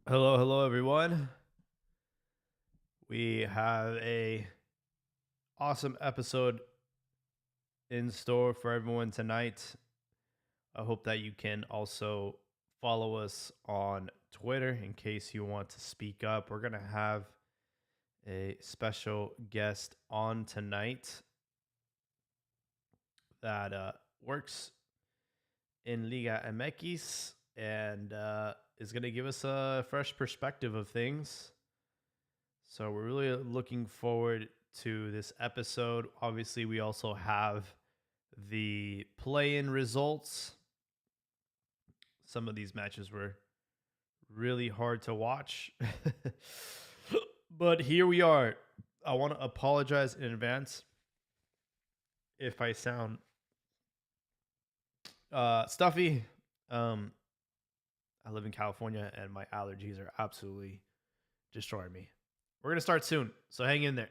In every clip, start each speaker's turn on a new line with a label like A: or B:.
A: Hello, hello, everyone. We have a awesome episode in store for everyone tonight. I hope that you can also follow us on Twitter in case you want to speak up. We're gonna have a special guest on tonight that works in Liga MX and is gonna give us a fresh perspective of things. So we're really looking forward to this episode. Obviously, we also have the play-in results. Some of these matches were really hard to watch. But here we are. I want to apologize in advance if I sound stuffy. Um, I live in California and my allergies are absolutely destroying me. We're going to start soon, so hang in there.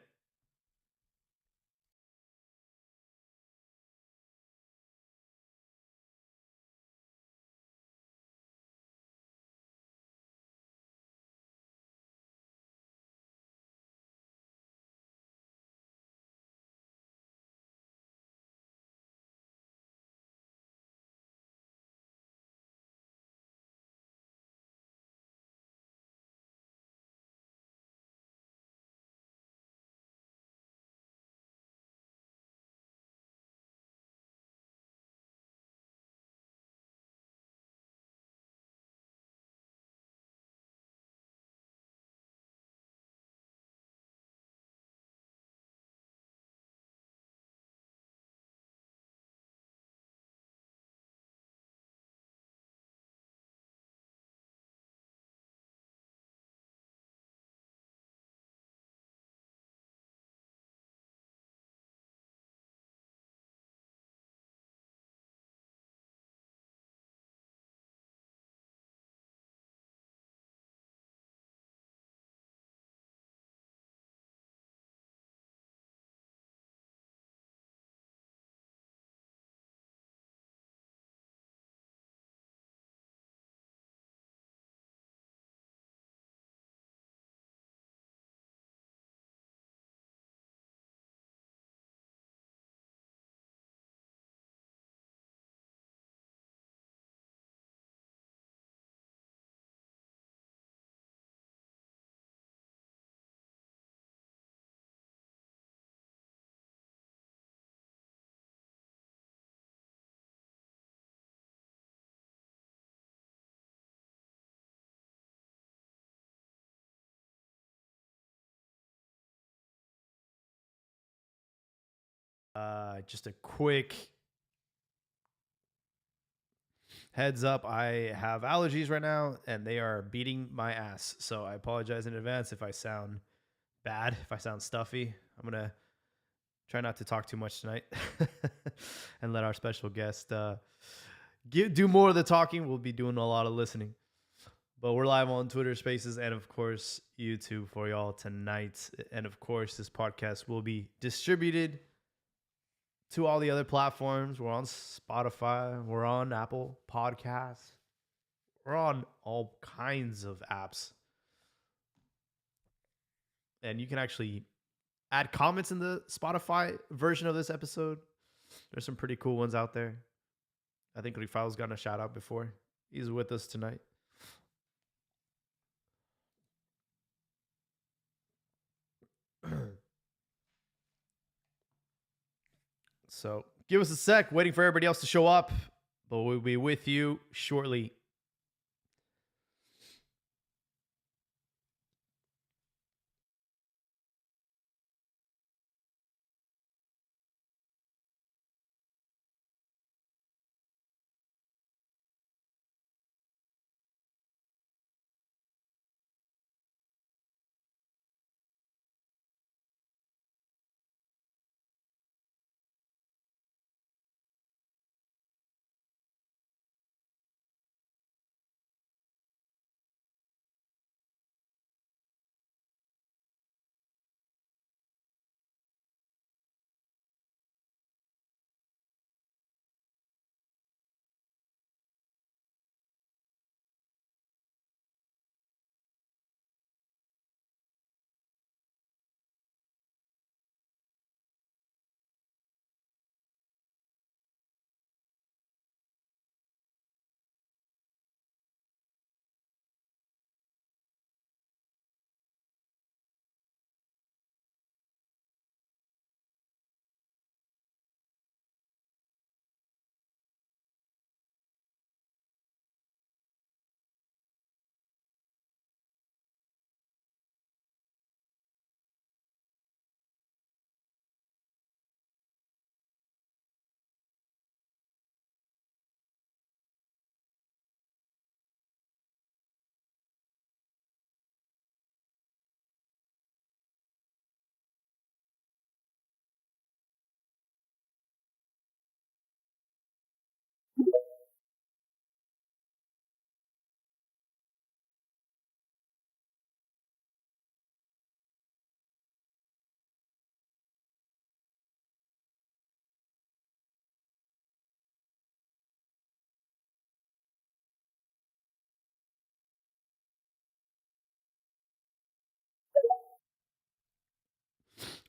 A: Just a quick heads up, I have allergies right now and they are beating my ass. So I apologize in advance if I sound bad, if I sound stuffy. I'm going to try not to talk too much tonight and let our special guest do more of the talking. We'll be doing a lot of listening. But we're live on Twitter Spaces and, of course, YouTube for y'all tonight. And, of course, this podcast will be distributed to all the other platforms. We're on Spotify, we're on Apple Podcasts, we're on all kinds of apps. And you can actually add comments in the Spotify version of this episode. There's some pretty cool ones out there. I think Rifao's gotten a shout out before. He's with us tonight. So give us a sec, waiting for everybody else to show up, but we'll be with you shortly.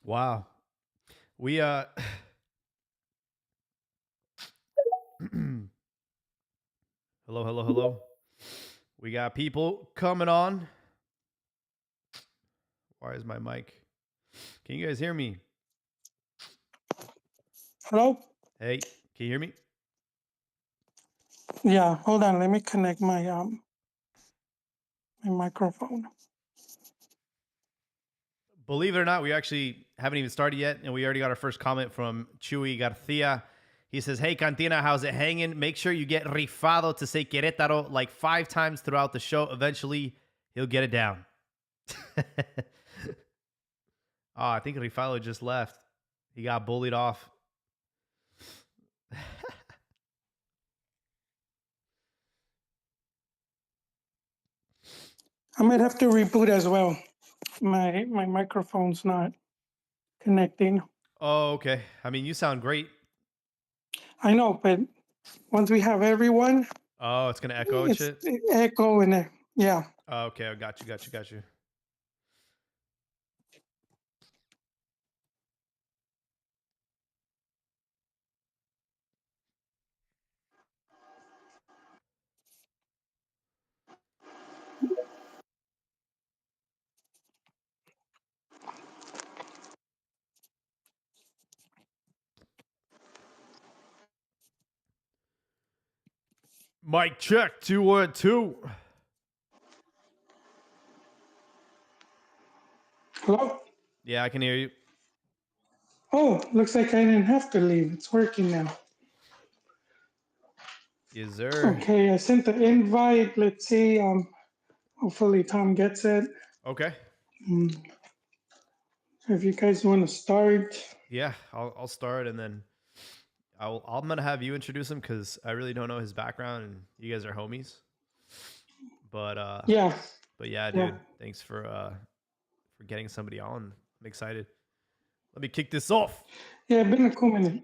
A: Wow. We hello, hello, hello. We got people coming on. Why is my mic? Can you guys hear me?
B: Hello?
A: Hey, can you hear me?
B: Yeah, hold on. Let me connect my my microphone.
A: Believe it or not, we actually haven't even started yet, and we already got our first comment from Chuy Garcia. He says, "Hey, Cantina, how's it hanging? Make sure you get Rifado to say Querétaro like 5 times throughout the show. Eventually, he'll get it down." Oh, I think Rifado just left. He got bullied off.
B: I might have to reboot as well. My microphone's not connecting.
A: Oh, okay. I mean, you sound great.
B: I know, but once we have everyone,
A: Oh, it's gonna echo and
B: it's
A: shit.
B: echo and yeah.
A: Oh, okay, I got you. Mic check 212.
B: Hello?
A: Yeah, I can hear you.
B: Oh, looks like I didn't have to leave. It's working now.
A: Yes, sir.
B: Okay, I sent the invite. Let's see. Hopefully Tom gets it.
A: Okay.
B: If you guys want to start.
A: Yeah, I'll start and then I'm gonna have you introduce him because I really don't know his background and you guys are homies. But
B: Yeah.
A: yeah, dude, thanks for getting somebody on. I'm excited. Let me kick this off.
B: Yeah, been a cool minute.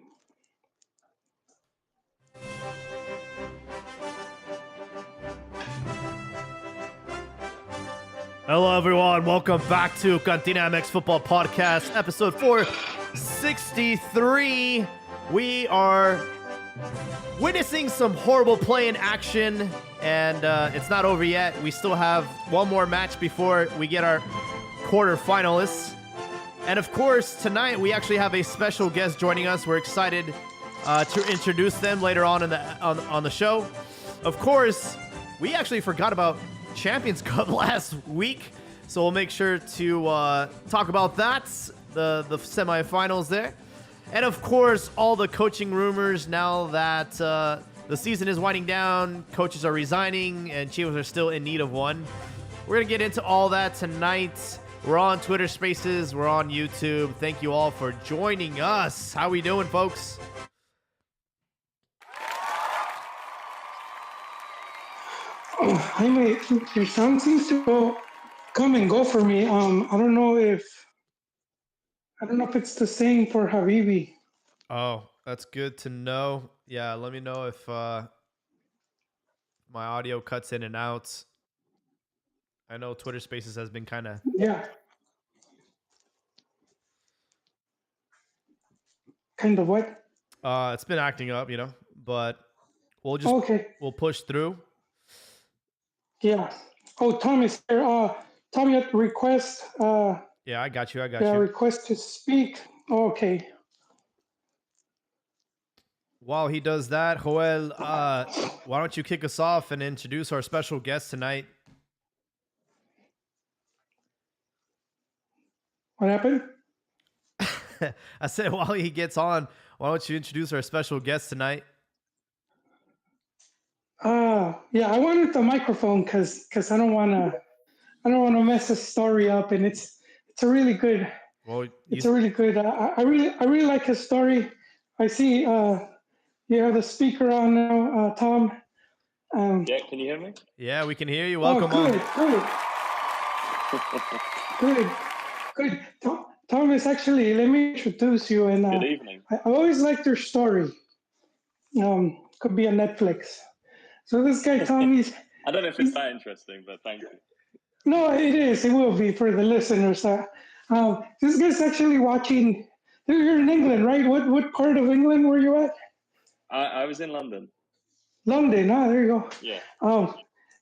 A: Hello, everyone. Welcome back to Cantina MX Football Podcast, episode 463. We are witnessing some horrible play in action, and it's not over yet. We still have one more match before we get our quarterfinalists. And of course, tonight we actually have a special guest joining us. We're excited to introduce them later on in on the show. Of course, we actually forgot about Champions Cup last week, so we'll make sure to talk about that, the semifinals there. And of course, all the coaching rumors now that the season is winding down, coaches are resigning, and Chivas are still in need of one. We're going to get into all that tonight. We're on Twitter Spaces. We're on YouTube. Thank you all for joining us. How we doing, folks?
B: Oh, Jaime, your sound seems to come and go for me. I don't know if it's the same for Habibi.
A: Oh, that's good to know. Yeah, let me know if my audio cuts in and out. I know Twitter Spaces has been kind of...
B: Yeah. Kind of what?
A: It's been acting up, but we'll push through.
B: Yeah. Oh, Tom is there. Tom, you have to request.
A: Yeah, I got you.
B: Request to speak. Okay.
A: While he does that, Joel, why don't you kick us off and introduce our special guest tonight?
B: What happened?
A: I said while he gets on, why don't you introduce our special guest tonight?
B: Yeah, I wanted the microphone because I don't want to mess the story up, and it's a really good.
A: Well,
B: it's a really good. I really like his story. I see. You have the speaker on now, Tom.
C: Yeah, can you hear me?
A: Yeah, we can hear you. Welcome
B: on.
C: Good.
B: Good. Thomas, actually, let me introduce you. And
C: good evening.
B: I always liked your story. Could be on Netflix. So this guy, Tommy's...
C: I don't know if it's that interesting, but thank you.
B: No, it is. It will be for the listeners. This guy's actually watching. You're in England, right? What part of England were you at?
C: I was in London.
B: London. Ah, there you go.
C: Yeah.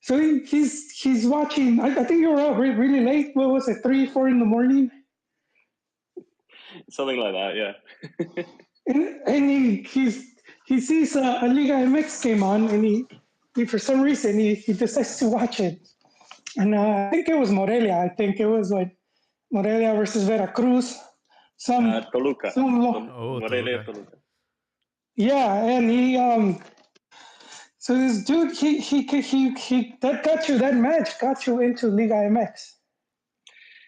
B: So he's watching. I think you were up really late. What was it? 3, 4 in the morning.
C: Something like that. Yeah.
B: and he sees a Liga MX game on, and he for some reason he decides to watch it. And I think it was Morelia. I think it was like Morelia versus Veracruz.
C: Toluca.
A: Morelia,
C: Toluca.
B: Yeah, and so this dude, he that got you, that match got you into Liga MX.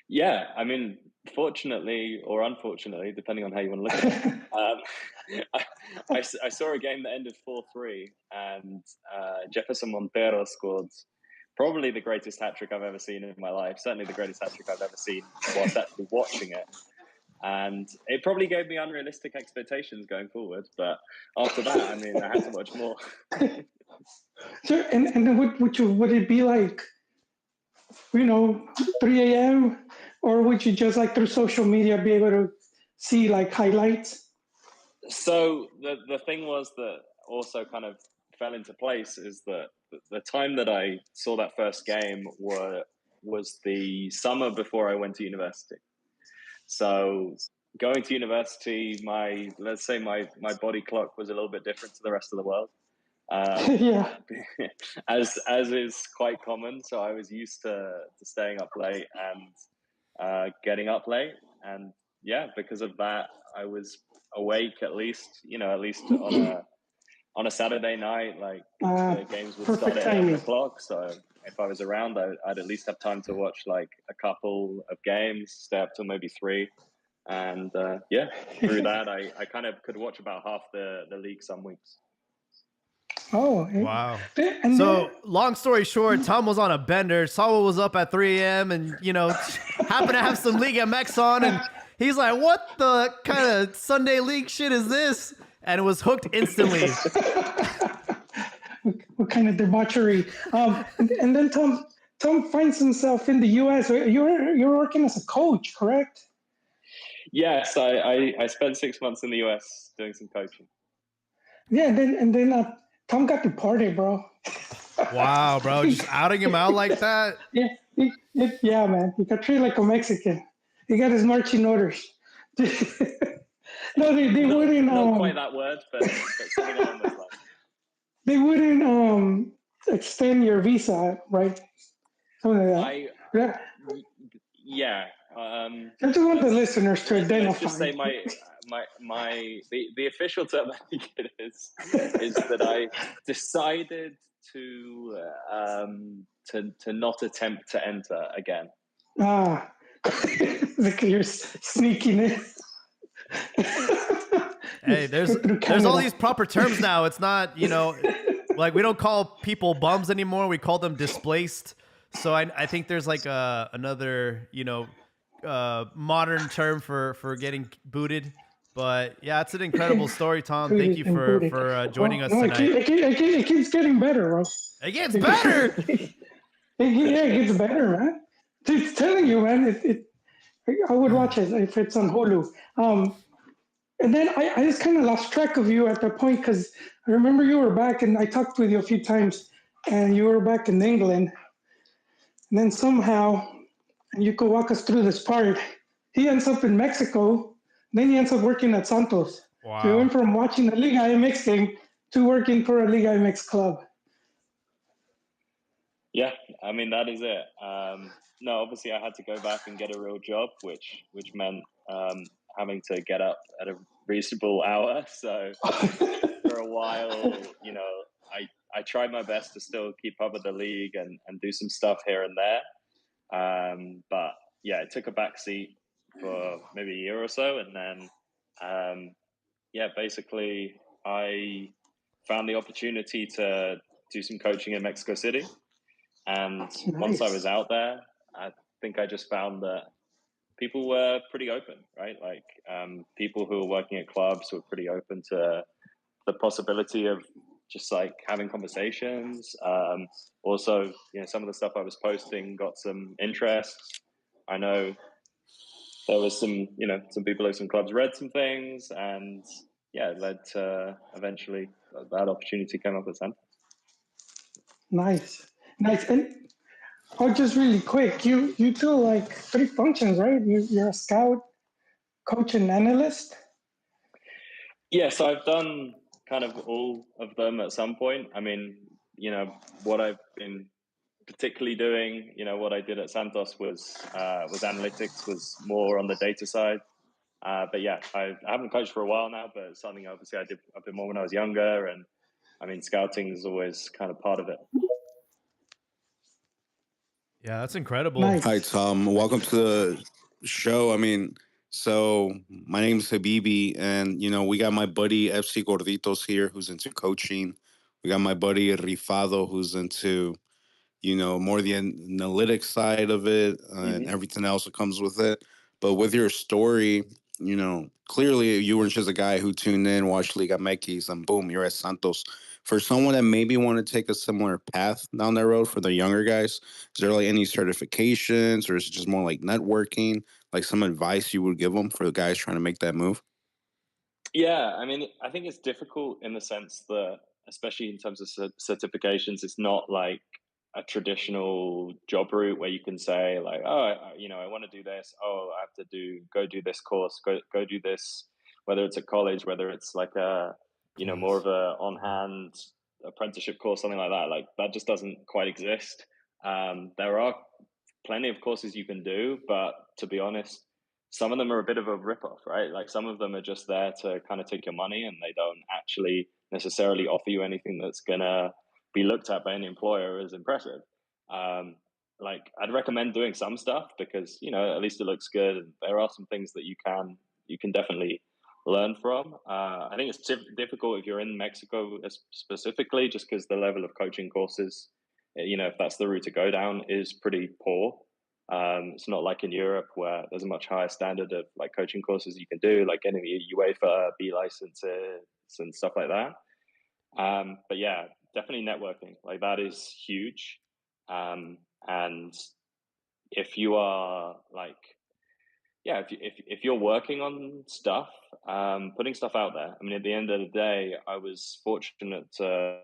C: Yeah, I mean, fortunately or unfortunately, depending on how you want to look at it, I saw a game that ended 4-3, and Jefferson Montero scored probably the greatest hat-trick I've ever seen in my life, certainly the greatest hat-trick I've ever seen whilst actually watching it. And it probably gave me unrealistic expectations going forward, but after that, I mean, I had to watch more.
B: So, and would it be like, 3 a.m., or would you just like through social media be able to see like highlights?
C: So the thing was that also kind of fell into place is that the time that I saw that first game was the summer before I went to university. So going to university, let's say my body clock was a little bit different to the rest of the world.
B: Yeah.
C: As is quite common. So I was used to staying up late and getting up late. And yeah, because of that, I was awake at least on a Saturday night, like the games would start at 11 o'clock. So if I was around, I'd at least have time to watch like a couple of games, stay up till maybe 3. And through that, I kind of could watch about half the league some weeks.
B: Oh,
A: wow. So long story short, Tom was on a bender. Sawa was up at 3 a.m. and, happened to have some Liga MX on. And he's like, what the kind of Sunday league shit is this? And was hooked instantly.
B: What kind of debauchery? And then Tom finds himself in the U.S. You're working as a coach, correct?
C: Yes, I spent 6 months in the U.S. doing some coaching.
B: Yeah, and then Tom got deported, bro.
A: Wow, bro, just outing him out like that?
B: Yeah, man. He got treated like a Mexican. He got his marching orders. No, they wouldn't.
C: Not quite that word, but something along those lines.
B: They wouldn't extend your visa, right? Something like that.
C: Yeah.
B: I just want the listeners to identify.
C: Let's just say the official term I think it is that I decided to not attempt to enter again. Look,
B: you're sneaking in.
A: Hey, there's all these proper terms now. It's not, like we don't call people bums anymore. We call them displaced. So I think there's like another, modern term for getting booted. But yeah, it's an incredible story, Tom. Thank you for joining us tonight.
B: It keeps getting better, bro.
A: It gets better.
B: It gets better, man. It's telling you, man. I would watch it if it's on Hulu. And then I just kind of lost track of you at that point because I remember you were back and I talked with you a few times and you were back in England. And then somehow, and you could walk us through this part, he ends up in Mexico. Then he ends up working at Santos.
A: Wow.
B: So he went from watching a Liga MX game to working for a Liga MX club.
C: Yeah, I mean, that is it. No, obviously I had to go back and get a real job, which meant having to get up at a reasonable hour. So for a while, I tried my best to still keep up with the league and do some stuff here and there. But yeah, it took a backseat for maybe a year or so. And then, basically I found the opportunity to do some coaching in Mexico City. And once I was out there, I think I just found that people were pretty open, right? Like people who were working at clubs were pretty open to the possibility of just like having conversations. Also, some of the stuff I was posting got some interest. I know there was some, some people at some clubs read some things, and yeah, it led to eventually that opportunity came up at Santos.
B: Nice. And just really quick, you do like 3 functions, right? You're a scout, coach, and analyst.
C: Yeah, so I've done kind of all of them at some point. I mean, what I've been particularly doing, what I did at Santos was analytics, was more on the data side. But yeah, I haven't coached for a while now, but it's something obviously I did a bit more when I was younger. And I mean, scouting is always kind of part of it.
A: Yeah, that's incredible.
B: Nice.
D: Hi, Tom. Welcome to the show. I mean, so my name's Habibi, and we got my buddy FC Gorditos here, who's into coaching. We got my buddy Rifado, who's into more the analytics side of it and everything else that comes with it. But with your story, clearly you weren't just a guy who tuned in, watched Liga MX, and boom, you're at Santos. For someone that maybe want to take a similar path down that road for the younger guys, is there like any certifications, or is it just more like networking, like some advice you would give them for the guys trying to make that move?
C: Yeah, I mean, I think it's difficult in the sense that, especially in terms of certifications, it's not like a traditional job route where you can say like, oh, I want to do this. Oh, I have to go do this course, go do this, whether it's at college, whether it's like a, more of a on-hand apprenticeship course, something like that. Like that just doesn't quite exist. There are plenty of courses you can do, but to be honest, some of them are a bit of a ripoff, right? Like some of them are just there to kind of take your money, and they don't actually necessarily offer you anything that's gonna be looked at by any employer as impressive. Like I'd recommend doing some stuff because at least it looks good, and there are some things that you can definitely learn from. I think it's difficult if you're in Mexico specifically, just because the level of coaching courses, if that's the route to go down, is pretty poor. It's not like in Europe where there's a much higher standard of like coaching courses you can do, like getting the UEFA B licenses and stuff like that. But yeah, definitely networking, like that is huge. And if you are like, yeah, if you're working on stuff, putting stuff out there. I mean, at the end of the day, I was fortunate to,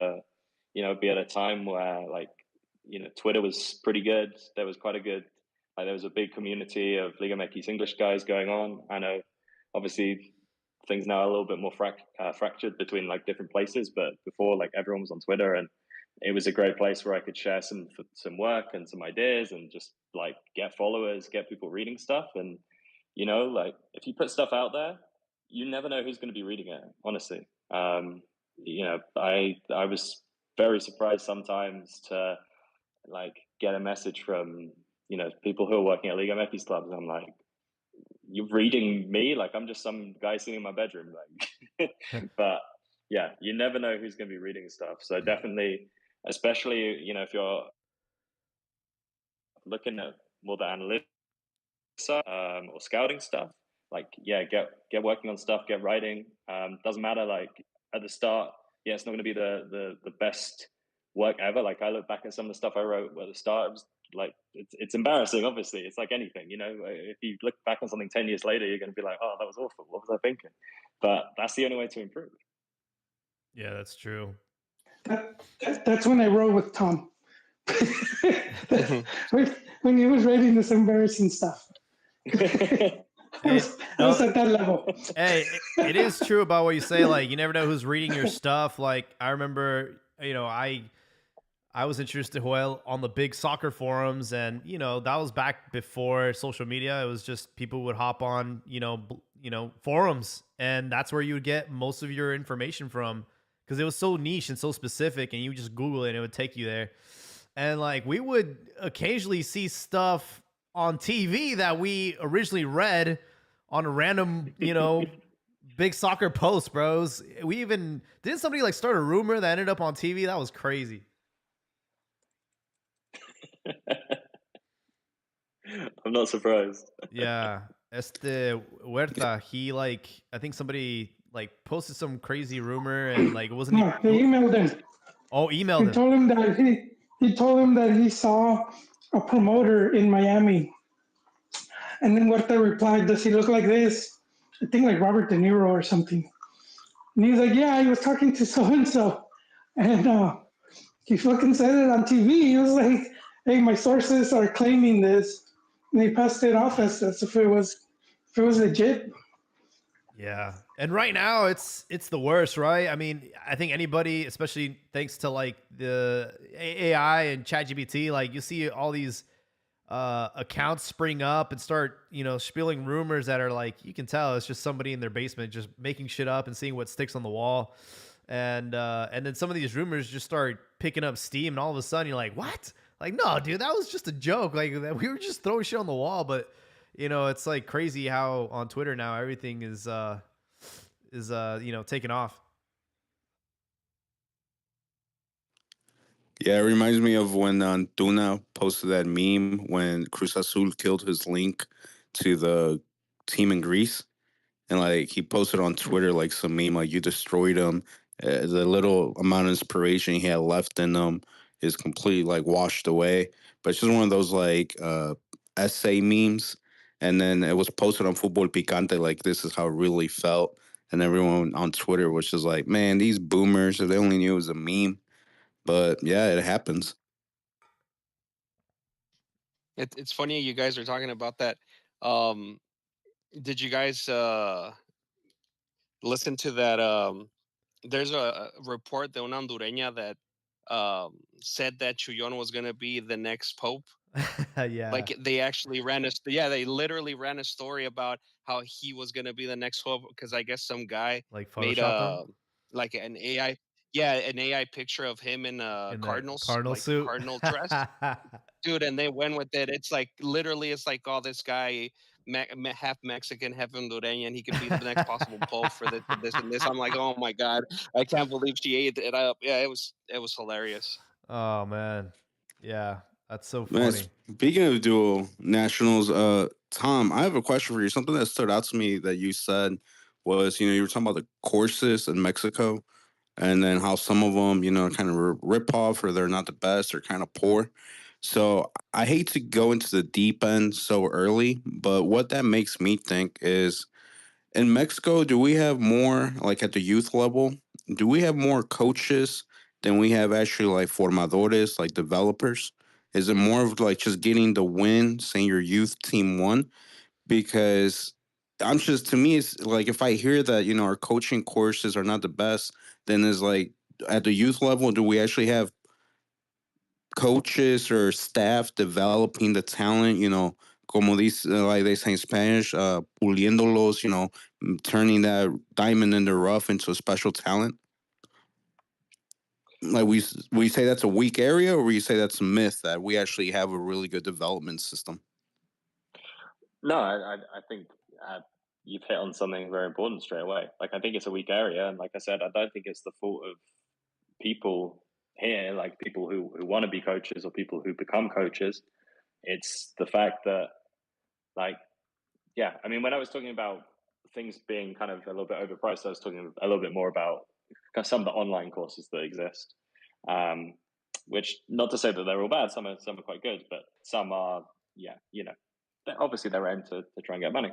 C: be at a time where like, Twitter was pretty good. There was there was a big community of Liga MX English guys going on. I know, obviously, things now are a little bit more fractured between like different places, but before, like everyone was on Twitter, and it was a great place where I could share some work and some ideas, and just like get followers, get people reading stuff. And like if you put stuff out there, you never know who's going to be reading it. Honestly, I was very surprised sometimes to like get a message from people who are working at Liga MX clubs. I'm like, you're reading me? Like I'm just some guy sitting in my bedroom. Like, but yeah, you never know who's going to be reading stuff. So definitely, especially if you're looking at more the analytics or scouting stuff, like yeah, get working on stuff, get writing. Doesn't matter. Like at the start, yeah, it's not going to be the best work ever. Like I look back at some of the stuff I wrote at the start, it was like it's embarrassing. Obviously, it's like anything, if you look back on something 10 years later, you're going to be like, oh, that was awful, what was I thinking? But that's the only way to improve.
A: Yeah, that's true.
B: That's when I wrote with Tom. When he was writing this embarrassing stuff. I was at that level.
A: Hey, it is true about what you say. Like, you never know who's reading your stuff. Like, I remember, I was introduced to Joel on the big soccer forums, and that was back before social media. It was just people would hop on, forums, and that's where you would get most of your information from, because it was so niche and so specific, and you would just Google it and it would take you there. And like we would occasionally see stuff on TV that we originally read on a random, big soccer post, bros. We even didn't somebody like start a rumor that ended up on TV? That was crazy.
C: I'm not surprised.
A: Yeah. Huerta, he like, I think somebody like posted some crazy rumor, and like it wasn't.
B: No, they emailed him.
A: Oh, emailed him.
B: He told him that he saw a promoter in Miami And then Huerta replied, "Does he look like this?" I think like Robert De Niro or something. And he's like, "Yeah, he was talking to so and so," and he fucking said it on TV. He was like, "Hey, my sources are claiming this," and they passed it off as if it was legit.
A: Yeah. And right now it's the worst, right? I mean, I think anybody, especially thanks to like the AI and ChatGPT, like you see all these accounts spring up and start, spilling rumors that are like you can tell it's just somebody in their basement just making shit up and seeing what sticks on the wall. And then some of these rumors just start picking up steam and all of a sudden you're like, "What?" Like, "No, dude, that was just a joke. Like we were just throwing shit on the wall." But it's like crazy how on Twitter now everything is taken off.
D: Yeah, it reminds me of when Tuna posted that meme when Cruz Azul killed his link to the team in Greece. And like he posted on Twitter like some meme like you destroyed him. The little amount of inspiration he had left in him is completely like washed away. But it's just one of those like essay memes. And then it was posted on Football Picante like this is how it really felt. And everyone on Twitter was just like, man, these boomers, if they only knew it was a meme. But yeah, it happens.
E: It's funny you guys are talking about that. Did you guys listen to that? There's a report de una hondureña that said that Chuyon was going to be the next pope.
A: Yeah.
E: Like they actually they literally ran a story about how he was going to be the next pope because I guess some guy
A: Like
E: made
A: Photoshop them
E: like an AI picture of him in
A: in the
E: Cardinals
A: cardinal
E: like
A: suit.
E: Cardinal dress. Dude, and they went with it. It's like literally, it's like, oh, this guy, half Mexican, half Hondureñan, he could be the next possible pope for this and this and this. I'm like, oh my god, I can't believe she ate it up. Yeah, it was hilarious.
A: Oh man. Yeah. That's so
D: Man,
A: funny.
D: speaking of dual nationals, Tom, I have a question for you. Something that stood out to me that you said was, you were talking about the courses in Mexico, and then how some of them, kind of rip off or they're not the best or kind of poor. So I hate to go into the deep end so early, but what that makes me think is in Mexico, do we have more like at the youth level? Do we have more coaches than we have actually like formadores, like developers? Is it more of like just getting the win, saying your youth team won? Because I'm just to me, it's like if I hear that our coaching courses are not the best, then it's like at the youth level, do we actually have coaches or staff developing the talent, como these, like they say in Spanish, puliéndolos, turning that diamond in the rough into a special talent? Like we say that's a weak area, or we say that's a myth that we actually have a really good development system?
C: No, I think you've hit on something very important straight away. Like, I think it's a weak area. And like I said, I don't think it's the fault of people here, like people who want to be coaches or people who become coaches. It's the fact that, like, yeah, I mean, when I was talking about things being kind of a little bit overpriced, I was talking a little bit more about some of the online courses that exist. Which, not to say that they're all bad, some are quite good, but some are, obviously they're aimed to try and get money.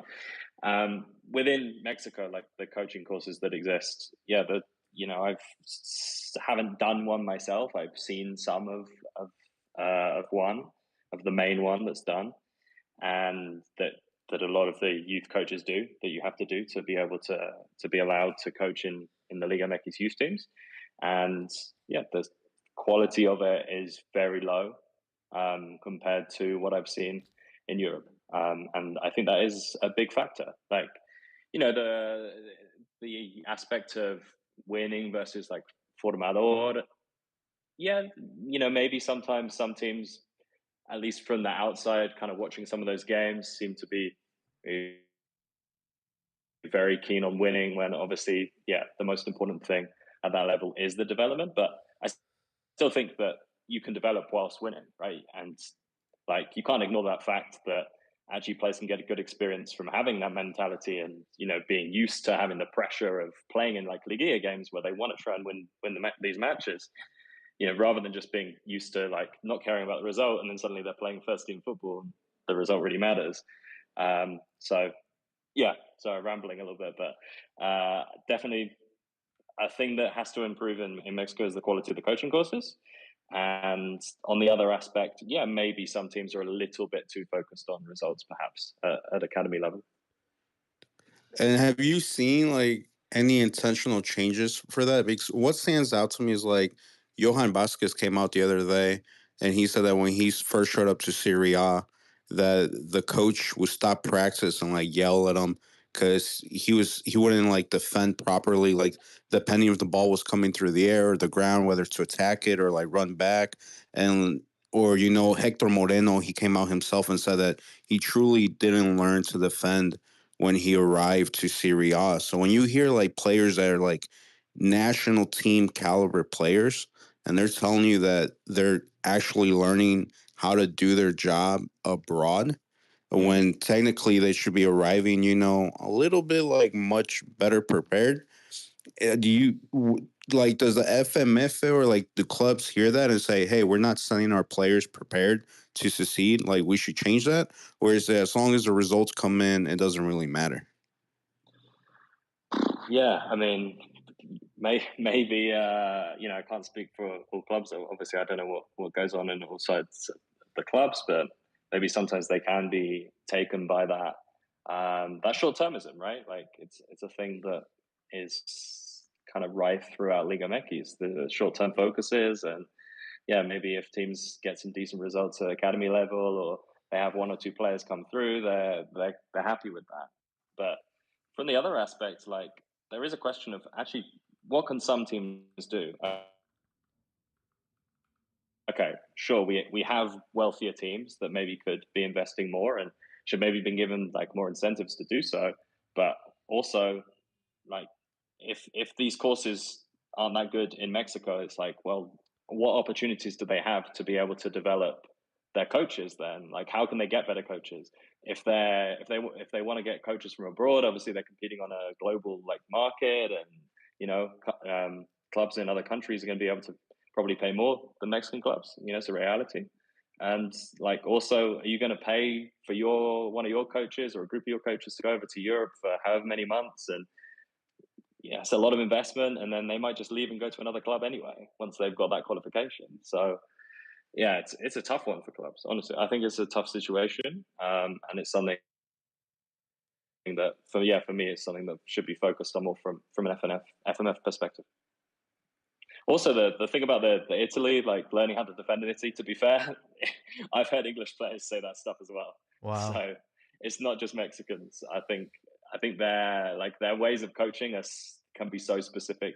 C: Within Mexico, like the coaching courses that exist, I haven't done one myself. I've seen some of one, of the main one that's done, and that a lot of the youth coaches do, that you have to do to be able to be allowed to coach in the Liga MX youth teams. And yeah, the quality of it is very low compared to what I've seen in Europe. And I think that is a big factor. Like, the aspect of winning versus like formador. Yeah, maybe sometimes some teams, at least from the outside, kind of watching some of those games, seem to be very keen on winning when obviously, the most important thing at that level is the development. But I still think that you can develop whilst winning, right? And like, you can't ignore that fact that actually players can get a good experience from having that mentality and, being used to having the pressure of playing in like Liga games where they want to try and win these matches, rather than just being used to like not caring about the result and then suddenly they're playing first team football and the result really matters. So yeah, sorry, rambling a little bit, but definitely a thing that has to improve in Mexico is the quality of the coaching courses. And on the other aspect, yeah, maybe some teams are a little bit too focused on results, perhaps at academy level.
D: And have you seen like any intentional changes for that? Because what stands out to me is like Johan Vasquez came out the other day and he said that when he first showed up to Serie A, that the coach would stop practice and like yell at him because he wouldn't like defend properly, like depending if the ball was coming through the air or the ground, whether to attack it or like run back. And or Hector Moreno, he came out himself and said that he truly didn't learn to defend when he arrived to Serie A. So when you hear like players that are like national team caliber players and they're telling you that they're actually learning how to do their job abroad when technically they should be arriving, a little bit like much better prepared. Do you like, does the FMF or like the clubs hear that and say, hey, we're not sending our players prepared to succeed? Like, we should change that? Or is it as long as the results come in, it doesn't really matter?
C: Yeah, I mean, maybe I can't speak for all clubs. Obviously, I don't know what goes on in all sides of the clubs, but maybe sometimes they can be taken by that short termism, right? Like it's a thing that is kind of rife throughout Liga MX. The short term focuses, and yeah, maybe if teams get some decent results at academy level, or they have one or two players come through, they're happy with that. But from the other aspects, like there is a question of actually what can some teams do? Okay, sure, we have wealthier teams that maybe could be investing more and should maybe been given like more incentives to do so. But also, like if these courses aren't that good in Mexico, it's like, well, what opportunities do they have to be able to develop their coaches then? Like, how can they get better coaches if they want to get coaches from abroad? Obviously, they're competing on a global like market, and clubs in other countries are going to be able to probably pay more than Mexican clubs. It's a reality. And like, also, are you going to pay for one of your coaches or a group of your coaches to go over to Europe for however many months? And yeah, it's a lot of investment, and then they might just leave and go to another club anyway once they've got that qualification. So yeah, it's a tough one for clubs. Honestly, I think it's a tough situation, and it's something that for me, it's something that should be focused on more from an FMF perspective. Also, the thing about the Italy, like learning how to defend in Italy. To be fair, I've heard English players say that stuff as well.
A: Wow.
C: So it's not just Mexicans. I think their ways of coaching can be so specific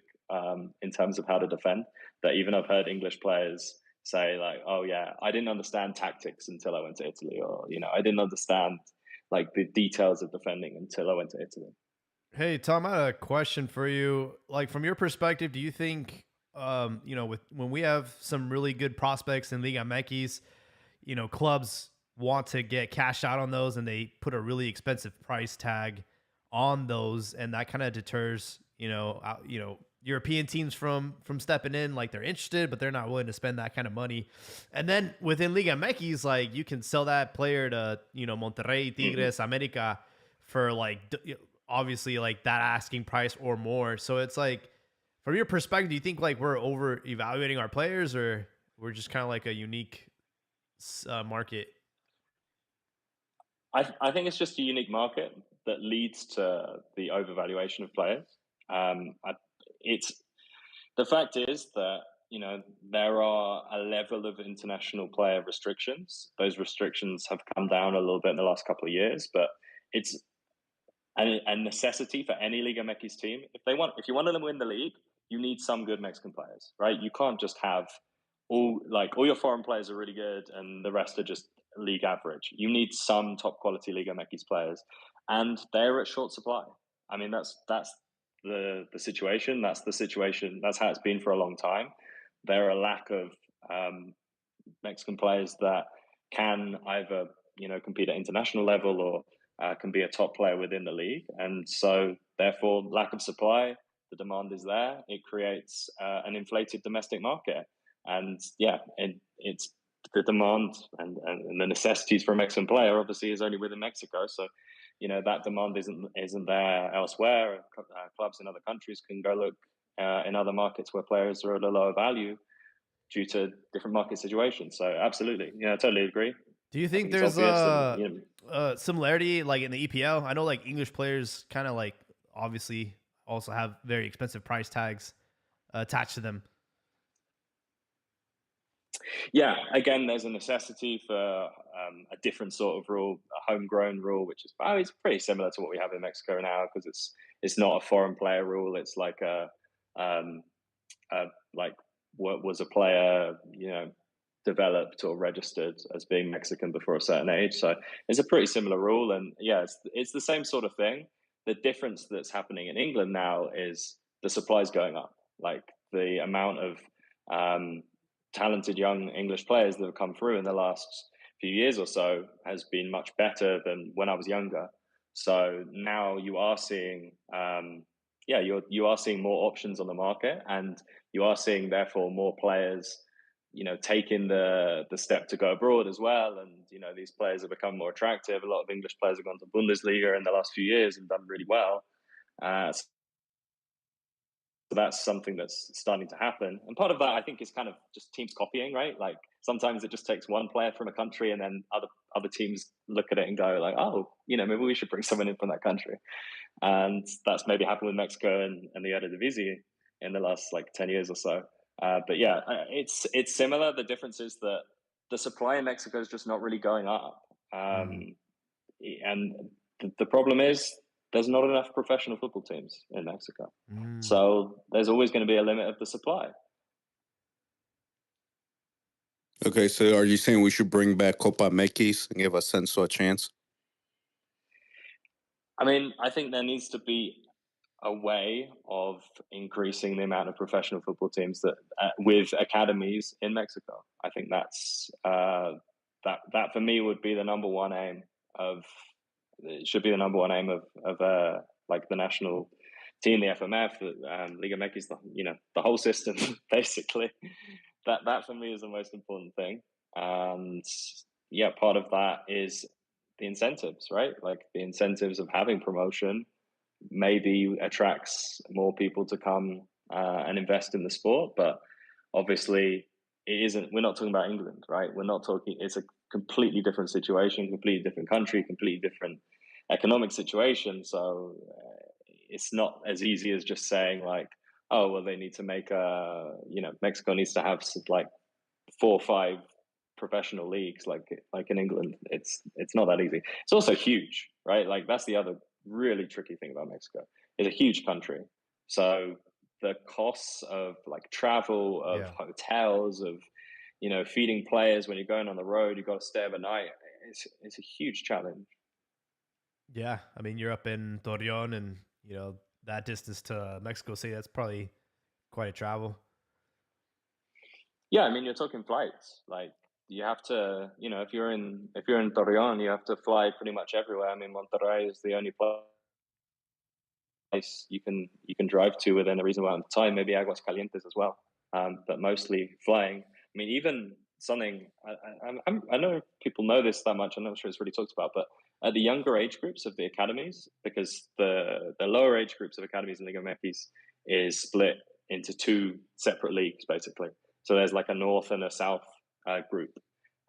C: in terms of how to defend that even I've heard English players say like, oh yeah, I didn't understand tactics until I went to Italy, or I didn't understand like the details of defending until I went to Italy.
A: Hey, Tom, I had a question for you. Like, from your perspective, do you think, when we have some really good prospects in Liga MX, clubs want to get cash out on those and they put a really expensive price tag on those, and that kind of deters, European teams from stepping in? Like, they're interested, but they're not willing to spend that kind of money. And then within Liga MX, like, you can sell that player to, Monterrey, Tigres, America for like, obviously like that asking price or more. So it's like, from your perspective, do you think like we're over evaluating our players, or we're just kind of like a unique market?
C: I think it's just a unique market that leads to the overvaluation of players. It's the fact is that there are a level of international player restrictions. Those restrictions have come down a little bit in the last couple of years, but it's a necessity for any Liga MX team. If you want to win the league, you need some good Mexican players, right? You can't just have all your foreign players are really good and the rest are just league average. You need some top quality Liga MX players, and they're at short supply. I mean, that's the situation. That's the situation. That's how it's been for a long time. There are a lack of Mexican players that can either compete at international level or can be a top player within the league, and so therefore lack of supply. The demand is there. It creates an inflated domestic market, and yeah, it's the demand and the necessities for a Mexican player obviously is only within Mexico. So, that demand isn't there elsewhere. Clubs in other countries can go look in other markets where players are at a lower value due to different market situations. So, absolutely, I totally agree.
A: Do you think
C: It's
A: there's
C: obvious, and
A: a similarity like in the EPL? I know like English players kind of like obviously also have very expensive price tags attached to them.
C: Yeah, again, there's a necessity for a different sort of rule, a homegrown rule, which is it's pretty similar to what we have in Mexico now, because it's not a foreign player rule. It's like like what was a player, developed or registered as being Mexican before a certain age. So it's a pretty similar rule, and yeah, it's the same sort of thing. The difference that's happening in England now is the supply's going up. Like the amount of talented young English players that have come through in the last few years or so has been much better than when I was younger. So now you are seeing, you are seeing more options on the market, and you are seeing therefore more players, taking the step to go abroad as well. And these players have become more attractive. A lot of English players have gone to Bundesliga in the last few years and done really well. So that's something that's starting to happen. And part of that, I think, is kind of just teams copying, right? Like sometimes it just takes one player from a country, and then other teams look at it and go like, oh, maybe we should bring someone in from that country. And that's maybe happened with Mexico and the Eredivisie in the last 10 years or so. But yeah, it's similar. The difference is that the supply in Mexico is just not really going up. And the problem is there's not enough professional football teams in Mexico. So there's always going to be a limit of the supply.
D: Okay, so are you saying we should bring back Copa MX and give Ascenso a chance?
C: I mean, I think there needs to be a way of increasing the amount of professional football teams that with academies in Mexico. I think that's that for me would be the number one aim of. It should be the number one aim of the national team, the FMF, Liga MX, the whole system, basically. That for me is the most important thing. And yeah, part of that is the incentives, right? Like the incentives of having promotion maybe attracts more people to come and invest in the sport. But obviously it isn't, we're not talking about England, right? We're not talking, it's a completely different situation, completely different country, completely different economic situation. So it's not as easy as just saying oh, well, they need to make Mexico needs to have 4 or 5 professional leagues like in England. It's not that easy. It's also huge, right? That's the other really tricky thing about Mexico. It's a huge country. So the costs of travel, of hotels, of feeding players when you're going on the road, you've got to stay overnight. It's a huge challenge.
A: Yeah, I mean, you're up in Torreon, and that distance to Mexico City, that's probably quite a travel.
C: Yeah, I mean, you're talking flights. You have to, if you're in Torreon, you have to fly pretty much everywhere. I mean, Monterrey is the only place you can drive to within a reasonable amount of time. Maybe Aguascalientes as well, but mostly flying. I mean, even something I know people know this that much. I'm not sure it's really talked about, but at the younger age groups of the academies, because the lower age groups of academies in Liga MX is split into 2 separate leagues, basically. So there's a north and a south group,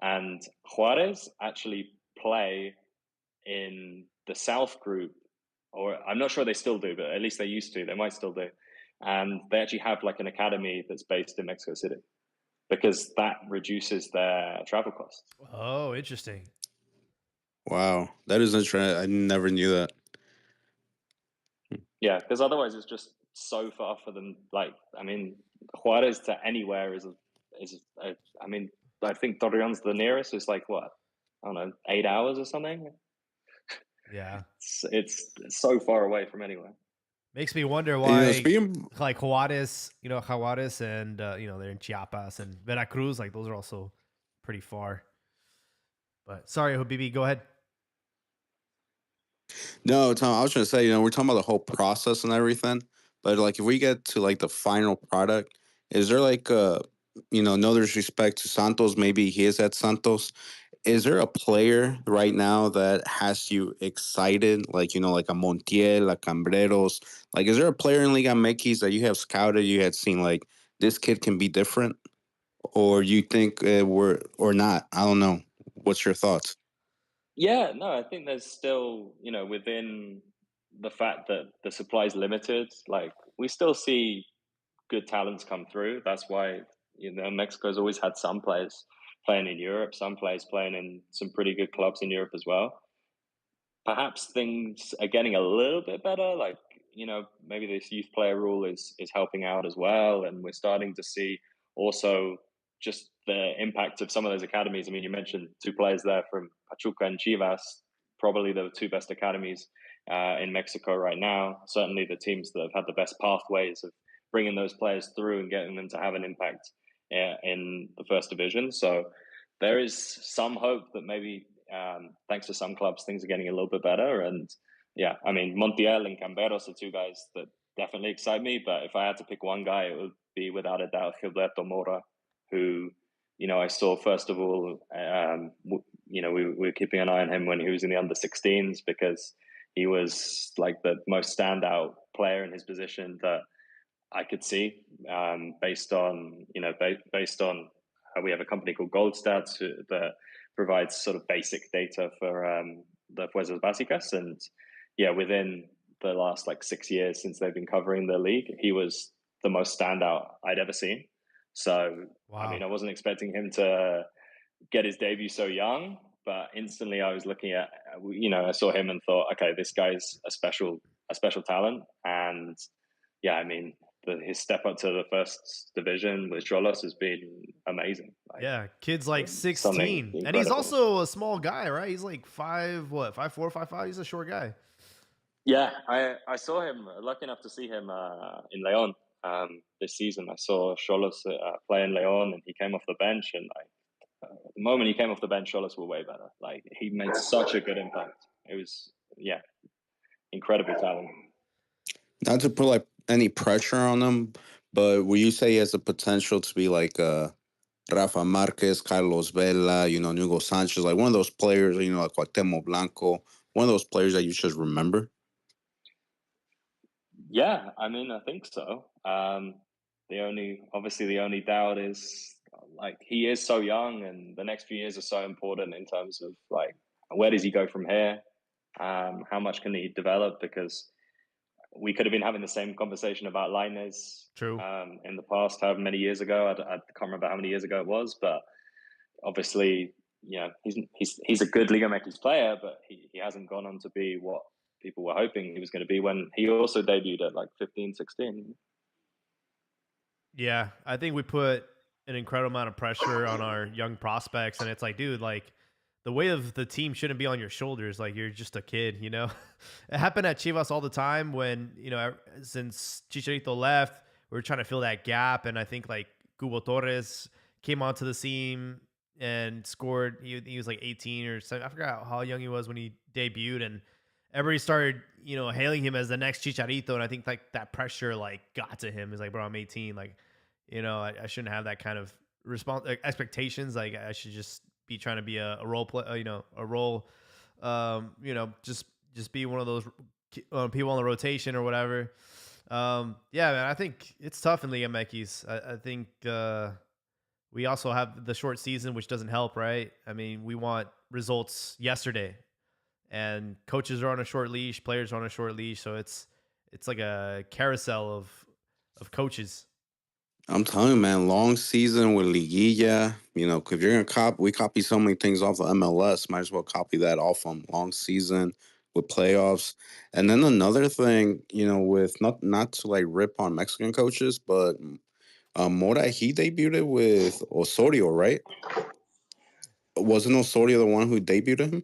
C: and Juarez actually play in the south group, or I'm not sure they still do, but at least they used to. They might still do, and they actually have an academy that's based in Mexico City, because that reduces their travel costs.
A: Oh, interesting.
D: Wow, that is interesting. I never knew that.
C: Yeah, because otherwise it's just so far for them. I mean, Juarez to anywhere is I mean, I think Torreon's the nearest. It's what? I don't know, 8 hours or something.
A: Yeah,
C: it's so far away from anywhere.
A: Makes me wonder why,
D: speaking
A: Juarez, Juarez, and they're in Chiapas and Veracruz. Those are also pretty far. But sorry, Habibi, go ahead.
D: No, Tom, I was trying to say, we're talking about the whole process and everything, but if we get to the final product, is there no disrespect to Santos, maybe he is at Santos. Is there a player right now that has you excited, like like a Montiel, a Cambreros? Like, is there a player in Liga MX that you have scouted, you had seen like this kid can be different, or you think we're or not? I don't know. What's your thoughts?
C: Yeah, no, I think there's still, within the fact that the supply is limited, like we still see good talents come through. That's why, Mexico's always had some players playing in Europe, some players playing in some pretty good clubs in Europe as well. Perhaps things are getting a little bit better. Like, maybe this youth player rule is helping out as well. And we're starting to see also just the impact of some of those academies. I mean, you mentioned two players there from Pachuca and Chivas, probably the two best academies in Mexico right now. Certainly the teams that have had the best pathways of bringing those players through and getting them to have an impact in the first division. So there is some hope that maybe thanks to some clubs, things are getting a little bit better. And yeah, I mean, Montiel and Camberos are two guys that definitely excite me. But if I had to pick one guy, it would be without a doubt Gilberto Mora, who, I saw first of all, we were keeping an eye on him when he was in the under-16s because he was like the most standout player in his position that I could see, based on we have a company called Goldstats that provides sort of basic data for the Fuerzas Básicas, and yeah, within the last like 6 years since they've been covering the league, he was the most standout I'd ever seen. So I mean, I wasn't expecting him to get his debut so young, but instantly I was looking at, I saw him and thought, okay, this guy's a special talent, and yeah, I mean, his step up to the first division with Cholos has been amazing.
A: Like, yeah, kid's like 16, and he's also a small guy, right? He's like 5'4", 5'5". He's a short guy.
C: Yeah, I saw him. Lucky enough to see him in León this season. I saw Cholos play in León, and he came off the bench, and like the moment he came off the bench, Cholos were way better. Like he made such a good impact. It was incredible talent.
D: Not to put like any pressure on him, but would you say he has the potential to be like Rafa Marquez, Carlos Vela, Hugo Sanchez, like one of those players, like Cuauhtemoc Blanco, one of those players that you just remember?
C: Yeah, I mean, I think so. The only doubt is like he is so young, and the next few years are so important in terms of like where does he go from here? How much can he develop? Because we could have been having the same conversation about Lainez in the past, however many years ago. I can't remember how many years ago it was, but obviously, he's a good Liga MX player, but he hasn't gone on to be what people were hoping he was going to be when he also debuted at like 15, 16.
A: Yeah, I think we put an incredible amount of pressure on our young prospects, and it's like, dude, like the weight of the team shouldn't be on your shoulders. Like you're just a kid, It happened at Chivas all the time when, since Chicharito left, we were trying to fill that gap. And I think like Cubo Torres came onto the scene and scored. He was like 18 or something. I forgot how young he was when he debuted, and everybody started, hailing him as the next Chicharito. And I think like that pressure like got to him. He's like, bro, I'm 18. Like, I shouldn't have that kind of expectations. Like I should just be trying to be a role play, a role, just be one of those people on the rotation or whatever. Yeah, man, I think it's tough in Liga MX. I think we also have the short season, which doesn't help, right? I mean, we want results yesterday, and coaches are on a short leash, players are on a short leash, so it's like a carousel of coaches.
D: I'm telling you, man, long season with Liguilla. If you're gonna we copy so many things off of MLS. Might as well copy that off them. Long season with playoffs, and then another thing, with not to like rip on Mexican coaches, but Mora, he debuted with Osorio, right? Wasn't Osorio the one who debuted him?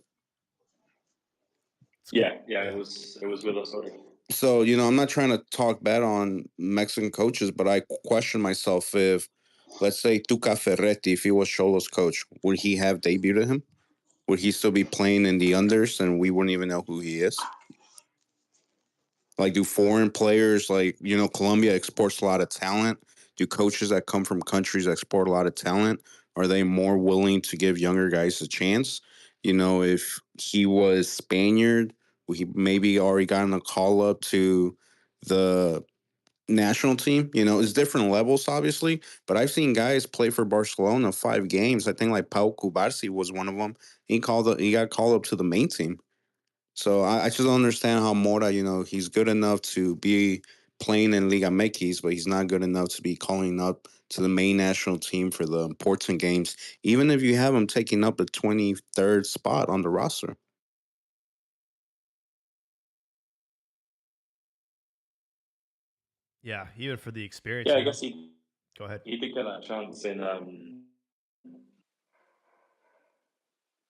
C: Yeah, it was with Osorio.
D: So, I'm not trying to talk bad on Mexican coaches, but I question myself if, let's say, Tuca Ferretti, if he was Xolos' coach, would he have debuted him? Would he still be playing in the unders and we wouldn't even know who he is? Like, do foreign players, like, Colombia exports a lot of talent. do coaches that come from countries that export a lot of talent, are they more willing to give younger guys a chance? If he was Spaniard, he maybe already gotten a call up to the national team. It's different levels, obviously, but I've seen guys play for Barcelona 5 games. I think like Pau Cubarsí was one of them. He got called up to the main team. So I just don't understand how Mora, he's good enough to be playing in Liga MX, but he's not good enough to be calling up to the main national team for the important games, even if you have him taking up the 23rd spot on the roster.
A: Yeah, even for the experience.
C: Yeah, I guess
A: Go ahead.
C: he did get that chance in.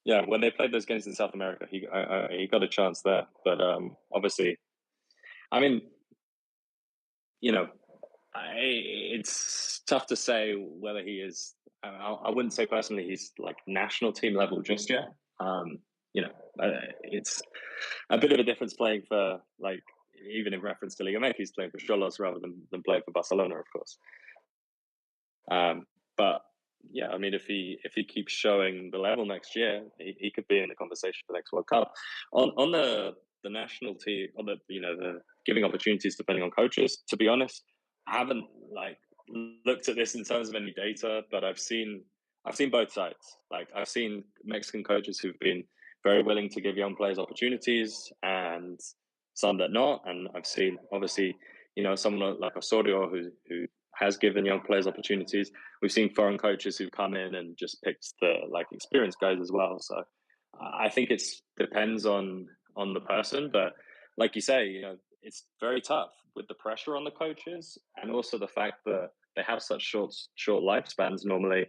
C: Yeah, when they played those games in South America, he got a chance there. But obviously, I mean, it's tough to say whether he is. I wouldn't say personally he's like national team level just yet. It's a bit of a difference playing for, like, even in reference to Liga MX, he's playing for Xolos rather than playing for Barcelona, of course. But yeah, I mean, if he keeps showing the level next year, he could be in the conversation for the next World Cup. On the national team, on the giving opportunities depending on coaches. To be honest, I haven't looked at this in terms of any data, but I've seen both sides. Like, I've seen Mexican coaches who've been very willing to give young players opportunities, and some that not. And I've seen, obviously, someone like Osorio who has given young players opportunities. We've seen foreign coaches who've come in and just picked the experienced guys as well. So I think it depends on the person, but like you say, it's very tough with the pressure on the coaches, and also the fact that they have such short lifespans. Normally,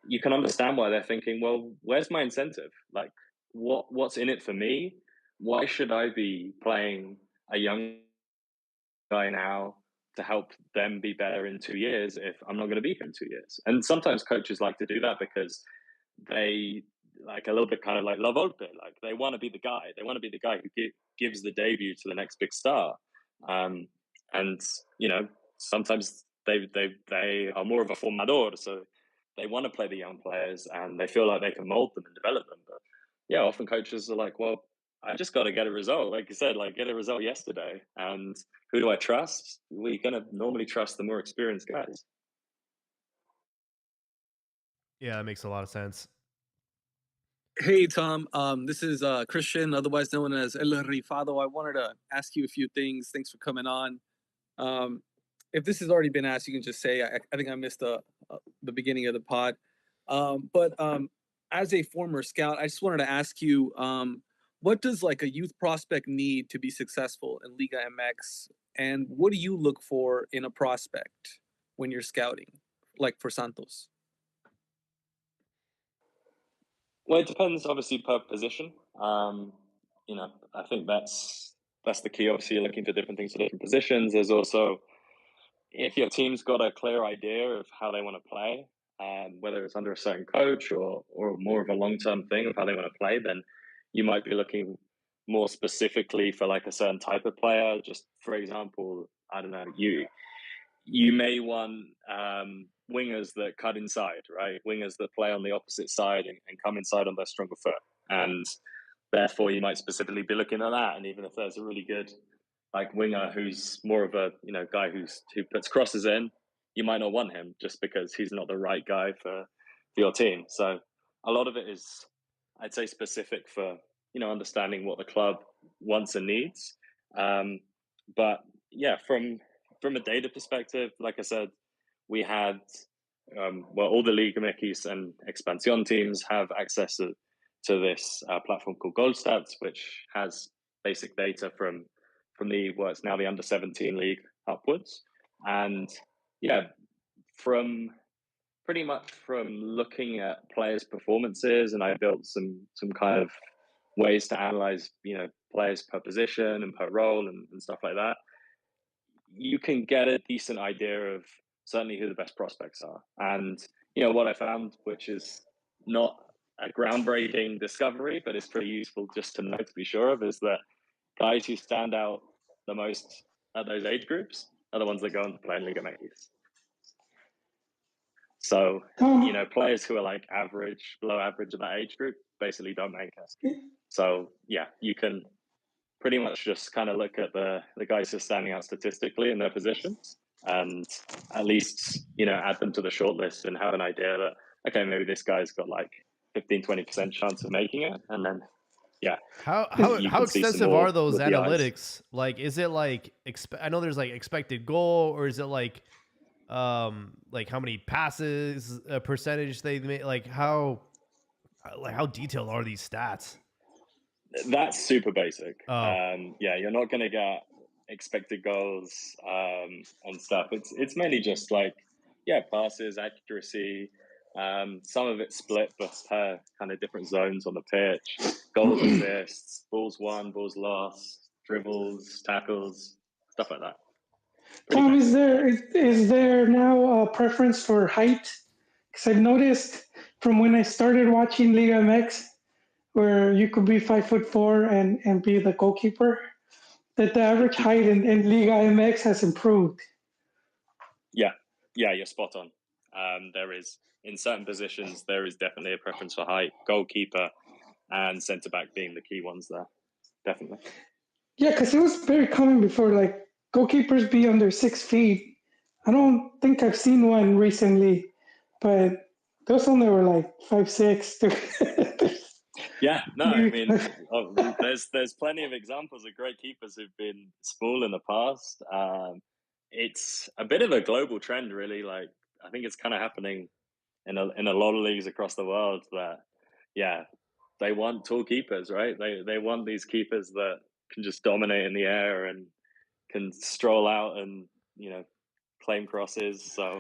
C: you can understand why they're thinking, well, where's my incentive? Like, what's in it for me? Why should I be playing a young guy now to help them be better in 2 years if I'm not going to be here in 2 years? And sometimes coaches like to do that because they, like, a little bit kind of like La Volpe, like, they want to be the guy. They want to be the guy who gives the debut to the next big star. And sometimes they are more of a formador, so they want to play the young players and they feel like they can mold them and develop them. But yeah, often coaches are like, well, I just got to get a result. Like you said, like, get a result yesterday. And who do I trust? We're going to normally trust the more experienced guys.
A: Yeah, that makes a lot of sense.
F: Hey, Tom. This is Christian, otherwise known as El Rifado. I wanted to ask you a few things. Thanks for coming on. If this has already been asked, you can just say. I think I missed the beginning of the pod. But as a former scout, I just wanted to ask you, what does like a youth prospect need to be successful in Liga MX? And what do you look for in a prospect when you're scouting, like for Santos?
C: Well, it depends, obviously, per position. I think that's the key. Obviously, you're looking for different things for different positions. There's also, if your team's got a clear idea of how they want to play, whether it's under a certain coach or more of a long-term thing of how they want to play, then you might be looking more specifically for like a certain type of player. Just for example, I don't know, you may want wingers that cut inside, right? Wingers that play on the opposite side and come inside on their stronger foot. And therefore, you might specifically be looking at that. And even if there's a really good like winger who's more of a guy who puts crosses in, you might not want him just because he's not the right guy for your team. So a lot of it is, I'd say, specific for understanding what the club wants and needs. But yeah, from a data perspective, like I said, we had all the Liga MX and Expansión teams have access to this platform called GoalStats, which has basic data from the what's now the under-17 league upwards. And yeah, from pretty much from looking at players' performances, and I built some kind of ways to analyze players per position and per role and stuff like that. You can get a decent idea of certainly who the best prospects are. And what I found, which is not a groundbreaking discovery, but it's pretty useful just to know, to be sure of, is that guys who stand out the most at those age groups are the ones that go on to play in Liga MX. So, players who are like average, below average of that age group basically don't make it. So, yeah, you can pretty much just kind of look at the guys who are standing out statistically in their positions and at least, add them to the shortlist and have an idea that, okay, maybe this guy's got like 15-20% chance of making it. And then, yeah.
A: How extensive are those analytics? Like, is it like, I know there's like expected goal, or is it like how many passes, percentage they make? Like how detailed are these stats?
C: That's super basic. Yeah, you're not going to get expected goals and stuff. It's mainly just like, passes, accuracy. Some of it split per kind of different zones on the pitch. Goals, assists, balls won, balls lost, dribbles, tackles, stuff like that.
B: Tom, is there now a preference for height? Because I've noticed from when I started watching Liga MX, where you could be 5'4" and be the goalkeeper, that the average height in Liga MX has improved.
C: Yeah, you're spot on. There is, in certain positions, there is definitely a preference for height. Goalkeeper and centre back being the key ones there, definitely.
B: Yeah, because it was very common before, like goalkeepers be under 6 feet. I don't think I've seen one recently, but those one that were like 5'6".
C: Yeah, no, I mean, there's plenty of examples of great keepers who've been small in the past. It's a bit of a global trend, really. Like, I think it's kind of happening in a lot of leagues across the world that, they want tall keepers, right? They want these keepers that can just dominate in the air and can stroll out and, claim crosses. So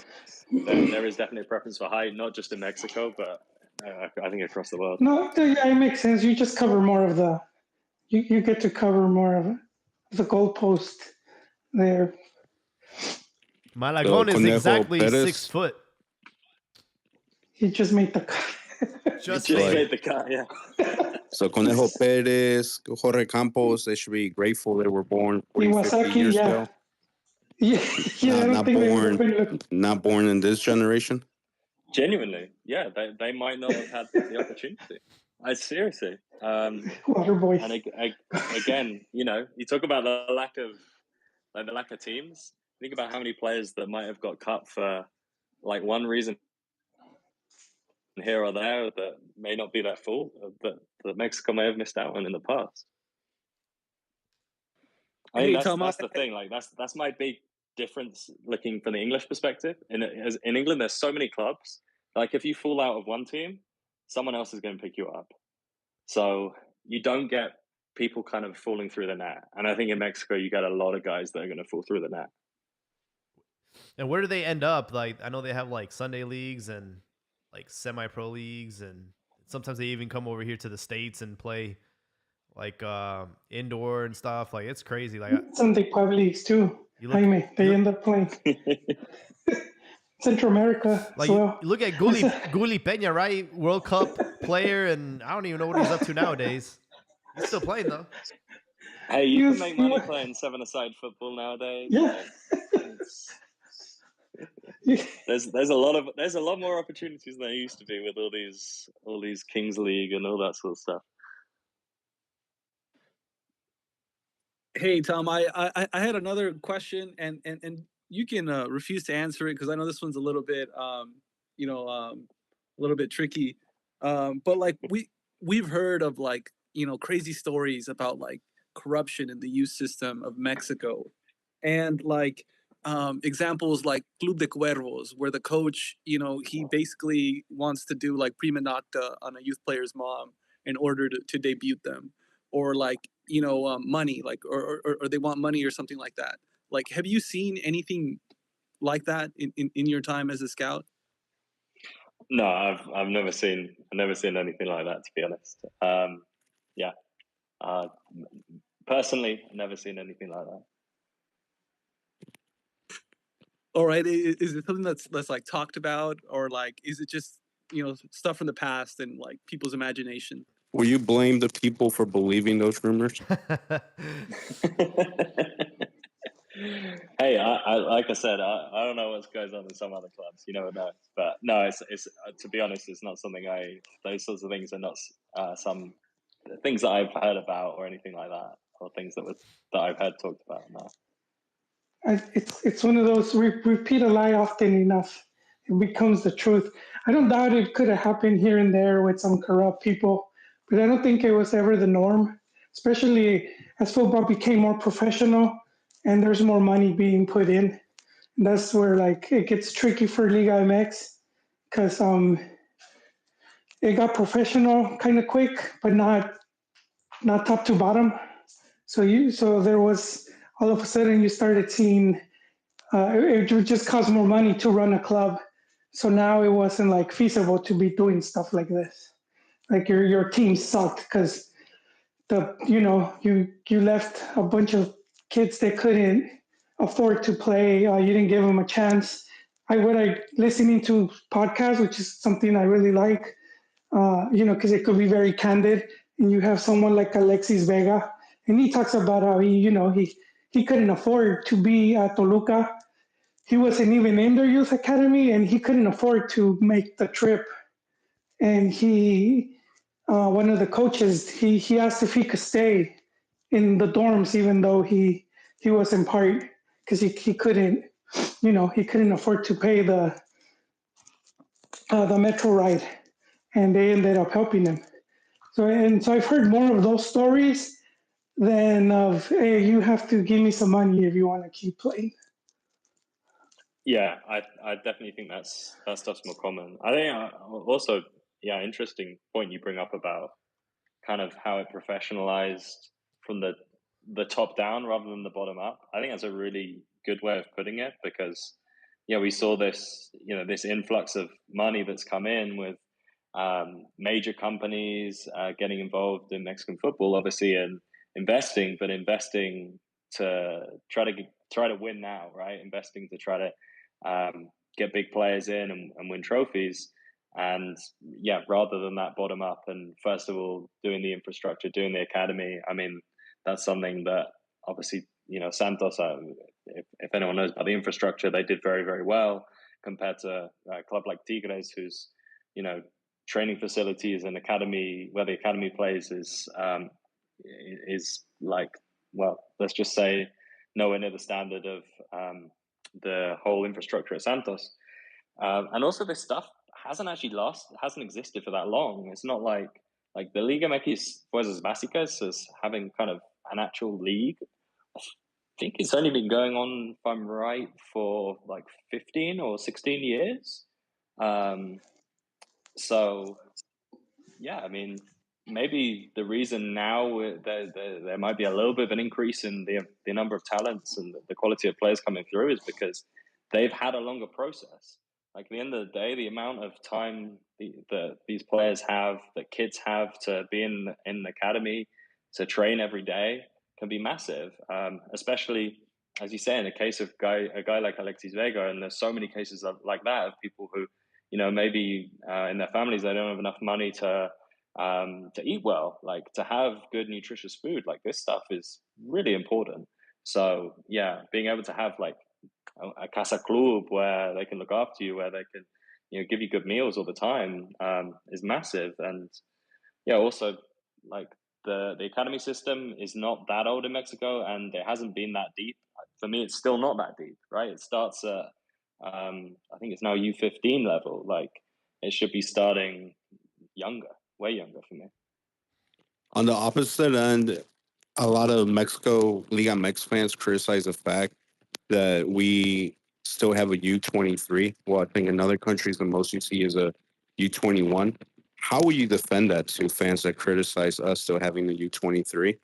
C: there is definitely a preference for height, not just in Mexico, but I think across the world.
B: No, it makes sense. You just cover more of you get to cover more of the goalpost there.
A: Malagón is exactly Perez. 6 foot.
B: He just made the cut.
C: Just made the cut, yeah.
D: So Conejo Perez, Jorge Campos, they should be grateful they were born 40, 50 years ago. Not born in this generation.
C: Genuinely, yeah, they might not have had the opportunity. Seriously.
B: Waterboy.
C: And again, you talk about the lack of teams. Think about how many players that might have got cut for like one reason here or there that may not be their fault, that Mexico may have missed out on in the past. I think that's the thing. Like that's my big difference looking from the English perspective. In England, there's so many clubs. Like if you fall out of one team, someone else is going to pick you up. So you don't get people kind of falling through the net. And I think in Mexico, you get a lot of guys that are going to fall through the net.
A: And where do they end up? Like, I know they have like Sunday leagues and like semi-pro leagues, and sometimes they even come over here to the States and play like indoor and stuff. Like, it's crazy. Like
B: Sunday club leagues too. Jaime, they end up playing Central America.
A: Like you look at Gulli Peña, right? World Cup player, and I don't even know what he's up to nowadays. He's still playing though.
C: Hey, you can make money playing 7-a-side football nowadays.
B: Yeah.
C: There's a lot more opportunities than there used to be with all these Kings League and all that sort of stuff.
F: Hey Tom, I had another question, and you can refuse to answer it because I know this one's a little bit a little bit tricky. But like we've heard of like crazy stories about like corruption in the youth system of Mexico, and like examples like Club de Cuervos, where the coach he basically wants to do like prima nocta on a youth player's mom in order to debut them, or like money, like or they want money or something like that. Like, have you seen anything like that in your time as a scout?
C: No, I've never seen anything like that, to be honest. Personally, I've never seen anything like that.
F: All right, is it something that's like talked about, or like is it just stuff from the past and like people's imagination?
D: Will you blame the people for believing those rumors?
C: Hey, I like I said, I don't know what goes on in some other clubs. You never know. But no, it's to be honest, it's not something those sorts of things are not some things that I've heard about or anything like that, or things that I've heard talked about. No.
B: It's one of those repeat a lie often enough, it becomes the truth. I don't doubt it could have happened here and there with some corrupt people, but I don't think it was ever the norm. Especially as football became more professional and there's more money being put in. And that's where like it gets tricky for Liga MX because it got professional kind of quick, but not top to bottom. So there was all of a sudden you started seeing it would just cost more money to run a club. So now it wasn't like feasible to be doing stuff like this. Like your team sucked because you left a bunch of kids that couldn't afford to play. You didn't give them a chance. I listening to podcasts, which is something I really like. Because it could be very candid, and you have someone like Alexis Vega, and he talks about how he couldn't afford to be at Toluca. He wasn't even in their youth academy, and he couldn't afford to make the trip. And one of the coaches, he asked if he could stay in the dorms, even though he wasn't part, because he couldn't, he couldn't afford to pay the metro ride, and they ended up helping him. So I've heard more of those stories than of, hey, you have to give me some money if you want to keep playing.
C: Yeah, I definitely think that stuff's more common. I think also, yeah, interesting point you bring up about kind of how it professionalized from the top down rather than the bottom up. I think that's a really good way of putting it because, we saw this, this influx of money that's come in with major companies getting involved in Mexican football, obviously, and investing, but investing to try to win now, right? Investing to try to get big players in and win trophies. And yeah, rather than that bottom up and first of all doing the infrastructure, doing the academy, I mean, that's something that obviously, Santos, if anyone knows about the infrastructure, they did very, very well compared to a club like Tigres, who's, training facilities and academy, where the academy plays is like, well, let's just say nowhere near the standard of the whole infrastructure at Santos. And also this stuff hasn't existed for that long. It's not like the Liga MX Fuerzas Básicas as having kind of an actual league. I think it's only been going on, if I'm right, for like 15 or 16 years. So yeah, I mean, maybe the reason now there might be a little bit of an increase in the number of talents and the quality of players coming through is because they've had a longer process. Like at the end of the day, the amount of time that these players have, that kids have to be in the academy, to train every day, can be massive. Especially, as you say, in the case of a guy like Alexis Vega, and there's so many cases like that of people who, maybe in their families they don't have enough money to eat well, like to have good nutritious food. Like this stuff is really important. So yeah, being able to have like a casa club where they can look after you, where they can give you good meals all the time, is massive. And yeah, also like the academy system is not that old in Mexico, and it hasn't been that deep. For me, it's still not that deep, right? It starts at I think it's now U15 level. Like it should be starting younger, way younger for me.
D: On the opposite end, a lot of Mexico Liga MX fans criticize the fact that we still have a U23. Well, I think in other countries, the most you see is a U21. How will you defend that to fans that criticize us still having the U23?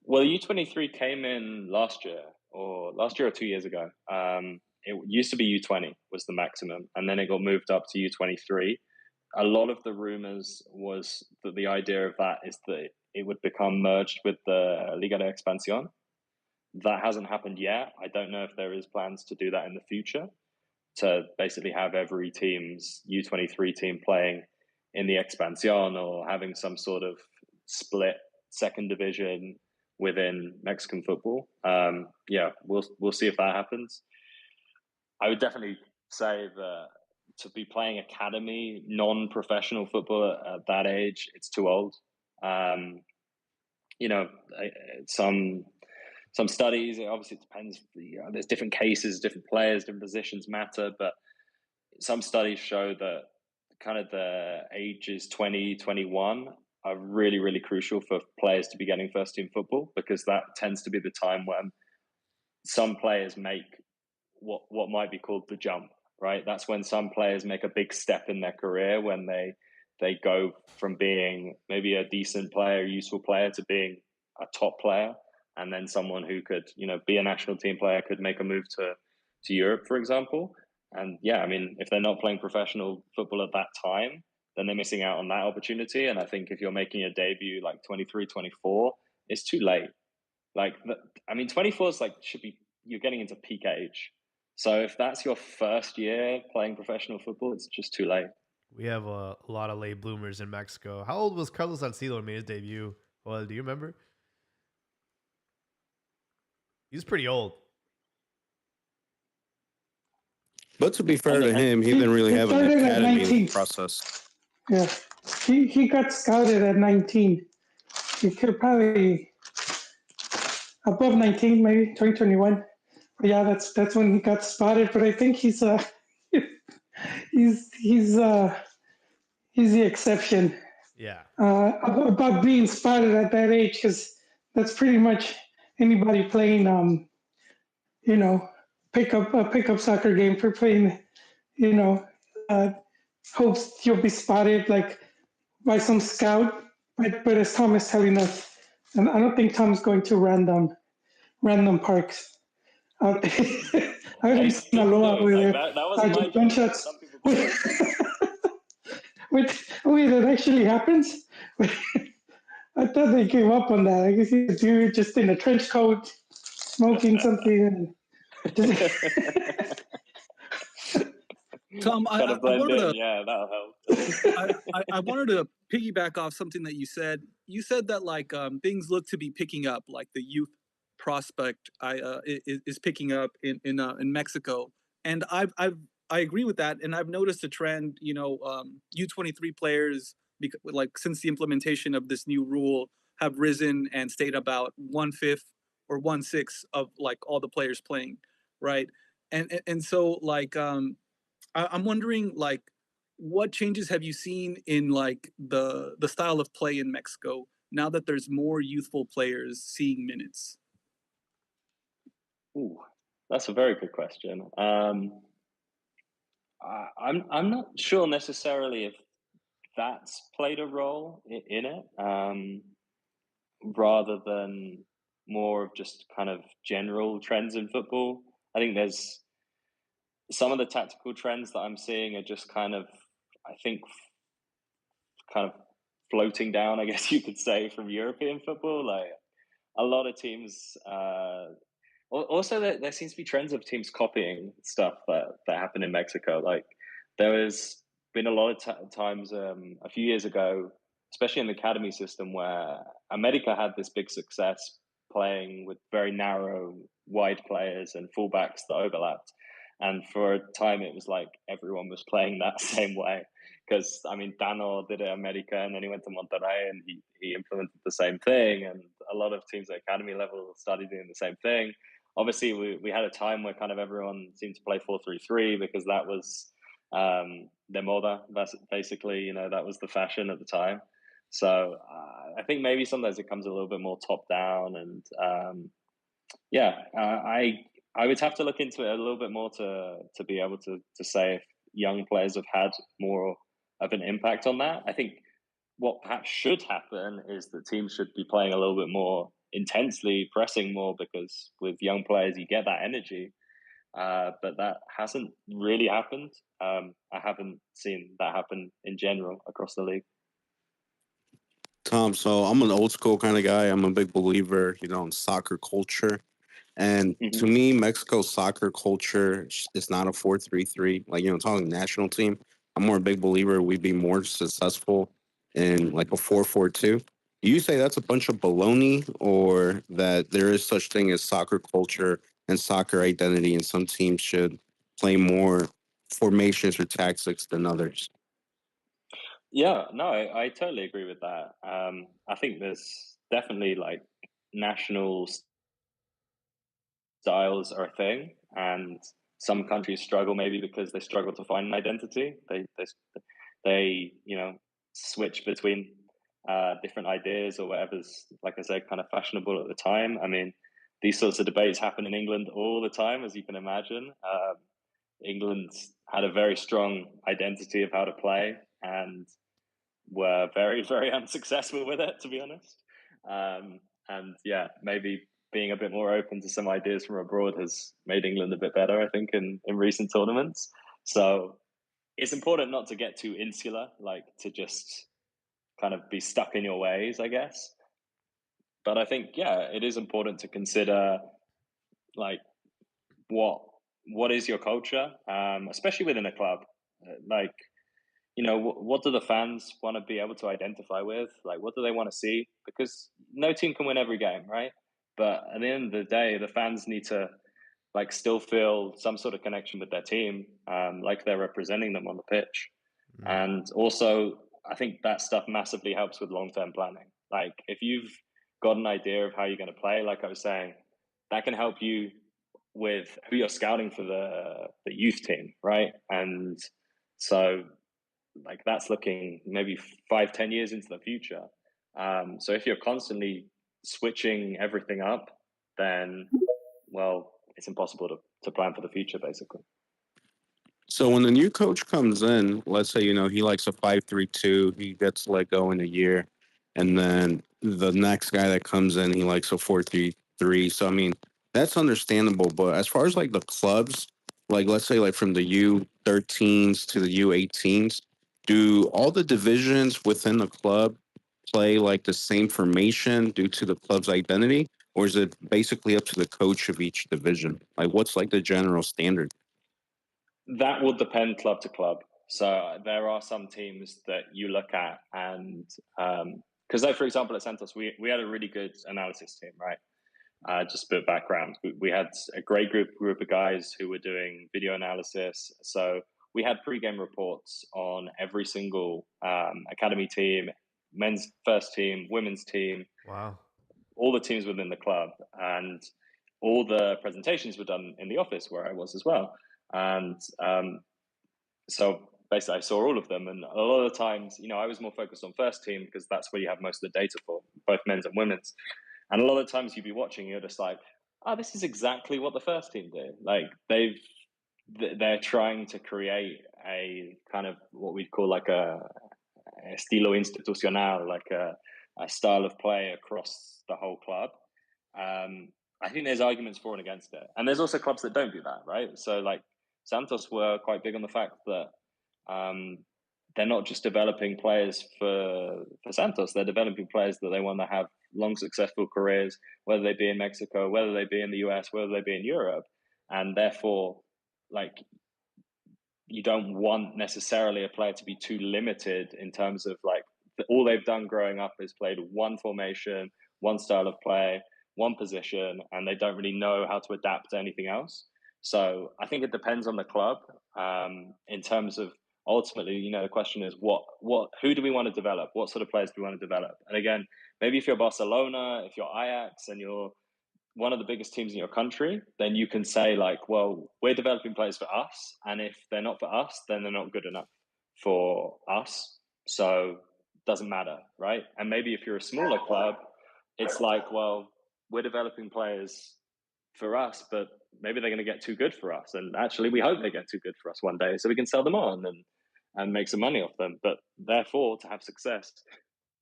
C: Well, U23 came in last year or 2 years ago. It used to be U20 was the maximum, and then it got moved up to U23. A lot of the rumors was that the idea of that is that it would become merged with the Liga de Expansión. That hasn't happened yet. I don't know if there is plans to do that in the future, to basically have every team's U23 team playing in the Expansión or having some sort of split second division within Mexican football. Yeah, we'll see if that happens. I would definitely say that to be playing academy, non-professional football at that age, it's too old. You know, some studies, obviously it depends. There's different cases, different players, different positions matter, but some studies show that kind of the ages 20, 21 are really, really crucial for players to be getting first team football, because that tends to be the time when some players make what might be called the jump, right? That's when some players make a big step in their career, when they go from being maybe a decent player, useful player, to being a top player, and then someone who could, you know, be a national team player, could make a move to Europe, for example. And yeah, I mean, if they're not playing professional football at that time, then they're missing out on that opportunity. And I think if you're making a debut like 23, 24, it's too late. Like, I mean, 24 is like, you're getting into peak age. So if that's your first year playing professional football, it's just too late.
A: We have a lot of late bloomers in Mexico. How old was Carlos Salcido when he made his debut? Well, do you remember? He was pretty old.
D: But to be fair to him, he didn't really have an
B: started at
D: academy
B: 19.
D: process.
B: Yeah, he got scouted at 19. He could probably above 19, maybe 2021. But yeah, that's when he got spotted. But I think he's the exception.
A: Yeah.
B: About being spotted at that age, because that's pretty much anybody playing, you know, pickup soccer game for playing, you know, hopes you'll be spotted like by some scout. But as Tom is telling us, and I don't think Tom's going to random parks out there. out in Sinaloa with
C: that was my
B: gunshots.
C: Some people believe
B: Wait, that actually happens? I thought they gave up on that. I guess you do it just in a trench coat, smoking something.
F: Tom, I
C: Gotta blend
F: wanted
C: in.
F: to,
C: Yeah, that'll help.
F: I wanted to piggyback off something that you said. You said that like things look to be picking up, like the youth prospect is picking up in Mexico, and I agree with that, and I've noticed a trend. You know, U23 players, like since the implementation of this new rule, have risen and stayed about 1/5 or 1/6 of like all the players playing, right? And so like I'm wondering like what changes have you seen in like the style of play in Mexico now that there's more youthful players seeing minutes?
C: Ooh, that's a very good question. I'm not sure necessarily if that's played a role in it, rather than more of just kind of general trends in football. I think there's some of the tactical trends that I'm seeing are just kind of, I think, kind of floating down, I guess you could say, from European football. Like a lot of teams, also there seems to be trends of teams copying stuff that happen in Mexico. Like there has been a lot of times a few years ago, especially in the academy system, where America had this big success playing with very narrow, wide players and fullbacks that overlapped. And for a time, it was like everyone was playing that same way. Because, I mean, Dano did it at America, and then he went to Monterrey, and he implemented the same thing. And a lot of teams at academy level started doing the same thing. Obviously, we had a time where kind of everyone seemed to play 4-3-3 because that was the moda. That's basically, you know, that was the fashion at the time. So I think maybe sometimes it comes a little bit more top down, and I would have to look into it a little bit more to be able to say if young players have had more of an impact on that. I think what perhaps should happen is that teams should be playing a little bit more intensely, pressing more, because with young players you get that energy. But that hasn't really happened. I haven't seen that happen in general across the league.
D: Tom, so I'm an old school kind of guy. I'm a big believer, you know, in soccer culture. And to me, Mexico's soccer culture is not a 4-3-3. Like, you know, talking national team, I'm more a big believer we'd be more successful in like a 4-4-2. do you say that's a bunch of baloney, or that there is such thing as soccer culture and soccer identity, and some teams should play more formations or tactics than others?
C: Yeah, no, I totally agree with that. I think there's definitely like national styles are a thing, and some countries struggle maybe because they struggle to find an identity. They switch between different ideas or whatever's, like I said, kind of fashionable at the time. I mean, these sorts of debates happen in England all the time, as you can imagine. England had a very strong identity of how to play and were very, very unsuccessful with it, to be honest. And yeah, maybe being a bit more open to some ideas from abroad has made England a bit better, I think, in recent tournaments. So it's important not to get too insular, like to just kind of be stuck in your ways, I guess. But I think, yeah, it is important to consider like what is your culture, especially within a club. Like, what do the fans want to be able to identify with? Like, what do they want to see? Because no team can win every game, right? But at the end of the day, the fans need to like still feel some sort of connection with their team, like they're representing them on the pitch. And also, I think that stuff massively helps with long-term planning. Like, if you've got an idea of how you're going to play, like I was saying, that can help you with who you're scouting for the youth team, right? And so like that's looking maybe 5-10 years into the future. So if you're constantly switching everything up, then well, it's impossible to plan for the future, basically.
D: So when the new coach comes in, let's say he likes a 5-3-2, he gets let go in a year, and then the next guy that comes in, he likes a 4-3-3. So I mean, that's understandable. But as far as like the clubs, like let's say like from the U13s to the U18s, do all the divisions within the club play like the same formation due to the club's identity, or is it basically up to the coach of each division? Like, what's like the general standard?
C: That will depend club to club. So there are some teams that you look at, and because like for example at Santos, we had a really good analysis team, right? Just a bit of background. We had a great group of guys who were doing video analysis. So we had pre-game reports on every single academy team, men's first team, women's team,
A: Wow.
C: all the teams within the club, and all the presentations were done in the office where I was as well. And so basically, I saw all of them, and a lot of the times, I was more focused on first team because that's where you have most of the data for both men's and women's. And a lot of times, you'd be watching, you're just like, "Oh, this is exactly what the first team did." Like they're trying to create a kind of what we'd call like a estilo institucional, like a style of play across the whole club. I think there's arguments for and against it, and there's also clubs that don't do that, right? So like Santos were quite big on the fact that they're not just developing players for Santos; they're developing players that they want to have long, successful careers, whether they be in Mexico, whether they be in the US, whether they be in Europe, and therefore, like, you don't want necessarily a player to be too limited in terms of like all they've done growing up is played one formation, one style of play, one position, and they don't really know how to adapt to anything else. So I think it depends on the club. In terms of ultimately, the question is who do we want to develop? What sort of players do we want to develop? And again, maybe if you're Barcelona, if you're Ajax, and you're one of the biggest teams in your country, then you can say like, well, we're developing players for us, and if they're not for us, then they're not good enough for us. So it doesn't matter, right? And maybe if you're a smaller club, it's like, well, we're developing players for us, but maybe they're going to get too good for us, and actually, we hope they get too good for us one day, so we can sell them on and make some money off them. But therefore, to have success,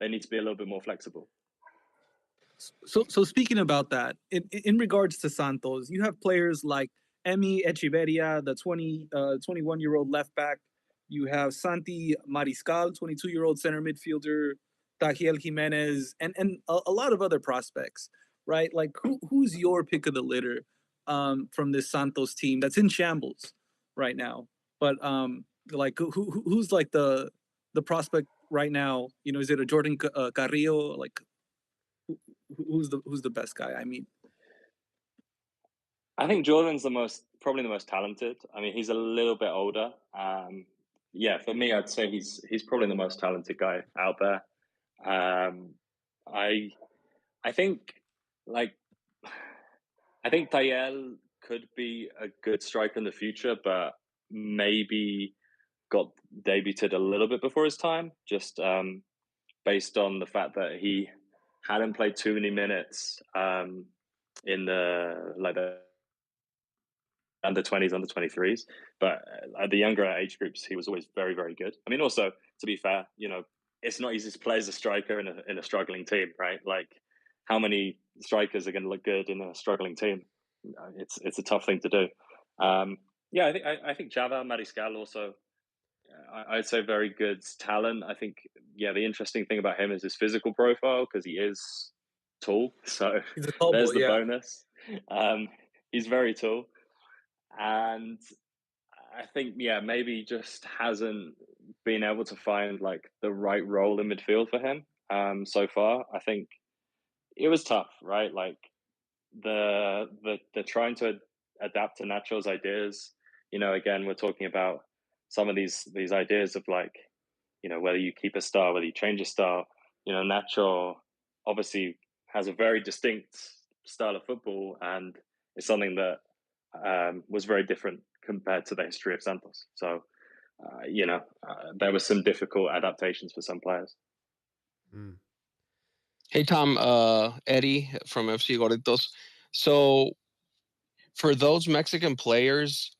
C: they need to be a little bit more flexible.
F: So speaking about that, in regards to Santos, you have players like Emi Echeverria, the 21-year-old left back. You have Santi Mariscal, 22-year-old center midfielder, Tahiel Jimenez, and a lot of other prospects, right? Like who's your pick of the litter from this Santos team that's in shambles right now? But like who's like the prospect right now? Is it a Jordan Carrillo? Like who's the best guy? I mean,
C: I think Jordan's probably the most talented. I mean, he's a little bit older. Yeah, for me, I'd say he's probably the most talented guy out there. I I think like I think Tayel could be a good striker in the future, but maybe got debuted a little bit before his time, just based on the fact that he hadn't played too many minutes in the under 20s, under 23s. But at the younger age groups, he was always very, very good. I mean, also, to be fair, it's not easy to play as a striker in a struggling team, right? Like, how many strikers are going to look good in a struggling team? It's a tough thing to do. Yeah, I think Java Mariscal also, I'd say very good talent. I think, yeah, the interesting thing about him is his physical profile, because he is tall. So
F: he's a tall
C: there's
F: boy,
C: the
F: yeah.
C: bonus. He's very tall. And I think, yeah, maybe just hasn't been able to find like the right role in midfield for him so far. I think it was tough, right? Like the trying to adapt to Nacho's ideas. Again, we're talking about some of these ideas of like, whether you keep a style, whether you change a style. Nacho obviously has a very distinct style of football, and it's something that was very different compared to the history of Santos. So, there were some difficult adaptations for some players.
A: Mm.
E: Hey Tom, Eddie from FC Gorditos. So for those Mexican players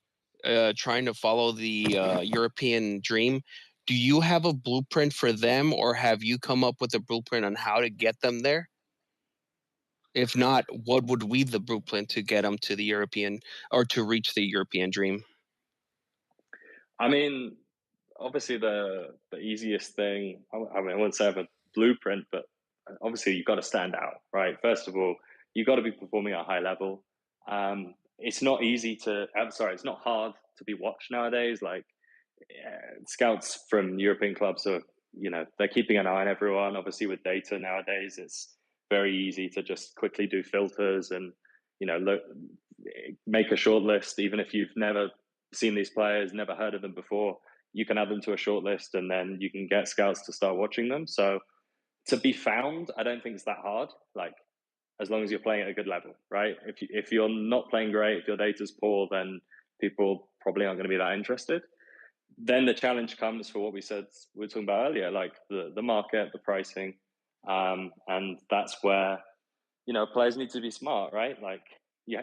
E: trying to follow the European dream, do you have a blueprint for them, or have you come up with a blueprint on how to get them there? If not, what would be the blueprint to get them to the European, or to reach the European dream?
C: I mean, obviously the easiest thing, I mean, I wouldn't say I have a blueprint, but obviously you've got to stand out, right? First of all, you've got to be performing at a high level. It's not it's not hard to be watched nowadays. Like scouts from European clubs are, they're keeping an eye on everyone. Obviously with data nowadays, it's very easy to just quickly do filters and, make a short list, even if you've never seen these players, never heard of them before. You can add them to a short list, and then you can get scouts to start watching them. So to be found, I don't think it's that hard. Like, as long as you're playing at a good level, right? If you're not playing great, if your data's poor, then people probably aren't going to be that interested. Then the challenge comes for what we were talking about earlier, like the market, the pricing, and that's where players need to be smart, right? Like you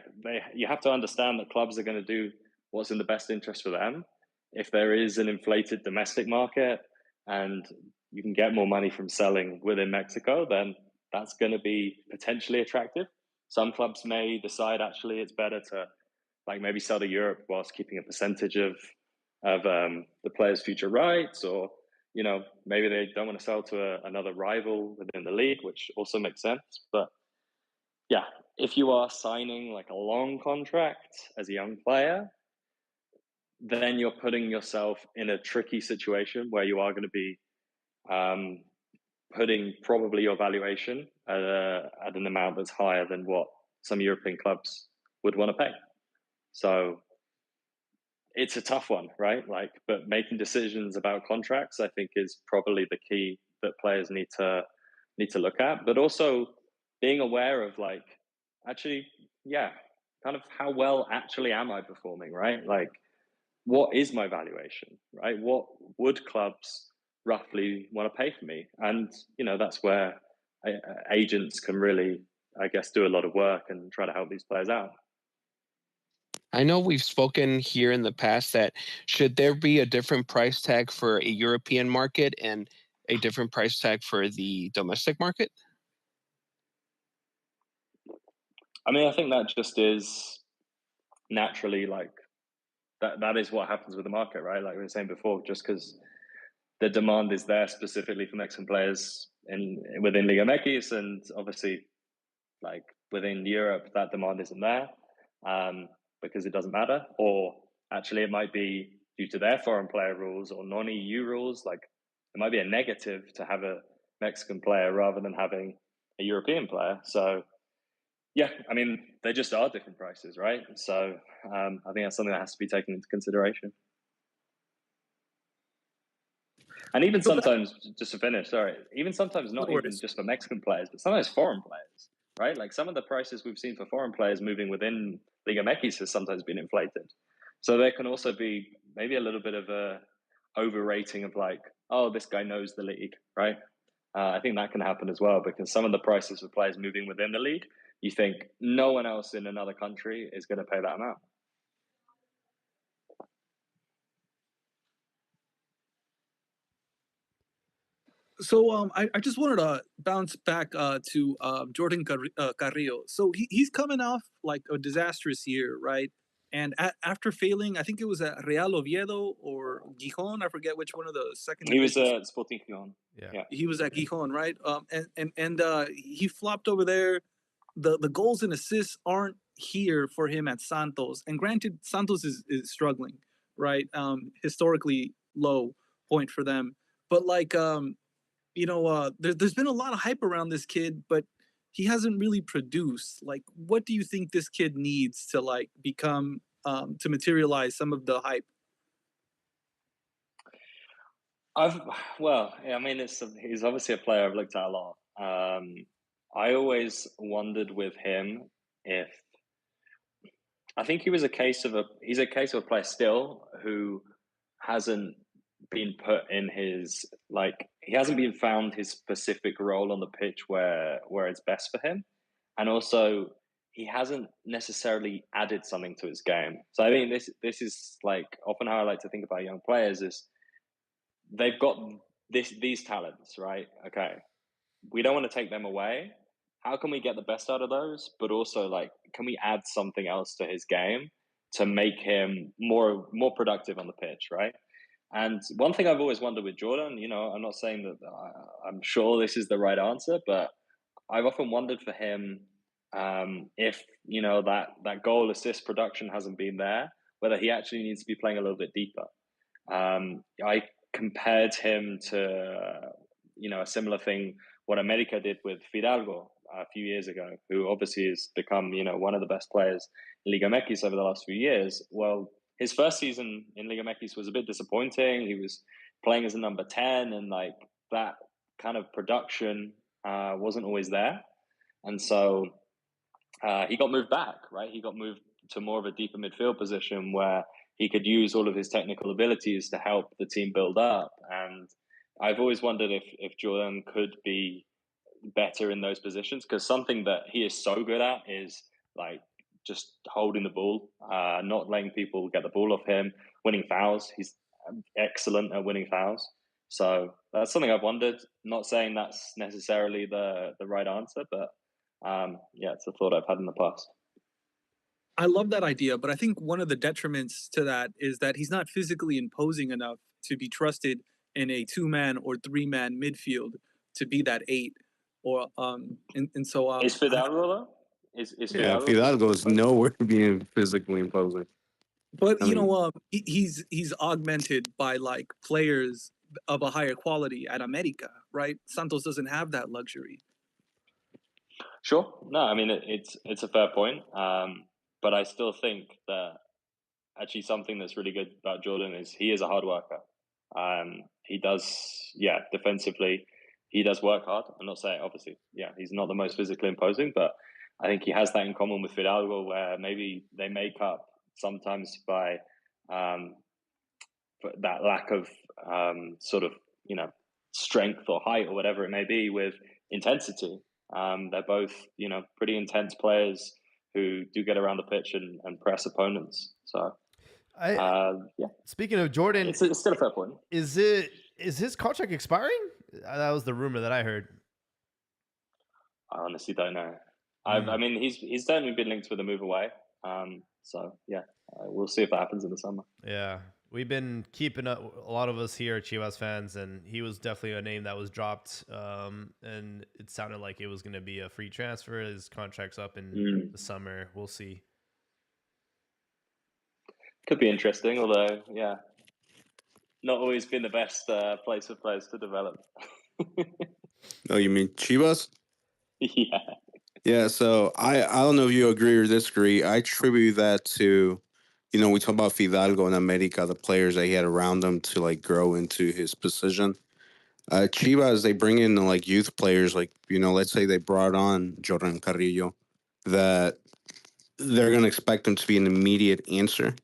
C: have to understand that clubs are going to do what's in the best interest for them. If there is an inflated domestic market and you can get more money from selling within Mexico, then that's going to be potentially attractive. Some clubs may decide actually it's better to like maybe sell to Europe whilst keeping a percentage of the player's future rights, or maybe they don't want to sell to another rival within the league, which also makes sense. But yeah, if you are signing like a long contract as a young player, then you're putting yourself in a tricky situation where you are going to be putting probably your valuation at an amount that's higher than what some European clubs would want to pay. So it's a tough one, right? Like, but making decisions about contracts, I think, is probably the key that players need to look at. But also being aware of like, actually, yeah, kind of how well actually am I performing, right? Like, what is my valuation, right? What would clubs roughly want to pay for me? And that's where agents can really, I guess, do a lot of work and try to help these players out.
E: I know we've spoken here in the past that should there be a different price tag for a European market and a different price tag for the domestic market?
C: I mean, I think that just is naturally like that is what happens with the market, right? Like we were saying before, just because the demand is there specifically for Mexican players within Liga MX, and obviously like within Europe, that demand isn't there because it doesn't matter. Or actually, it might be due to their foreign player rules or non-EU rules. Like it might be a negative to have a Mexican player rather than having a European player. So yeah, I mean, they just are different prices, right? So I think that's something that has to be taken into consideration. And even sometimes, just to finish, sorry, even sometimes not even just for Mexican players, but sometimes foreign players, right? Like some of the prices we've seen for foreign players moving within Liga MX has sometimes been inflated. So there can also be maybe a little bit of a overrating of like, oh, this guy knows the league, right? I think that can happen as well, because some of the prices for players moving within the league, you think no one else in another country is going to pay that amount.
F: So I just wanted to bounce back to Jordan Carrillo. So he's coming off like a disastrous year, right? And after failing, I think it was at Real Oviedo or Gijon. I forget which one of the second.
C: He was at Sporting Gijon.
A: Yeah,
F: he was at Gijon, right? And he flopped over there. The goals and assists aren't here for him at Santos. And granted, Santos is struggling, right? Historically low point for them. But like there's been a lot of hype around this kid, but he hasn't really produced. Like, what do you think this kid needs to like become to materialize some of the hype?
C: Well, I mean, he's obviously a player I've looked at a lot. I always wondered with him if I think he's a case of a player still who hasn't been put in his he hasn't been found his specific role on the pitch where it's best for him, and also he hasn't necessarily added something to his game. So I think this is like often how I like to think about young players is they've got these talents, right? Okay, we don't want to take them away. How can we get the best out of those? But also, like, can we add something else to his game to make him more productive on the pitch, right? And one thing I've always wondered with Jordan, I'm not saying that I'm sure this is the right answer, but I've often wondered for him if that goal assist production hasn't been there, whether he actually needs to be playing a little bit deeper. I compared him to a similar thing what America did with Fidalgo a few years ago, who obviously has become one of the best players in Liga MX over the last few years. Well, his first season in Liga MX was a bit disappointing. He was playing as a number 10, and like that kind of production wasn't always there. And so he got moved back, right? He got moved to more of a deeper midfield position where he could use all of his technical abilities to help the team build up. And I've always wondered if Jordan could be better in those positions, because something that he is so good at is like just holding the ball, not letting people get the ball off him, winning fouls. He's excellent at winning fouls. So that's something I've wondered. Not saying that's necessarily the right answer, but it's a thought I've had in the past.
F: I love that idea, but I think one of the detriments to that is that he's not physically imposing enough to be trusted in a 2-man or 3-man midfield to be that 8. Or and so
C: is Fidalgo though? Is
D: Fidalgo is nowhere being physically imposing.
F: But he's augmented by like players of a higher quality at America, right? Santos doesn't have that luxury.
C: Sure. No, I mean it's a fair point. But I still think that actually something that's really good about Jordan is he is a hard worker. He does, defensively, he does work hard. I'm not saying, obviously, he's not the most physically imposing, but I think he has that in common with Fidalgo, where maybe they make up sometimes by that lack of sort of, strength or height or whatever it may be with intensity. They're both, pretty intense players who do get around the pitch and press opponents. So,
A: Speaking of Jordan,
C: it's still a fair point.
A: Is his contract expiring? That was the rumor that I heard.
C: I honestly don't know. I mean, he's certainly been linked with a move away. So we'll see if that happens in the summer.
A: Yeah, we've been keeping up. A lot of us here are Chivas fans, and he was definitely a name that was dropped. And it sounded like it was going to be a free transfer. His contract's up in the summer. We'll see.
C: Could be interesting, although, not always been the best place for players to develop.
D: Oh, you mean Chivas?
C: Yeah.
D: Yeah, so I don't know if you agree or disagree. I attribute that to, we talk about Fidalgo and America, the players that he had around him to like grow into his position. Chivas, they bring in like youth players, like let's say they brought on Jordan Carrillo, that they're gonna expect him to be an immediate answer,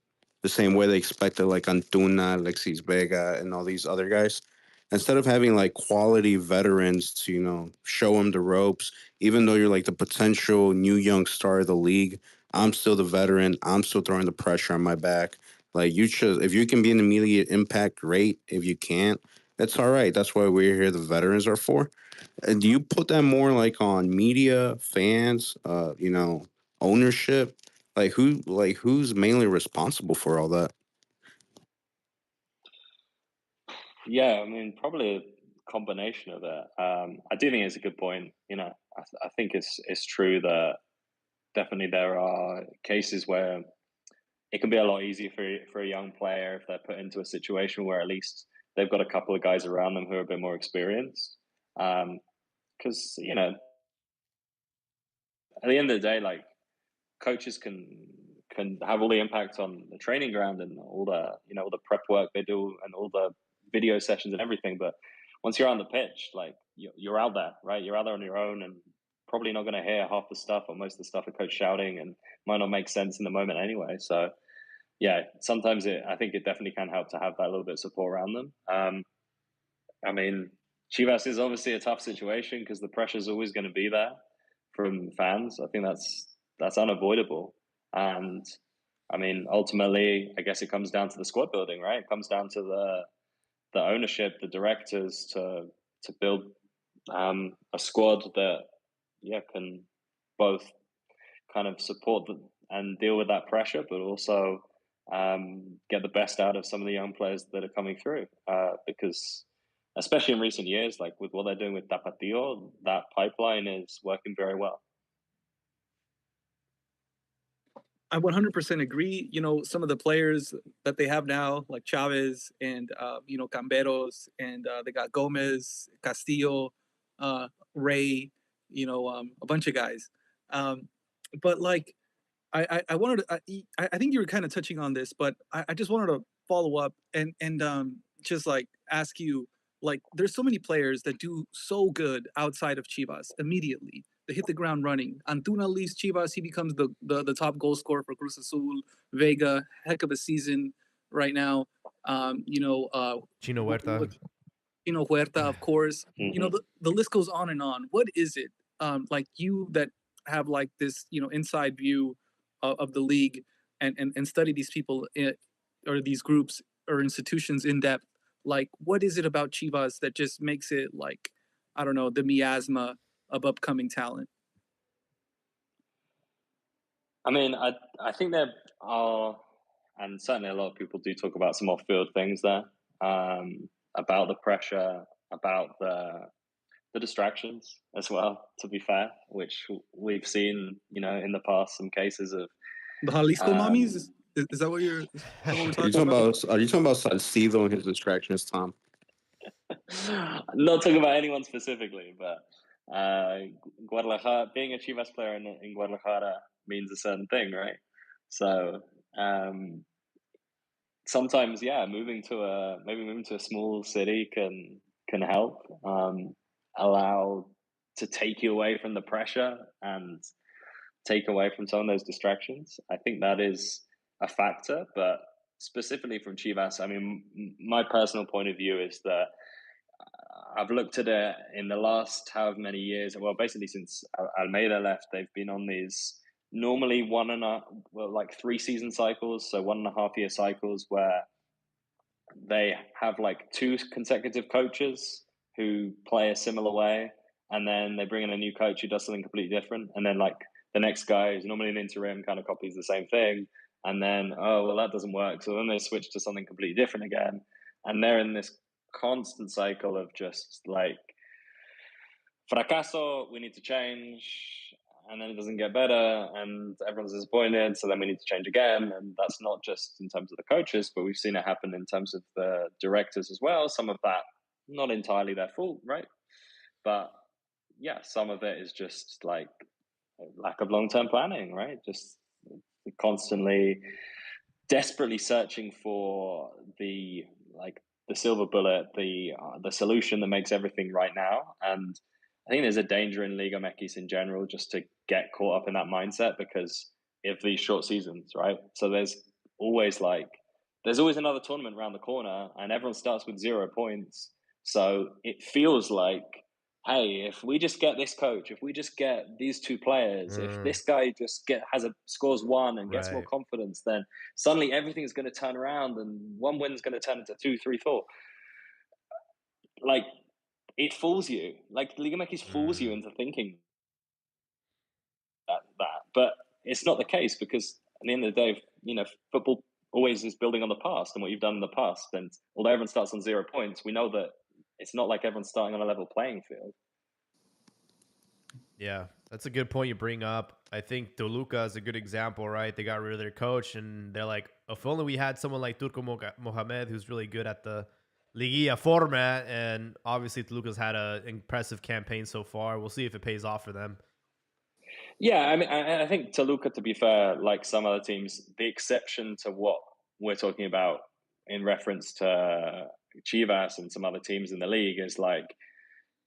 D: the same way they expected like Antuna, Alexis Vega, and all these other guys. Instead of having like quality veterans to show him the ropes, even though you're like the potential new young star of the league, I'm still the veteran. I'm still throwing the pressure on my back. Like you should, if you can be an immediate impact, great. If you can't, that's all right. That's why we're here. The veterans are for. And do you put that more like on media, fans, ownership? Who's mainly responsible for all that?
C: Yeah, I mean, probably a combination of it. I do think it's a good point. I think it's true that definitely there are cases where it can be a lot easier for a young player if they're put into a situation where at least they've got a couple of guys around them who are a bit more experienced. Because at the end of the day, like coaches can have all the impact on the training ground and all the all the prep work they do and all the video sessions and everything. But once you're on the pitch, like you're out there, right? You're out there on your own and probably not going to hear half the stuff or most of the stuff a coach shouting and might not make sense in the moment anyway. So yeah, sometimes I think it definitely can help to have that little bit of support around them. I mean, Chivas is obviously a tough situation because the pressure is always going to be there from fans. I think that's unavoidable. And I mean, ultimately, I guess it comes down to the squad building, right? It comes down to the ownership, the directors to build a squad that can both kind of support and deal with that pressure, but also get the best out of some of the young players that are coming through. Because especially in recent years, like with what they're doing with Tapatio, that pipeline is working very well.
F: I 100% agree. Some of the players that they have now, like Chavez and Camberos, and they got Gomez, Castillo, Ray, a bunch of guys. But like, I wanted to, I think you were kind of touching on this, but I just wanted to follow up and just like ask you, like, there's so many players that do so good outside of Chivas immediately. They hit the ground running. Antuna leaves Chivas, he becomes the top goal scorer for Cruz Azul. Vega, heck of a season right now.
A: Chino Huerta.
F: Chino Huerta, of course.
C: Mm-hmm.
F: The list goes on and on. What is it, like you that have like this, inside view of the league and study these people or these groups or institutions in depth? Like, what is it about Chivas that just makes it like, I don't know, the miasma of upcoming talent?
C: I mean, I think there are, and certainly a lot of people do talk about some off-field things there, about the pressure, about the distractions as well. To be fair, which we've seen, in the past, some cases of
F: the Jalisco Mommies. Is that what we're talking about?
D: Are you talking about Salcido and his distractions, Tom?
C: I'm not talking about anyone specifically, but Guadalajara, being a Chivas player in Guadalajara means a certain thing, right? So sometimes, moving to a small city can help, allow to take you away from the pressure and take away from some of those distractions. I think that is a factor, but specifically from Chivas, I mean, my personal point of view is that I've looked at it in the last however many years. Well, basically since Almeida left, they've been on these normally 3-season cycles, so 1.5-year cycles where they have like 2 consecutive coaches who play a similar way, and then they bring in a new coach who does something completely different, and then like the next guy who's normally an interim kind of copies the same thing, and then that doesn't work, so then they switch to something completely different again, and they're in this constant cycle of just like fracaso, we need to change, and then it doesn't get better and everyone's disappointed, so then we need to change again. And that's not just in terms of the coaches, but we've seen it happen in terms of the directors as well. Some of that not entirely their fault, right? But yeah, some of it is just like lack of long-term planning, right? Just constantly, desperately searching for the silver bullet, the solution that makes everything right now. And I think there's a danger in Liga MX in general just to get caught up in that mindset because of these short seasons, right? So always there's always another tournament around the corner, and everyone starts with 0 points. So it feels like, hey, if we just get this coach, if we just get these two players, if this guy just scores one and gets more
A: Right.
C: confidence, then suddenly everything's going to turn around, and one win's going to turn into 2, 3, 4. Like, it fools you. Like, Liga MX fools you into thinking that. But it's not the case, because at the end of the day, football always is building on the past and what you've done in the past. And although everyone starts on 0 points, we know that it's not like everyone's starting on a level playing field.
A: Yeah, that's a good point you bring up. I think Toluca is a good example, right? They got rid of their coach, and they're like, if only we had someone like Turco Mohamed, who's really good at the Liguilla format. And obviously, Toluca's had an impressive campaign so far. We'll see if it pays off for them.
C: Yeah, I mean, I think Toluca, to be fair, like some other teams, the exception to what we're talking about in reference to Chivas and some other teams in the league is like,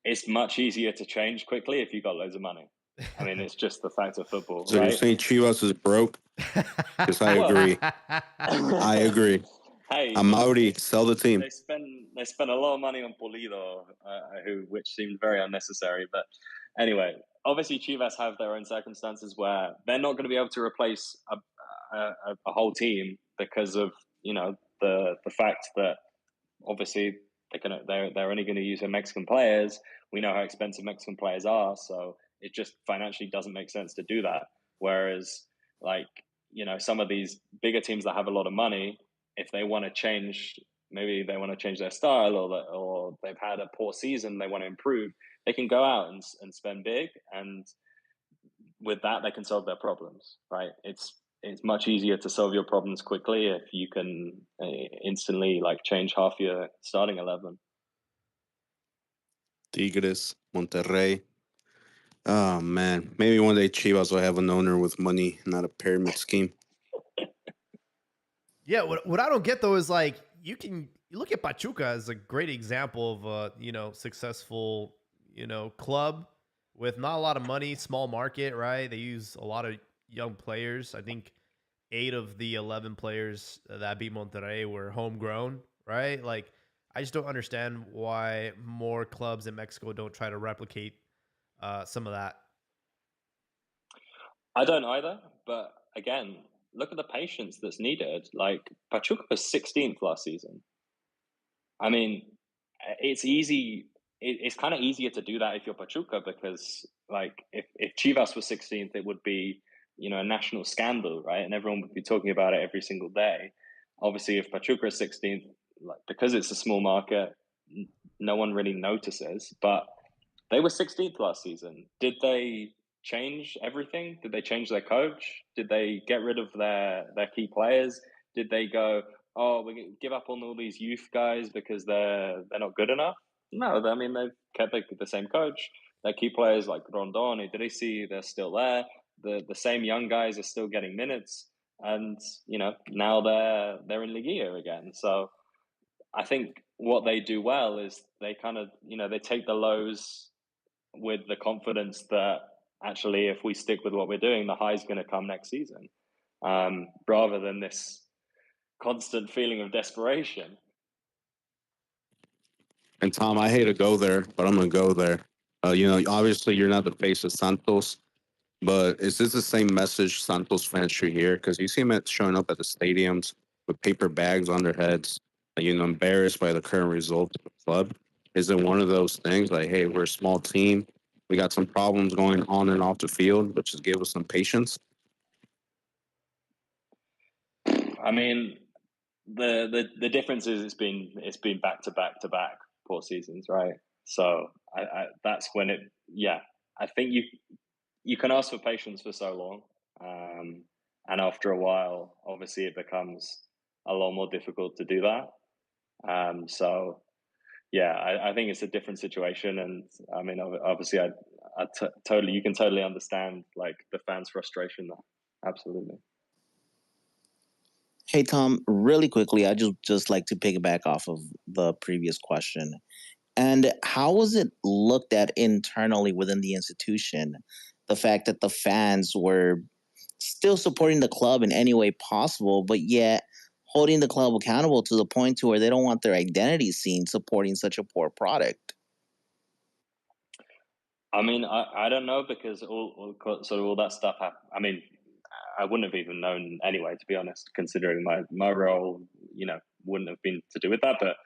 C: it's much easier to change quickly if you've got loads of money. I mean, it's just the fact of football,
D: So
C: right?
D: you're saying Chivas is broke? Because I agree. I agree.
C: Hey,
D: Amauri, sell the team.
C: They spend a lot of money on Pulido, which seemed very unnecessary. But anyway, obviously Chivas have their own circumstances where they're not going to be able to replace a whole team because of the fact that obviously they're only going to use their Mexican players. We know how expensive Mexican players are, so it just financially doesn't make sense to do that. Whereas, some of these bigger teams that have a lot of money, if they want to change, maybe they want to change their style, or they've had a poor season, they want to improve, they can go out and spend big, and with that they can solve their problems, right? It's much easier to solve your problems quickly if you can instantly change half your starting 11.
D: Tigres, Monterrey. Oh man, maybe one day Chivas will have an owner with money, not a pyramid scheme.
A: Yeah, what I don't get though is you look at Pachuca as a great example of a successful club with not a lot of money, small market, right? They use a lot of young players. I think 8 of the 11 players that beat Monterrey were homegrown, right? Like, I just don't understand why more clubs in Mexico don't try to replicate some of that.
C: I don't either, but again, look at the patience that's needed. Like, Pachuca was 16th last season. I mean, it's easy. It's kind of easier to do that if you're Pachuca, because if Chivas was 16th, it would be a national scandal, right? And everyone would be talking about it every single day. Obviously, if Pachuca is 16th, because it's a small market, no one really notices. But they were 16th last season. Did they change everything? Did they change their coach? Did they get rid of their key players? Did they go, oh, we give up on all these youth guys because they're not good enough? No, I mean, they've kept the same coach. Their key players like Rondon, Idrissi, they're still there. The same young guys are still getting minutes, and now they're in Liguilla again. So I think what they do well is they kind of they take the lows with the confidence that actually, if we stick with what we're doing, the high's going to come next season, rather than this constant feeling of desperation.
D: And Tom, I hate to go there, but I'm going to go there. Obviously you're not the face of Santos, but is this the same message Santos fans should hear? Because you see them showing up at the stadiums with paper bags on their heads, embarrassed by the current results of the club. Is it one of those things like, hey, we're a small team, we got some problems going on and off the field, but just give us some patience?
C: I mean, the difference is it's been back to back to back poor seasons, right? So I that's when it. Yeah, I think you can ask for patience for so long, and after a while, obviously, it becomes a lot more difficult to do that. So yeah, I think it's a different situation, and I mean, obviously, totally, you can totally understand like the fans' frustration there. Absolutely.
G: Hey Tom, really quickly, I just like to piggyback off of the previous question. And how was it looked at internally within the institution? The fact that the fans were still supporting the club in any way possible, but yet holding the club accountable to the point to where they don't want their identity seen supporting such a poor product.
C: I mean, I don't know, because all that stuff happened. I mean, I wouldn't have even known anyway, to be honest, considering my role, wouldn't have been to do with that. But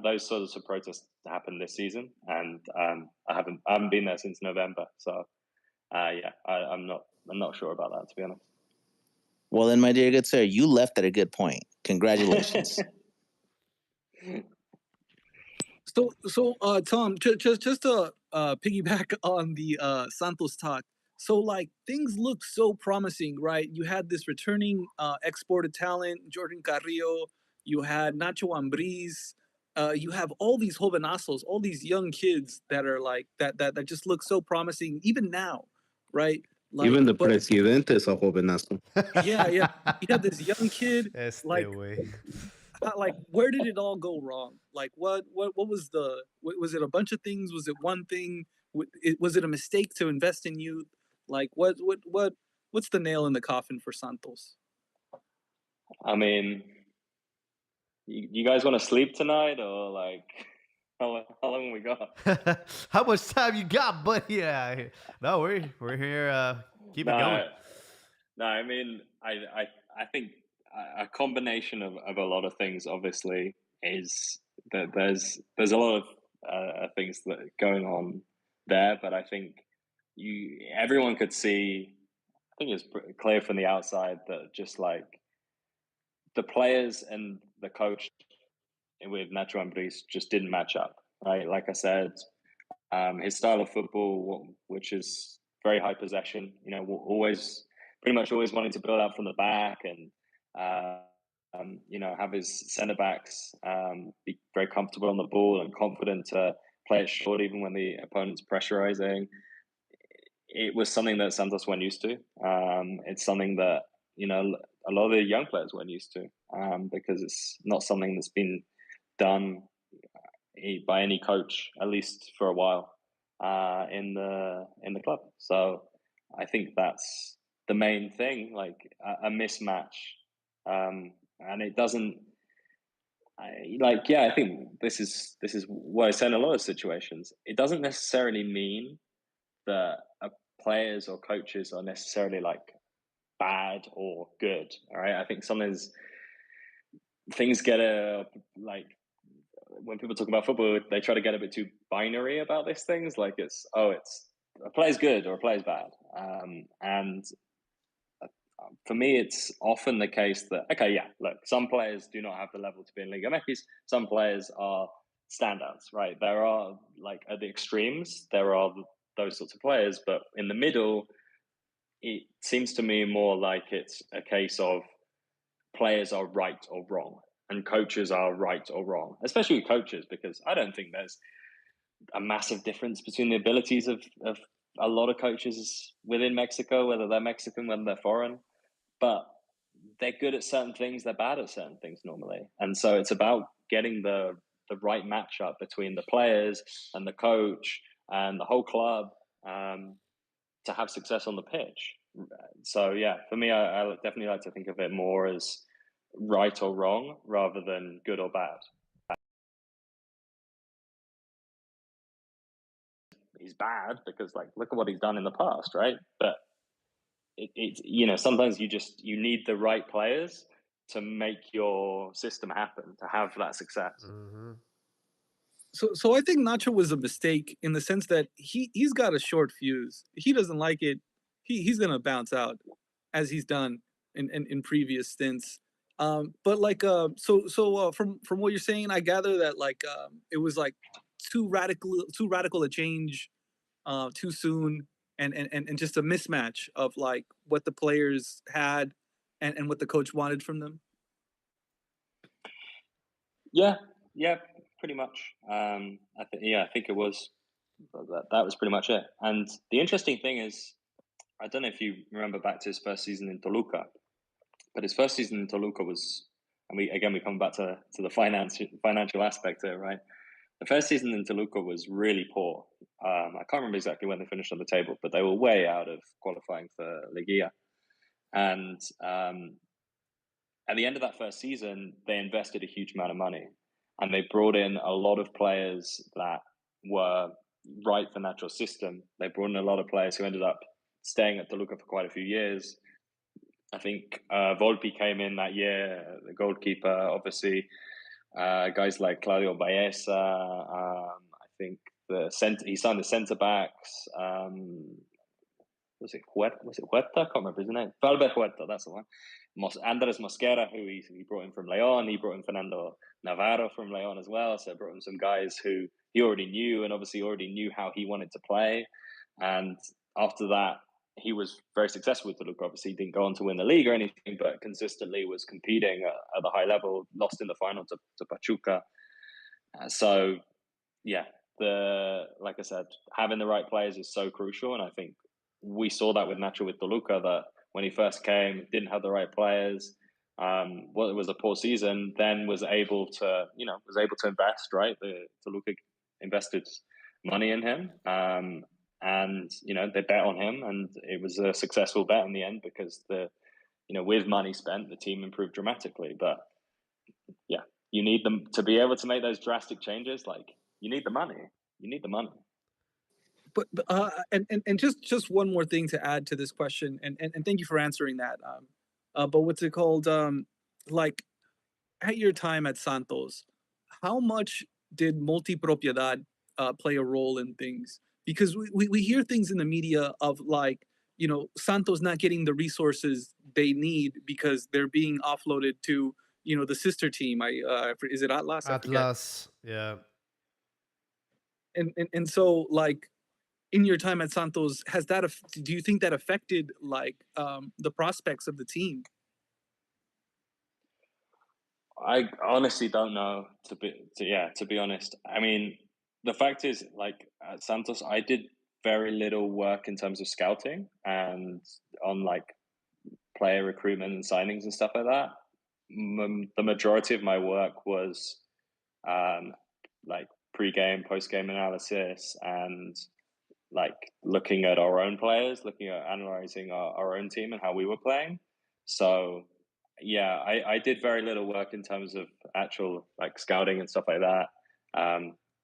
C: those sorts of protests happened this season, and I haven't been there since November. So I'm not sure about that, to be honest.
G: Well, then, my dear good sir, you left at a good point. Congratulations.
F: So, Tom, just to piggyback on the Santos talk. So, like, things look so promising, right? You had this returning exported talent, Jordan Carrillo. You had Nacho Ambriz. You have all these jovenazos, all these young kids that are like that just look so promising, even now, right? Like,
D: Even the presidente is a jovenazo.
F: Yeah. You have this young kid.
A: Way.
F: Like, where did it all go wrong? Like, what was was it a bunch of things? Was it one thing? Was it a mistake to invest in youth? Like, what's the nail in the coffin for Santos?
C: I mean, you guys want to sleep tonight, or like, how long we got?
A: How much time you got, buddy? Yeah. No, we're here. Keep it going.
C: No, I mean, I think a combination of a lot of things, obviously, is that there's a lot of things that are going on there, but I think everyone could see. I think it's pretty clear from the outside that just like the players and the coach with Nacho Ambriz just didn't match up, right? Like I said, his style of football, which is very high possession, pretty much always wanting to build out from the back, and have his centre backs be very comfortable on the ball and confident to play it short even when the opponent's pressurizing. It was something that Santos weren't used to. It's something that a lot of the young players weren't used to, because it's not something that's been done by any coach, at least for a while, in the club. So I think that's the main thing, like a mismatch, and it doesn't. I think this is what I say in a lot of situations. It doesn't necessarily mean that players or coaches are necessarily like bad or good. All right, I think sometimes things get when people talk about football, they try to get a bit too binary about these things. Like it's a player's good or a player's bad, and for me, it's often the case that look, some players do not have the level to be in Liga MX. Some players are standouts, right? There are like at the extremes, there are those sorts of players, but in the middle, it seems to me more like it's a case of players are right or wrong, and coaches are right or wrong, especially coaches, because I don't think there's a massive difference between the abilities of a lot of coaches within Mexico, whether they're Mexican, whether they're foreign, but they're good at certain things, they're bad at certain things normally. And so it's about getting the right matchup between the players and the coach and the whole club to have success on the pitch. So yeah, for me, I definitely like to think of it more as right or wrong rather than good or bad. He's bad because like look at what he's done in the past, right? But it's sometimes you need the right players to make your system happen, to have that success.
A: Mm-hmm.
F: So I think Nacho was a mistake in the sense that he's got a short fuse. He doesn't like it. He's gonna bounce out, as he's done in previous stints. But like from what you're saying, I gather that like it was like too radical a change too soon, and just a mismatch of like what the players had and what the coach wanted from them.
C: Yeah, pretty much. I think it was that was pretty much it. And the interesting thing is, I don't know if you remember back to his first season in Toluca, but his first season in Toluca was, and we come back to the financial aspect there, right? The first season in Toluca was really poor. I can't remember exactly when they finished on the table, but they were way out of qualifying for Liguilla. And at the end of that first season, they invested a huge amount of money, and they brought in a lot of players that were right for Nacho's system. They brought in a lot of players who ended up staying at Toluca for quite a few years. I think Volpi came in that year, the goalkeeper, obviously. Guys like Claudio Baeza. I think he signed the centre backs. Was it Huerta? I can't remember his name. Valver Huerta, that's the one. Andres Mosquera, who he brought in from Leon. He brought in Fernando Navarro from Leon as well. So brought in some guys who he already knew, and obviously already knew how he wanted to play. And after that, he was very successful with Toluca. Obviously, he didn't go on to win the league or anything, but consistently was competing at the high level. Lost in the final to Pachuca. So, yeah, like I said, having the right players is so crucial, and I think we saw that with Nacho with Toluca, that when he first came, didn't have the right players. Well, it was a poor season. Then was able to invest. Right, the Toluca invested money in him, and they bet on him, and it was a successful bet in the end because with money spent, the team improved dramatically. But yeah, you need them to be able to make those drastic changes. Like you need the money. You need the money.
F: But and just one more thing to add to this question, and thank you for answering that. But what's it called? Like at your time at Santos, how much did multipropiedad play a role in things? Because we hear things in the media of like, Santos not getting the resources they need because they're being offloaded to, the sister team. Is it Atlas?
A: Atlas, yeah.
F: And so like, in your time at Santos, do you think that affected like the prospects of the team?
C: I honestly don't know. To be honest, I mean, the fact is, like at Santos, I did very little work in terms of scouting and on like player recruitment and signings and stuff like that. The majority of my work was like pre-game, post-game analysis, and like looking at our own players, looking at analyzing our own team and how we were playing. So yeah, I did very little work in terms of actual like scouting and stuff like that.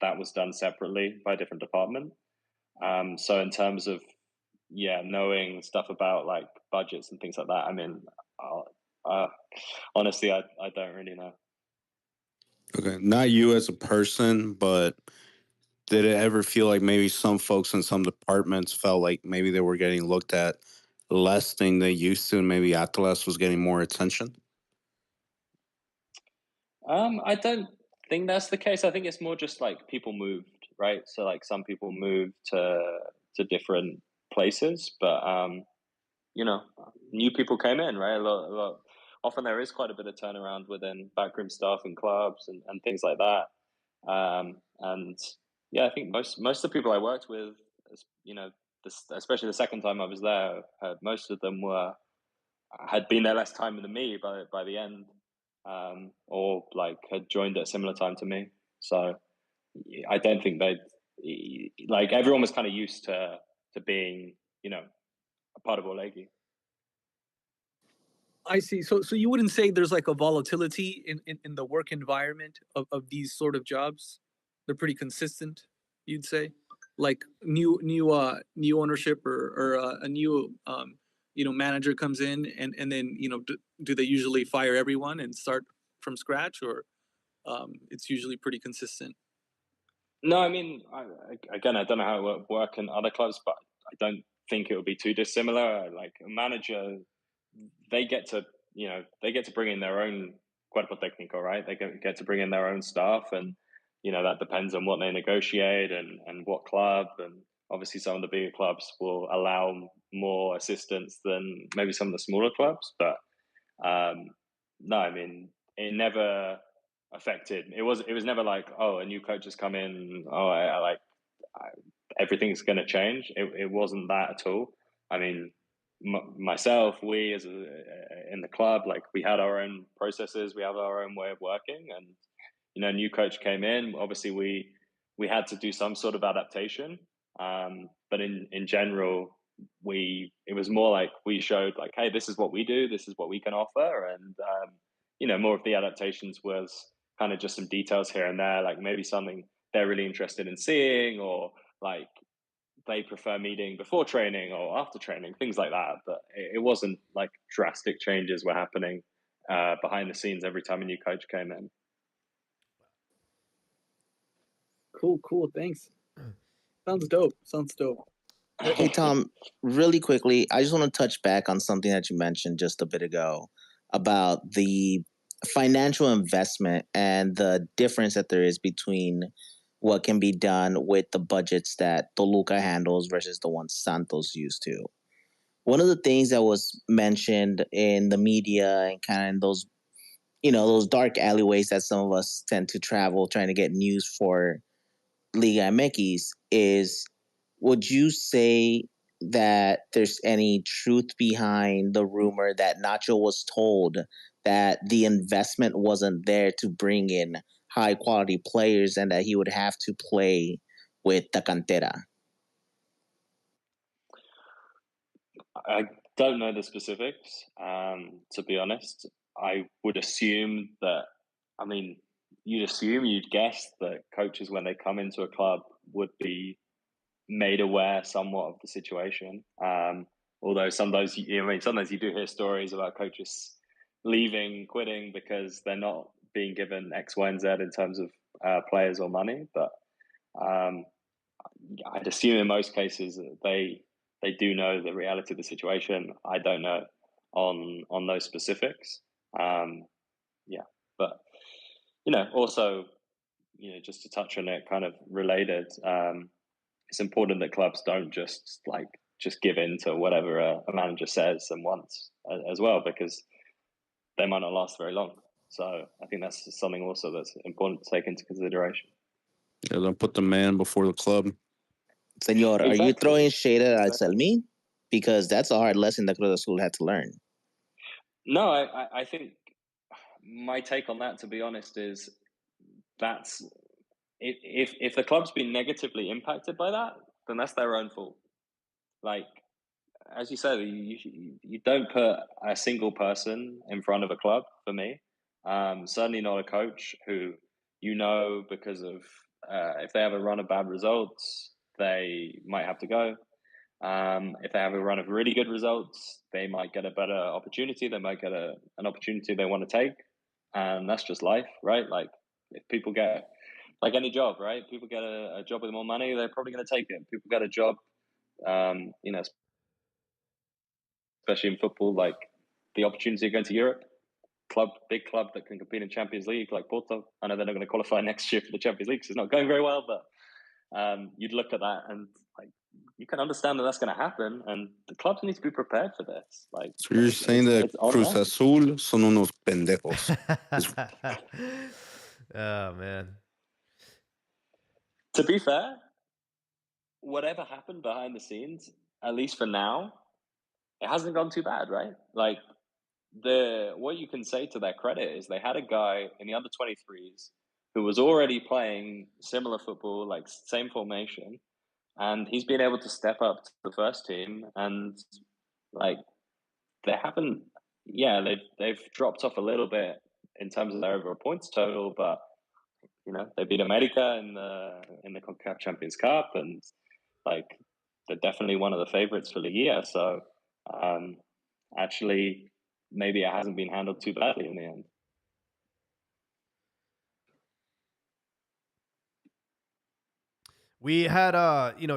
C: That was done separately by a different department. So in terms of knowing stuff about like budgets and things like that, I mean, honestly, I don't really know.
D: Okay, not you as a person, but did it ever feel like maybe some folks in some departments felt like maybe they were getting looked at less than they used to, and maybe Atlas was getting more attention?
C: I don't think that's the case. I think it's more just like people moved, right? So like some people moved to different places, but new people came in, right? A lot. Often there is quite a bit of turnaround within backroom staff and clubs and things like that. And yeah, I think most of the people I worked with, especially the second time I was there, most of them had been there less time than me by the end, or like had joined at a similar time to me. So I don't think like everyone was kind of used to being, a part of Orlegi.
F: I see. So you wouldn't say there's like a volatility in the work environment of these sort of jobs? They're pretty consistent, you'd say? Like new ownership or a new manager comes in and then do they usually fire everyone and start from scratch, or it's usually pretty consistent?
C: No, I mean, I don't know how it would work in other clubs, but I don't think it would be too dissimilar. Like a manager, they get to bring in their own cuerpo técnico, right? They get to bring in their own staff, and that depends on what they negotiate and what club. And obviously, some of the bigger clubs will allow more assistance than maybe some of the smaller clubs. But no, I mean, it never affected. It was never like, oh, a new coach has come in. Oh, everything's going to change. It wasn't that at all. I mean, myself, we as in the club, like we had our own processes, we have our own way of working, and a new coach came in. Obviously, we had to do some sort of adaptation, but in general, it was more like we showed like, hey, this is what we do, this is what we can offer, and more of the adaptations was kind of just some details here and there, like maybe something they're really interested in seeing, or like they prefer meeting before training or after training, things like that. But it wasn't like drastic changes were happening behind the scenes every time a new coach came in.
F: Cool. Thanks. Sounds dope.
G: Hey, Tom, really quickly, I just want to touch back on something that you mentioned just a bit ago about the financial investment and the difference that there is between what can be done with the budgets that Toluca handles versus the ones Santos used to. One of the things that was mentioned in the media and kind of in those, those dark alleyways that some of us tend to travel trying to get news for Liga MX is, would you say that there's any truth behind the rumor that Nacho was told that the investment wasn't there to bring in high quality players and that he would have to play with the cantera?
C: I don't know the specifics, to be honest. I would assume that, you'd guess that coaches, when they come into a club, would be made aware somewhat of the situation. Although sometimes you do hear stories about coaches leaving, quitting because they're not being given X, Y, and Z in terms of players or money. But I'd assume in most cases they do know the reality of the situation. I don't know on those specifics. But also, just to touch on it, kind of related. It's important that clubs don't just give in to whatever a manager says and wants as well, because they might not last very long. So I think that's something also that's important to take into consideration.
D: Yeah, don't put the man before the club.
G: Senor,
C: Exactly.
G: Are you throwing shade at Anselmi? Because that's a hard lesson that Cruz Azul had to learn.
C: No, I think my take on that, to be honest, is that's if the club's been negatively impacted by that, then that's their own fault. Like, as you said, you don't put a single person in front of a club, for me. Certainly not a coach who, because of if they have a run of bad results, they might have to go. If they have a run of really good results, they might get a better opportunity. They might get an opportunity they want to take. And that's just life, right? Like, if people get, like any job, right? People get a job with more money, they're probably going to take it. People get a job, especially in football, like the opportunity of going to Europe, big club that can compete in Champions League, like Porto. I know they're not going to qualify next year for the Champions League because it's not going very well, but you'd look at that and you can understand that that's going to happen, and the clubs need to be prepared for this.
D: So you're saying that Cruz Azul son unos pendejos.
A: Oh man.
C: To be fair, whatever happened behind the scenes, at least for now, it hasn't gone too bad, right? Like, what you can say to their credit is they had a guy in the under 23s who was already playing similar football, like same formation, and he's been able to step up to the first team, and they've dropped off a little bit in terms of their overall points total, but they beat America in the CONCACAF Champions Cup, and they're definitely one of the favorites for Liga. So actually, maybe it hasn't been handled too badly in the end.
A: We had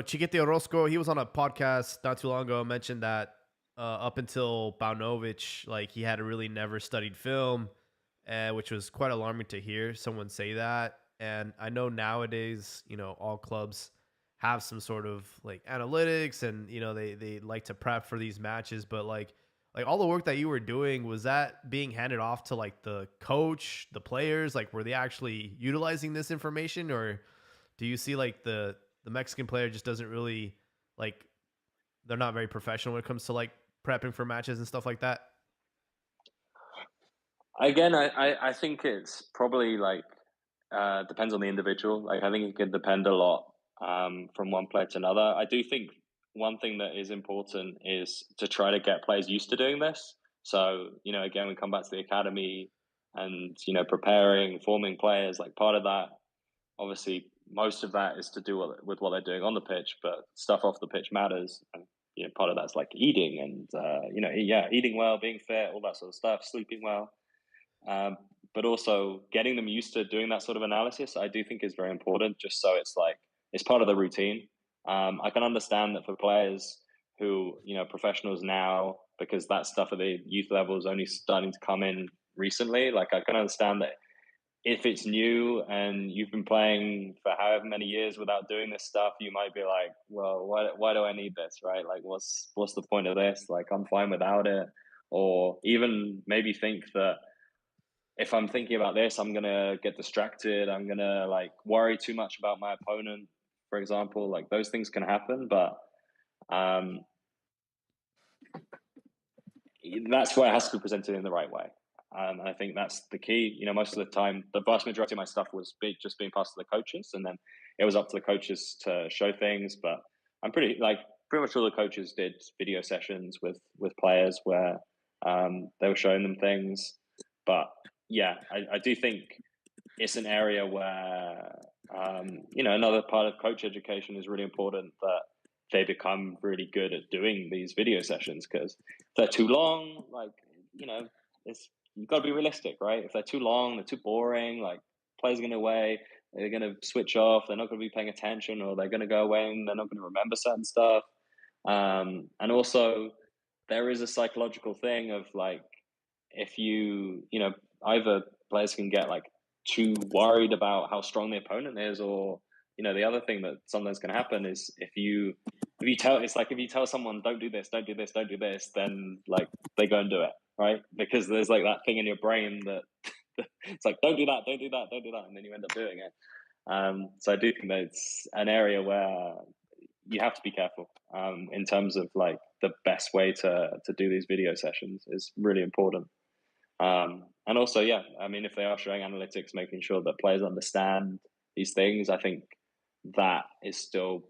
A: Chiquete Orozco. He was on a podcast not too long ago, mentioned that up until Paunovic, he had really never studied film, which was quite alarming to hear someone say that. And I know nowadays, all clubs have some sort of analytics, and they like to prep for these matches, but like all the work that you were doing, was that being handed off to the coach, the players? Were they actually utilizing this information, or do you see the the Mexican player just doesn't really like. They're not very professional when it comes to like prepping for matches and stuff like that.
C: Again, I think it's probably like depends on the individual. Like I think it can depend a lot from one player to another. I do think one thing that is important is to try to get players used to doing this. So, again, we come back to the academy and, preparing, forming players. Like part of that, obviously, most of that is to do with what they're doing on the pitch, but stuff off the pitch matters. And, part of that's like eating and, eating well, being fit, all that sort of stuff, sleeping well. But also getting them used to doing that sort of analysis, I do think is very important, just so it's like, it's part of the routine. I can understand that for players who, professionals now, because that stuff at the youth level is only starting to come in recently, like I can understand that if it's new and you've been playing for however many years without doing this stuff, you might be like, well, why do I need this, right? Like, what's the point of this? Like, I'm fine without it. Or even maybe think that if I'm thinking about this, I'm going to get distracted. I'm going to like worry too much about my opponent, for example. Like those things can happen, but that's why it has to be presented in the right way. I think that's the key. Most of the time, the vast majority of my stuff was just being passed to the coaches, and then it was up to the coaches to show things. But I'm pretty much all the coaches did video sessions with players where they were showing them things. But yeah, I do think it's an area where another part of coach education is really important, that they become really good at doing these video sessions, because if they're too long, you've got to be realistic, right? If they're too long, they're too boring, like players are going away, they're going to switch off, they're not going to be paying attention, or they're going to go away and they're not going to remember certain stuff. And also there is a psychological thing of like, if either players can get like too worried about how strong the opponent is, or the other thing that sometimes can happen is if you tell someone don't do this, then like they go and do it, right? Because there's like that thing in your brain that it's like don't do that, and then you end up doing it. So I do think that it's an area where you have to be careful in terms of like the best way to do these video sessions is really important. And also, yeah, I mean, if they are showing analytics, making sure that players understand these things, I think that is still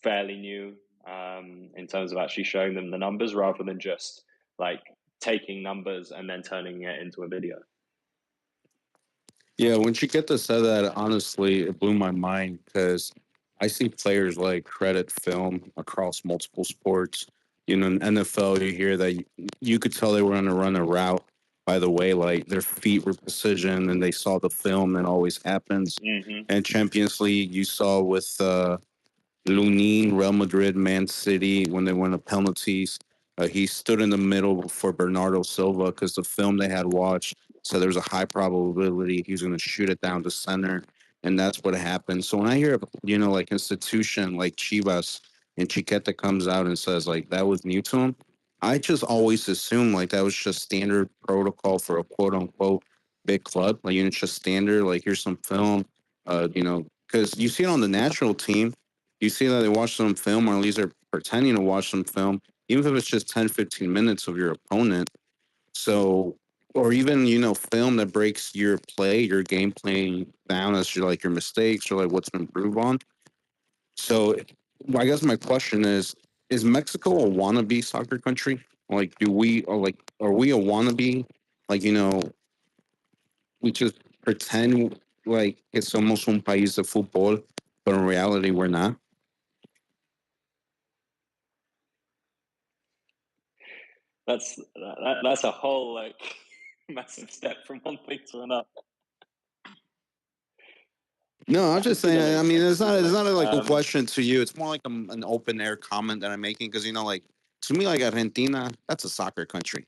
C: fairly new in terms of actually showing them the numbers rather than just like taking numbers and then turning it into a video.
D: Yeah, when Chiqueta said that, honestly, it blew my mind because I see players like credit film across multiple sports. In NFL, you hear that you could tell they were going to run a route. By the way, like their feet were precision and they saw the film, and always happens.
C: Mm-hmm.
D: And Champions League, you saw with Lunin, Real Madrid, Man City, when they went to penalties. He stood in the middle for Bernardo Silva because the film they had watched said there was a high probability he was going to shoot it down to center, and that's what happened. So when I hear, like institution like Chivas and Chiqueta comes out and says like that was new to him, I just always assume like that was just standard protocol for a quote unquote big club. Like it's just standard. Like here's some film, because you see it on the national team. You see that they watch some film, or at least they're pretending to watch some film, even if it's just 10, 15 minutes of your opponent. So, or even, film that breaks your play, your game plan down as your mistakes or like what's been improved on. So I guess my question is Mexico a wannabe soccer country? Like, are we a wannabe? Like, we just pretend like it's somos un país de fútbol, but in reality, we're not.
C: That's a whole like massive step from one thing to another.
D: No, I'm just saying. I mean, it's not a question to you. It's more like an open air comment that I'm making because like to me, like Argentina, that's a soccer country.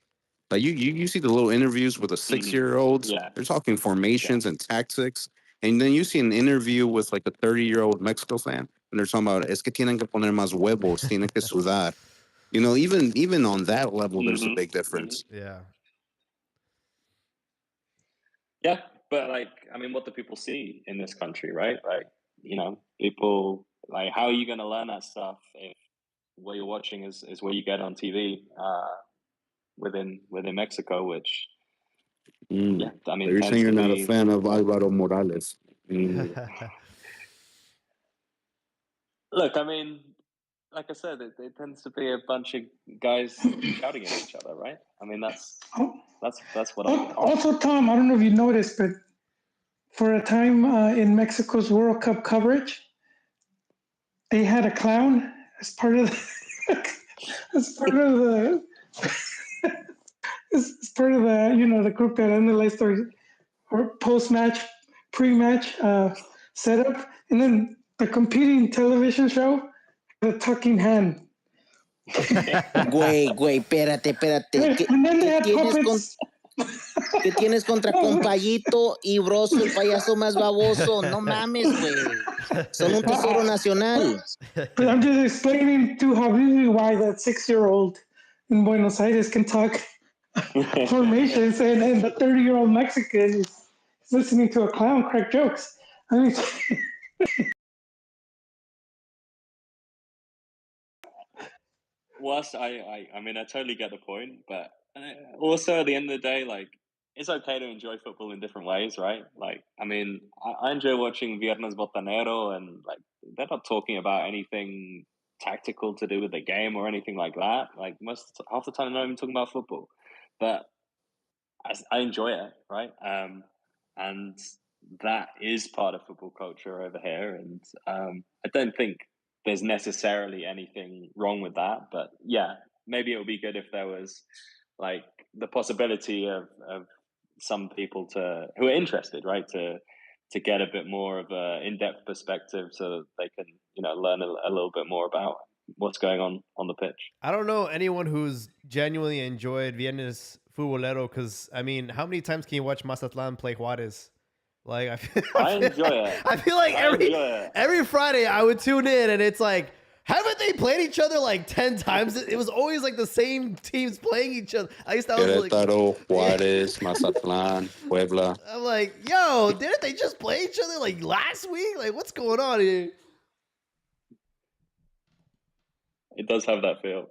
D: Like you see the little interviews with the 6-year-olds.
C: Yeah.
D: They're talking formations and tactics, and then you see an interview with like a 30-year-old Mexico fan, and they're talking about es que tienen que poner más huevos, tienen que sudar. Even on that level, there's a big difference.
A: Yeah.
C: Yeah, but like, I mean, what do people see in this country, right? Like, people like, how are you going to learn that stuff if what you're watching is what you get on TV within Mexico, which yeah, I mean,
D: So you're saying you're not a
C: be,
D: fan of Alvaro Morales?
C: Look, I mean, like I said, it tends to be a bunch of guys shouting at each other, right? I mean, that's what I get.
B: Also, Tom, I don't know if you noticed, but for a time in Mexico's World Cup coverage, they had a clown as part of as part of the as part of the the group that analyzed their post match, pre match setup, and then the competing television show, The Talking Hand.
G: Güey, espérate.
B: And then they had puppets.
G: ¿Qué tienes contra Compayito y Broso, el payaso más baboso? No mames, güey. Son un tesoro nacional.
B: But I'm just explaining to Habibi why that 6-year-old in Buenos Aires can talk formations, and the 30-year-old Mexican is listening to a clown crack jokes. I mean,
C: Well, I mean, I totally get the point, but also at the end of the day, like, it's okay to enjoy football in different ways, right? Like, I mean, I enjoy watching Viernes Botanero, and like, they're not talking about anything tactical to do with the game or anything like that. Like, half the time, they're not even talking about football, but I enjoy it, right? And that is part of football culture over here, and I don't think there's necessarily anything wrong with that. But yeah, maybe it would be good if there was like the possibility of some people who are interested, right, to get a bit more of a in-depth perspective, so that they can learn a little bit more about what's going on the pitch.
A: I don't know anyone who's genuinely enjoyed Viernes Futbolero, because I mean, how many times can you watch Mazatlan play Juarez? Like,
C: I enjoy it.
A: I feel like every Friday I would tune in, and it's like, haven't they played each other like 10 times? It was always like the same teams playing each other. At least that was like
D: Querétaro, Juárez, Mazatlan, Puebla.
A: I'm like, yo, didn't they just play each other like last week? Like, what's going on here?
C: It does have that feel.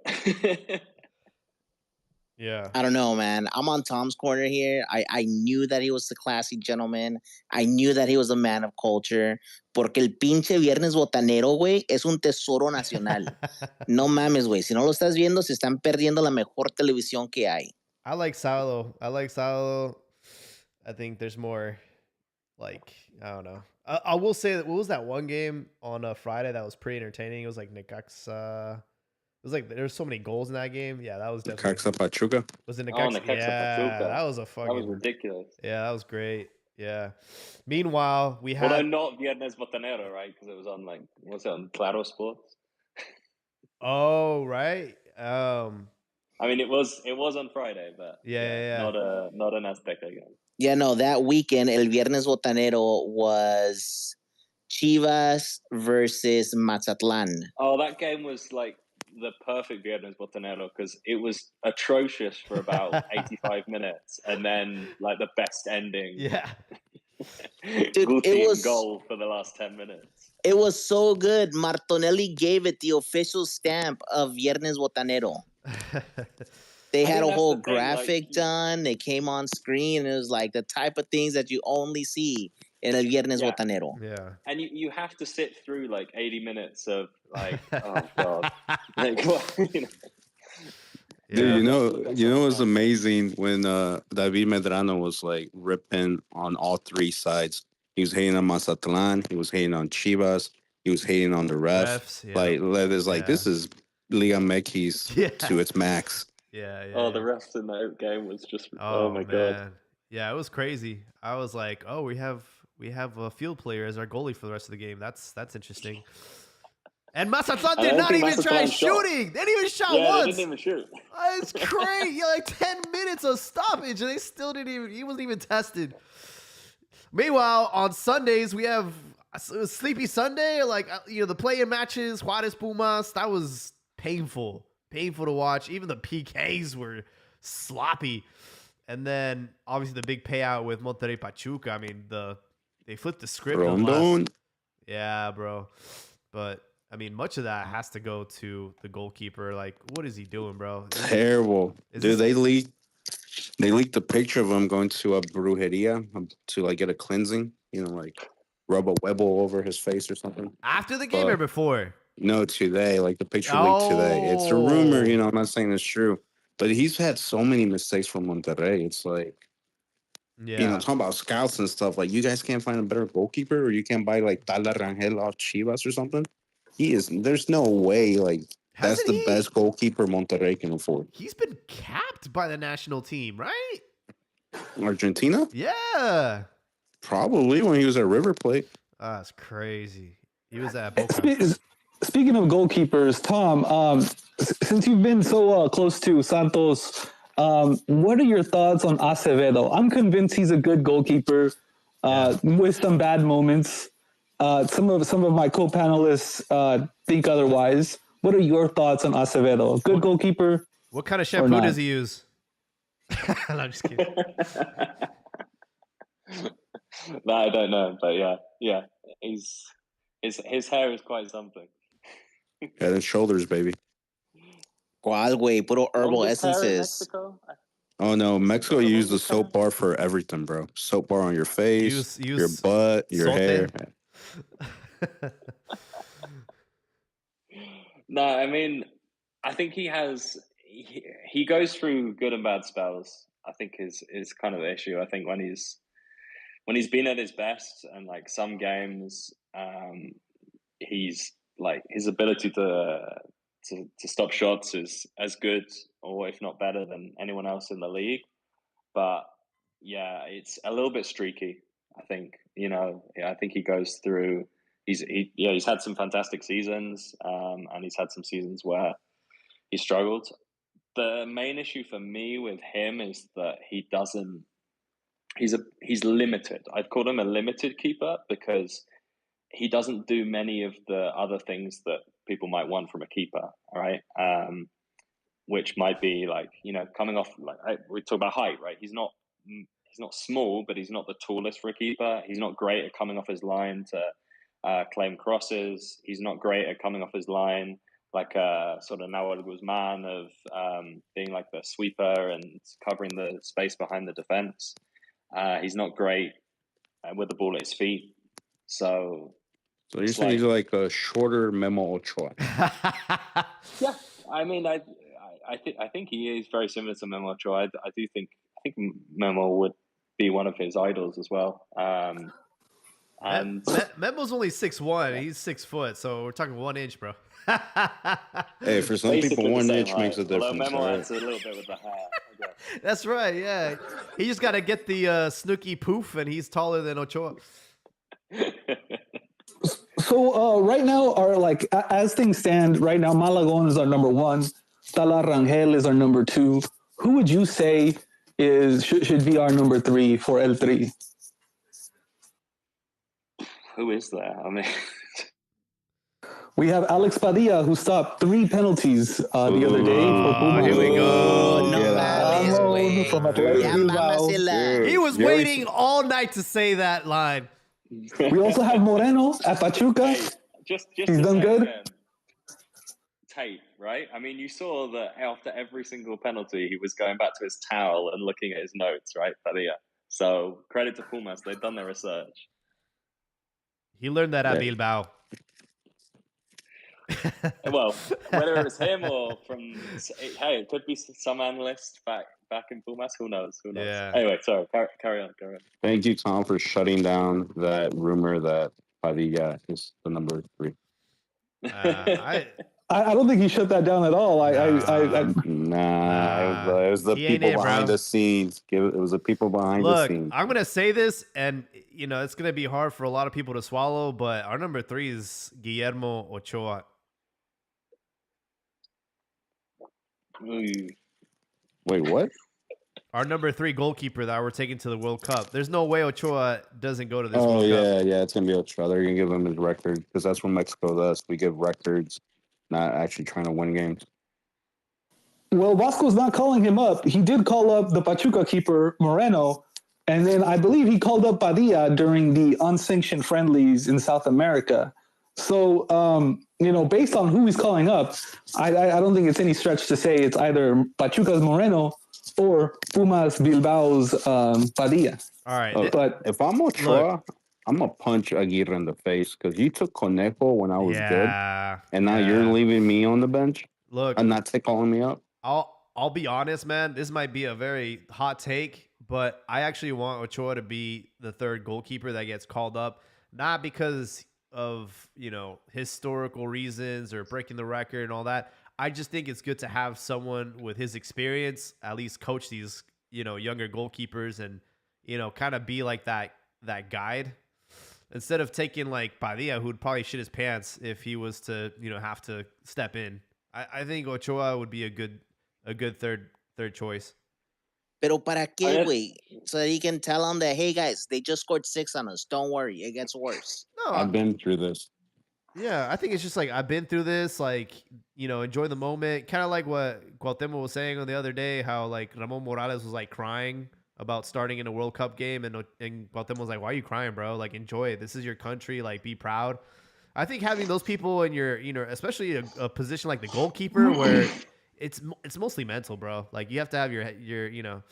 A: Yeah.
G: I don't know, man. I'm on Tom's corner here. I knew that he was a classy gentleman. I knew that he was a man of culture. Porque el pinche Viernes Botanero, güey, es un tesoro nacional. No mames, güey. Si no lo estás viendo, se están perdiendo la mejor televisión que hay.
A: I like Sábado. I think there's more, like, I don't know. I will say that, what was that one game on a Friday that was pretty entertaining? It was like Necaxa. It was like there's so many goals in that game. Yeah, that was definitely.
D: Necaxa Pachuca.
A: Was it
C: Necaxa
A: Necaxa? Yeah,
C: Pachuca.
A: that was a fucking.
C: That was ridiculous.
A: Yeah, that was great. Yeah. Meanwhile, we had.
C: Although not Viernes Botanero, right? Because it was on what's it on Claro Sports?
A: Oh right.
C: I mean, it was on Friday, but
A: yeah.
C: not an Azteca game.
G: Yeah, no, that weekend, El Viernes Botanero was Chivas versus Mazatlan.
C: Oh, that game was like the perfect Viernes Botanero, because it was atrocious for about 85 minutes, and then like the best ending.
A: Yeah.
G: Dude, it was
C: goal for the last 10 minutes.
G: It was so good. Martinelli gave it the official stamp of Viernes Botanero. They had a whole graphic done. They came on screen, and it was like the type of things that you only see in El Viernes Botanero.
A: Yeah.
C: And you have to sit through like 80 minutes of like, oh god. Like, what,
D: Dude, you know what's amazing when David Medrano was like ripping on all three sides. He was hating on Mazatlan, he was hating on Chivas, he was hating on the refs. This is Liga MX to its max.
A: Yeah.
C: Oh, the refs in that game was just oh my god.
A: Yeah, it was crazy. I was like, oh, we have a field player as our goalie for the rest of the game. That's interesting. And Mazatlan did not even try shooting. They didn't even shot once.
C: They didn't even shoot.
A: It's crazy. Like 10 minutes of stoppage, and they still didn't even. He wasn't even tested. Meanwhile, on Sundays we have Sleepy Sunday. Like the play-in matches, Juarez Pumas. That was painful to watch. Even the PKs were sloppy. And then obviously the big payout with Monterrey Pachuca. I mean, they flipped the script.
D: Rondon.
A: Yeah, bro. but I mean, much of that has to go to the goalkeeper. Like, what is he doing, bro?
D: Terrible,
A: Is
D: dude.
A: this-
D: They leaked the picture of him going to a brujeria to like get a cleansing. Like rub a webble over his face or something.
A: After the game or before?
D: No, today. Like the picture leaked today. It's a rumor.
A: Oh.
D: I'm not saying it's true, but he's had so many mistakes from Monterrey. It's like,
A: Yeah.
D: talking about scouts and stuff. Like, you guys can't find a better goalkeeper, or you can't buy like Tala Rangel off Chivas or something. There's no way. Like, that's
A: Hasn't
D: the
A: he-
D: best goalkeeper Monterrey can afford.
A: He's been capped by the national team, right?
D: Argentina?
A: Yeah.
D: Probably when he was at River Plate.
A: That's crazy. He was at Boca.
F: Speaking of goalkeepers, Tom, since you've been so close to Santos, what are your thoughts on Acevedo? I'm convinced he's a good goalkeeper with some bad moments. Some of my co-panelists think otherwise. What are your thoughts on Acevedo? Good goalkeeper?
A: What kind of shampoo does he use? No, I'm just kidding.
C: No, I don't know, but yeah, his hair is quite something.
D: Head and shoulders, baby.
G: ¿Cuál, güey? Puro herbal
C: Longest hair in
G: essences.
C: Mexico?
D: Oh no, Mexico used the soap bar for everything, bro. Soap bar on your face,
A: Use
D: your butt, your hair.
C: No, I mean, I think he goes through good and bad spells. I think is kind of the issue. I think when he's been at his best and like some games, he's like his ability to stop shots is as good or if not better than anyone else in the league. But yeah, it's a little bit streaky. I think I think he goes through. He's had some fantastic seasons, and he's had some seasons where he struggled. The main issue for me with him is that he doesn't. He's limited. I'd call him a limited keeper because he doesn't do many of the other things that people might want from a keeper. All right, which might be like coming off. Like we talk about height, right? He's not small, but he's not the tallest for a keeper. He's not great at coming off his line to claim crosses. He's not great at coming off his line like sort of Nahuel Guzman of being like the sweeper and covering the space behind the defense. He's not great with the ball at his feet. So
D: you're saying he's like a shorter Memo Ochoa?
C: Yeah, I mean, I think he is very similar to Memo Ochoa. I think Memo would be one of his idols as well. And
A: Memo's only 6'1". He's 6 foot, so we're talking 1 inch, bro.
D: Hey, for some people, 1 inch makes a difference.
C: Memo
D: right?
C: adds a little bit with the hair.
A: That's right. Yeah, he just got to get the Snooki poof, and he's taller than Ochoa.
F: So right now, as things stand right now, Malagon is our number 1. Tala Rangel is our number 2. Who would you say should be our number 3 for El Tri?
C: Who is there? I mean,
F: we have Alex Padilla, who stopped 3 penalties the other day for Pumas.
A: Here we go.
G: No mames, güey.
F: From Athletic
G: Ya
F: Bilbao.
G: mámasela.
A: He was waiting all night to say that line.
F: We also have Moreno at Pachuca.
C: just
F: He's
C: to
F: done
C: say
F: good.
C: again, tape, right? I mean, you saw that after every single penalty, he was going back to his towel and looking at his notes, right, Padilla? So credit to Pumas, they've done their research.
A: He learned that at Bilbao.
C: Well, whether it was him or from, hey, it could be some analyst back in Pumas. Who knows?
A: Yeah.
C: Anyway, sorry. Carry on.
D: Thank you, Tom, for shutting down that rumor that Padilla is the number 3.
F: I don't think he shut that down at all.
D: Nah, it was the
A: He ain't
D: people
A: it,
D: behind
A: bro.
D: the scenes. It was the people behind the
A: Look,
D: scenes.
A: I'm gonna say this, and it's gonna be hard for a lot of people to swallow, but our number 3 is Guillermo Ochoa.
C: Ooh.
D: Wait, what?
A: Our number 3 goalkeeper that we're taking to the World Cup. There's no way Ochoa doesn't go to this
D: Oh
A: World Cup.
D: yeah, it's gonna be Ochoa. They're gonna give him his record because that's what Mexico does. We give records, not actually trying to win games.
F: Well, Vasco's not calling him up. He did call up the Pachuca keeper, Moreno, and then I believe he called up Padilla during the unsanctioned friendlies in South America. So, based on who he's calling up, I don't think it's any stretch to say it's either Pachuca's Moreno or Pumas Bilbao's Padilla.
A: All right.
F: But
D: if I'm Ochoa, I'm gonna punch Aguirre in the face because you took Conejo when I was good, and now you're leaving me on the bench.
A: Look,
D: and not calling me up.
A: I'll be honest, man. This might be a very hot take, but I actually want Ochoa to be the third goalkeeper that gets called up, not because of historical reasons or breaking the record and all that. I just think it's good to have someone with his experience at least coach these younger goalkeepers and kind of be like that guide instead of taking like Padilla, who'd probably shit his pants if he was to have to step in. I think Ochoa would be a good third choice.
G: Pero para qué, güey? So that he can tell them that, hey guys, they just scored 6 on us. Don't worry, it gets worse.
D: No, I've been through this.
A: Yeah, I think it's just like I've been through this. Like enjoy the moment. Kind of like what Cuauhtemoc was saying on the other day, how like Ramon Morales was like crying about starting in a World Cup game, and Cuauhtemoc was like, "Why are you crying, bro? Like enjoy it. This is your country. Like be proud." I think having those people in your, especially a position like the goalkeeper where it's mostly mental, bro. Like you have to have your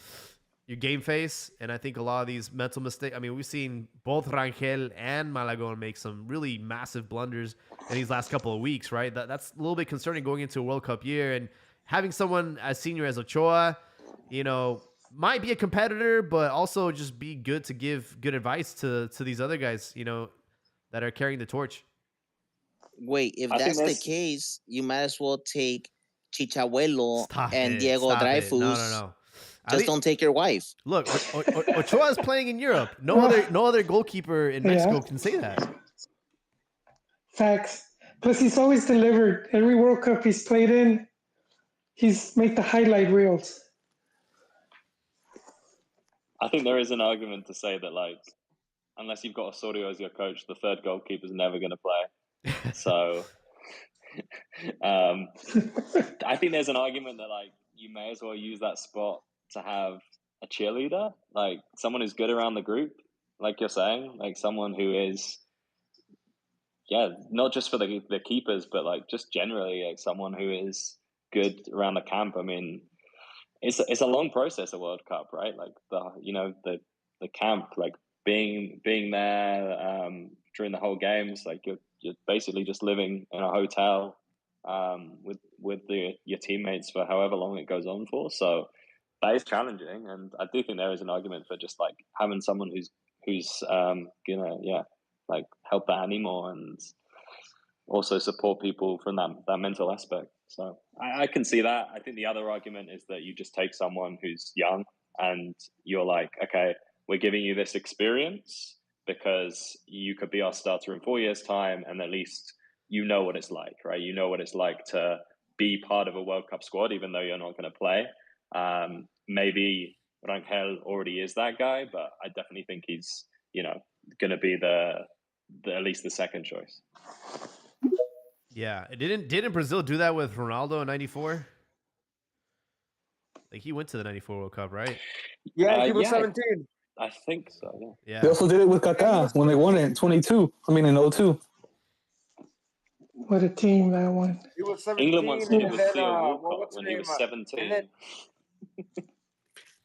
A: game face. And I think a lot of these mental mistakes, I mean, we've seen both Rangel and Malagón make some really massive blunders in these last couple of weeks, right? That's a little bit concerning going into a World Cup year, and having someone as senior as Ochoa, might be a competitor, but also just be good to give good advice to these other guys, that are carrying the torch.
G: Wait, if that's the case, you might as well take Chichabuelo and Diego Dreyfus.
A: No.
G: Just don't take your wife.
A: Look, Ochoa is playing in Europe. No other goalkeeper in Mexico can say that.
B: Facts. Plus, he's always delivered. Every World Cup he's played in, he's made the highlight reels.
C: I think there is an argument to say that, like, unless you've got Osorio as your coach, the third goalkeeper is never going to play. So I think there's an argument that like you may as well use that spot to have a cheerleader, like someone who's good around the group, like you're saying, like someone who is not just for the keepers, but like just generally like someone who is good around the camp. I mean, it's a long process, a World Cup, right? Like the camp, like being there during the whole games, like you're basically just living in a hotel with your teammates for however long it goes on for. So that is challenging, and I do think there is an argument for just like having someone who's gonna like help the animal and also support people from that mental aspect. So I can see that. I think the other argument is that you just take someone who's young and you're like, okay, we're giving you this experience because you could be our starter in 4 years' time, and at least you know what it's like, right? You know what it's like to be part of a World Cup squad, even though you're not going to play. Maybe Rangel already is that guy, but I definitely think he's, going to be the at least the second choice.
A: Yeah, didn't Brazil do that with Ronaldo in '94? Like he went to the '94 World Cup, right?
F: Yeah, he was 17.
C: I think so.
A: Yeah.
F: They also did it with Kaká when they won it in 22. I mean, in 02.
B: What a team that won.
H: He was 17.
C: England once did it with Theo Walcott when he was 17.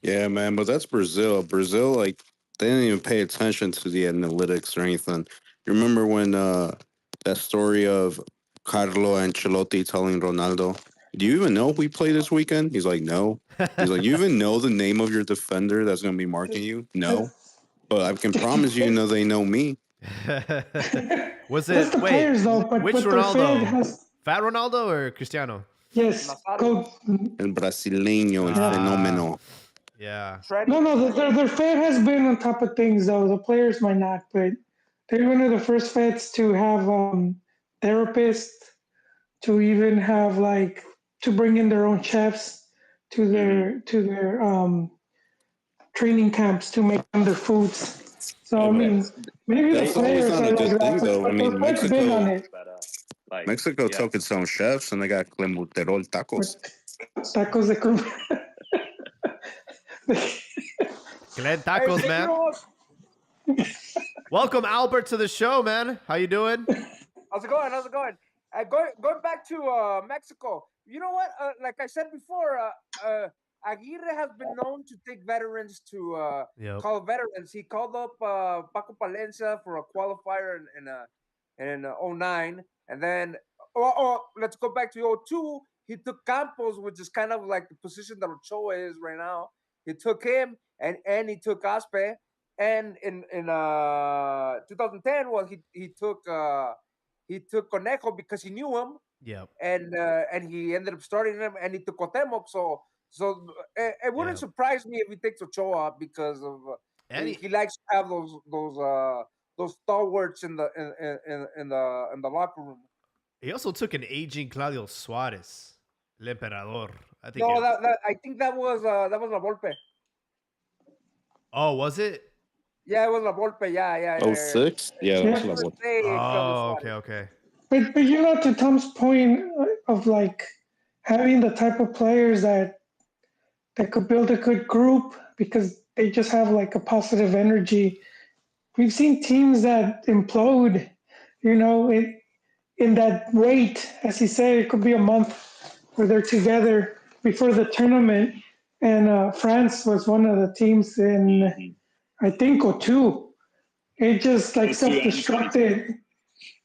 D: Yeah, man, but that's Brazil. Brazil, like, they didn't even pay attention to the analytics or anything. You remember when that story of Carlo Ancelotti telling Ronaldo, do you even know we play this weekend? He's like, no. He's like, you even know the name of your defender that's going to be marking you? No. But I can promise you, they know me.
A: Was
B: That's
A: it,
B: the players, though, but
A: which
B: the
A: Ronaldo? Fat Ronaldo or Cristiano?
B: Yes.
D: El brasileño, el fenómeno.
A: Yeah.
B: No, their fan has been on top of things, though. The players might not, but they're one of the first feds to have therapists, to even have like to bring in their own chefs to their training camps to make them their foods. So I mean, maybe the players are like that,
D: though. I mean, Mexico
C: Yeah.
D: took its own chefs, and they got Clemuterol tacos.
B: Tacos de
A: Glenn Tacos, man. Welcome, Albert, to the show, man. How you doing?
H: How's it going? How's it going? Going back to Mexico. You know what? Like I said before, Aguirre has been known to take veterans to
A: Yep.
H: call veterans. He called up Paco Palencia for a qualifier in 09. And then, let's go back to 02. He took Campos, which is kind of like the position that Ochoa is right now. He took him, and he took Aspe. And in 2010, well, he took Conejo because he knew him,
A: Yep.
H: and he ended up starting him, and he took Cuauhtemoc. So it wouldn't
A: Yeah.
H: surprise me if he takes Ochoa because of
A: And
H: he likes to have those stalwarts in the locker room.
A: he also took an aging Claudio Suarez, El Emperador. I think.
H: No, I think that was La Volpe.
A: Oh, was it?
H: Yeah, it was La Volpe. Yeah.
D: 06? Yeah,
B: Yeah.
D: that's what I was.
A: Oh, okay.
B: But you know, to Tom's point of like having the type of players that could build a good group because they just have like a positive energy. We've seen teams that implode, you know, in that wait, as he said, it could be a month where they're together before the tournament. And France was one of the teams in, I think, 02. It just like self-destructed.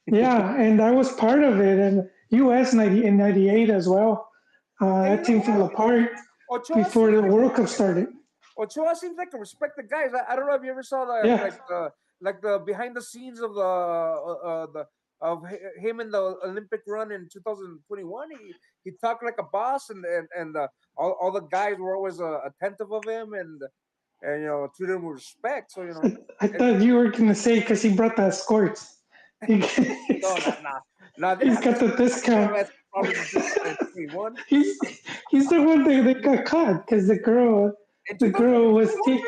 B: Yeah, and I was part of it, and US in 98 as well. That team fell apart before the World Cup started.
H: Ochoa seems like a respected guy. I don't know if you ever saw the
B: Yeah.
H: like the behind the scenes of of him in the Olympic run in 2021. He talked like a boss, and all the guys were always attentive of him and you know treated him with respect. So you know,
B: I thought you were going to say because he brought the escorts.
H: no,
B: He's got the discount. He's the one that got caught because the girl was taking.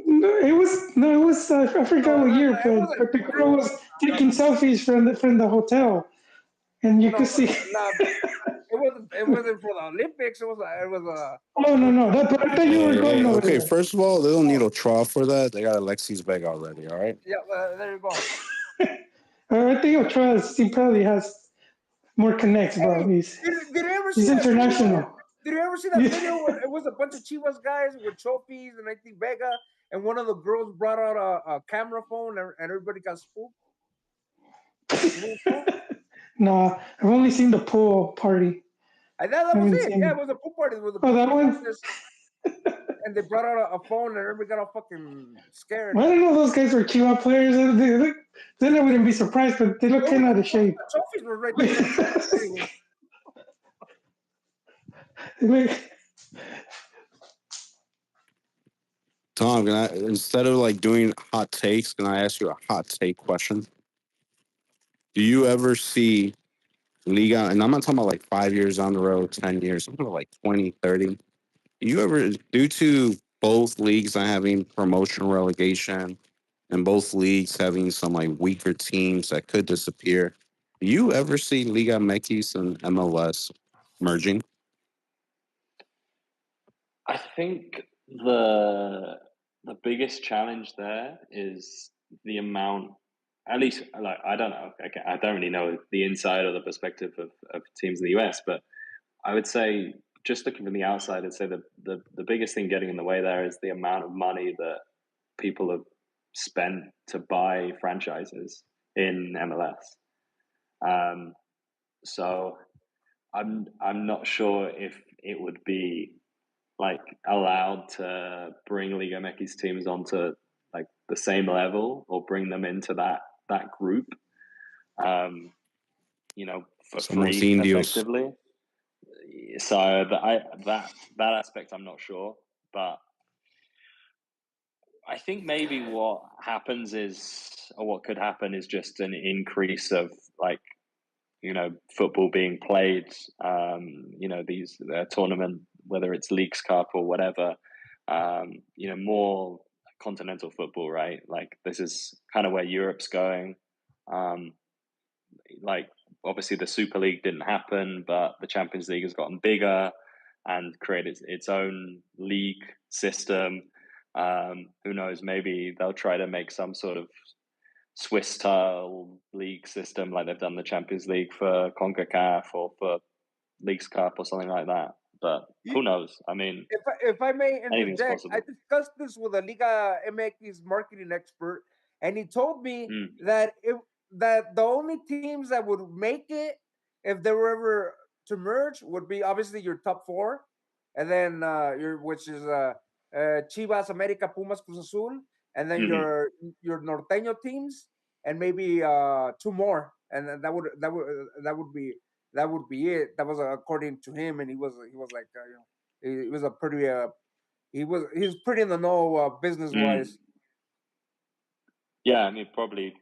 B: No, it was I forgot what year, but the girl was taking selfies from the hotel, and you could see.
H: It wasn't for the Olympics. It was
B: Oh no! But I thought you were going over
D: Okay,
B: there.
D: first of all, they don't need a trial for that. They got Alexis Vega already, all right?
H: Yeah, there you go.
B: I think Ochoa, he probably has more connects, bro. He's international.
H: Did you ever see that video where it was a bunch of Chivas guys with trophies and I think Vega, and one of the girls brought out a camera phone and everybody got spooked?
B: Nah, I've only seen the pool party.
H: That was it. Yeah, it was a pool party. It was
B: that one?
H: And they brought out a phone and everybody got all fucking scared.
B: I don't know if those guys were Chihuahua players. Then I wouldn't be surprised, but they look kind of out of shape.
H: The trophies were right there.
D: Tom, instead of like doing hot takes, can I ask you a hot take question? Do you ever see Liga, and I'm not talking about like 5 years on the road, 10 years, I'm talking about like 20, 30. Do you ever, due to both leagues not having promotion relegation and both leagues having some like weaker teams that could disappear, do you ever see Liga MX and MLS merging?
C: I think the biggest challenge there is the amount. At least, like I don't know. I don't really know the inside or the perspective of teams in the US, but I would say, just looking from the outside, I'd say the biggest thing getting in the way there is the amount of money that people have spent to buy franchises in MLS. So I'm not sure if it would be like allowed to bring Liga MX teams onto like the same level or bring them into that group, you know, for free effectively. So that aspect I'm not sure, but I think maybe what happens is, or what could happen is just an increase of like, you know, football being played, you know, these tournament, whether it's Leagues Cup or whatever, you know, more continental football, right? Like this is kind of where Europe's going. Like obviously the Super League didn't happen, but the Champions League has gotten bigger and created its own league system. Who knows? Maybe they'll try to make some sort of Swiss style league system, like they've done the Champions League for CONCACAF or for Leagues Cup or something like that. But who knows? I mean,
H: if I may
C: anything's
H: interject, I
C: possible.
H: discussed this with a Liga MX marketing expert, and he told me that that the only teams that would make it if they were ever to merge would be obviously your top four, and then which is Chivas, America, Pumas, Cruz Azul, and then your norteño teams, and maybe two more, and then that would be it. That was according to him, and he was like he was a pretty he's pretty in the know business wise.
C: Yeah, I mean probably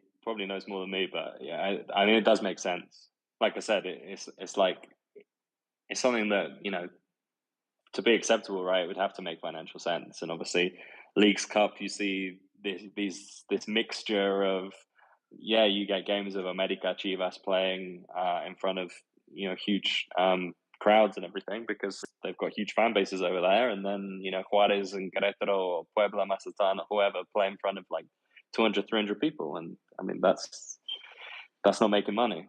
C: knows more than me, but yeah, I mean it does make sense. Like I said, it's like it's something that to be acceptable, right? It would have to make financial sense, and obviously, Leagues Cup, you see this mixture of you get games of America Chivas playing in front of huge crowds and everything because they've got huge fan bases over there, and then Juarez and Querétaro or Puebla, Mazatlán, or whoever play in front of like 200, 300 people, and I mean that's not making money.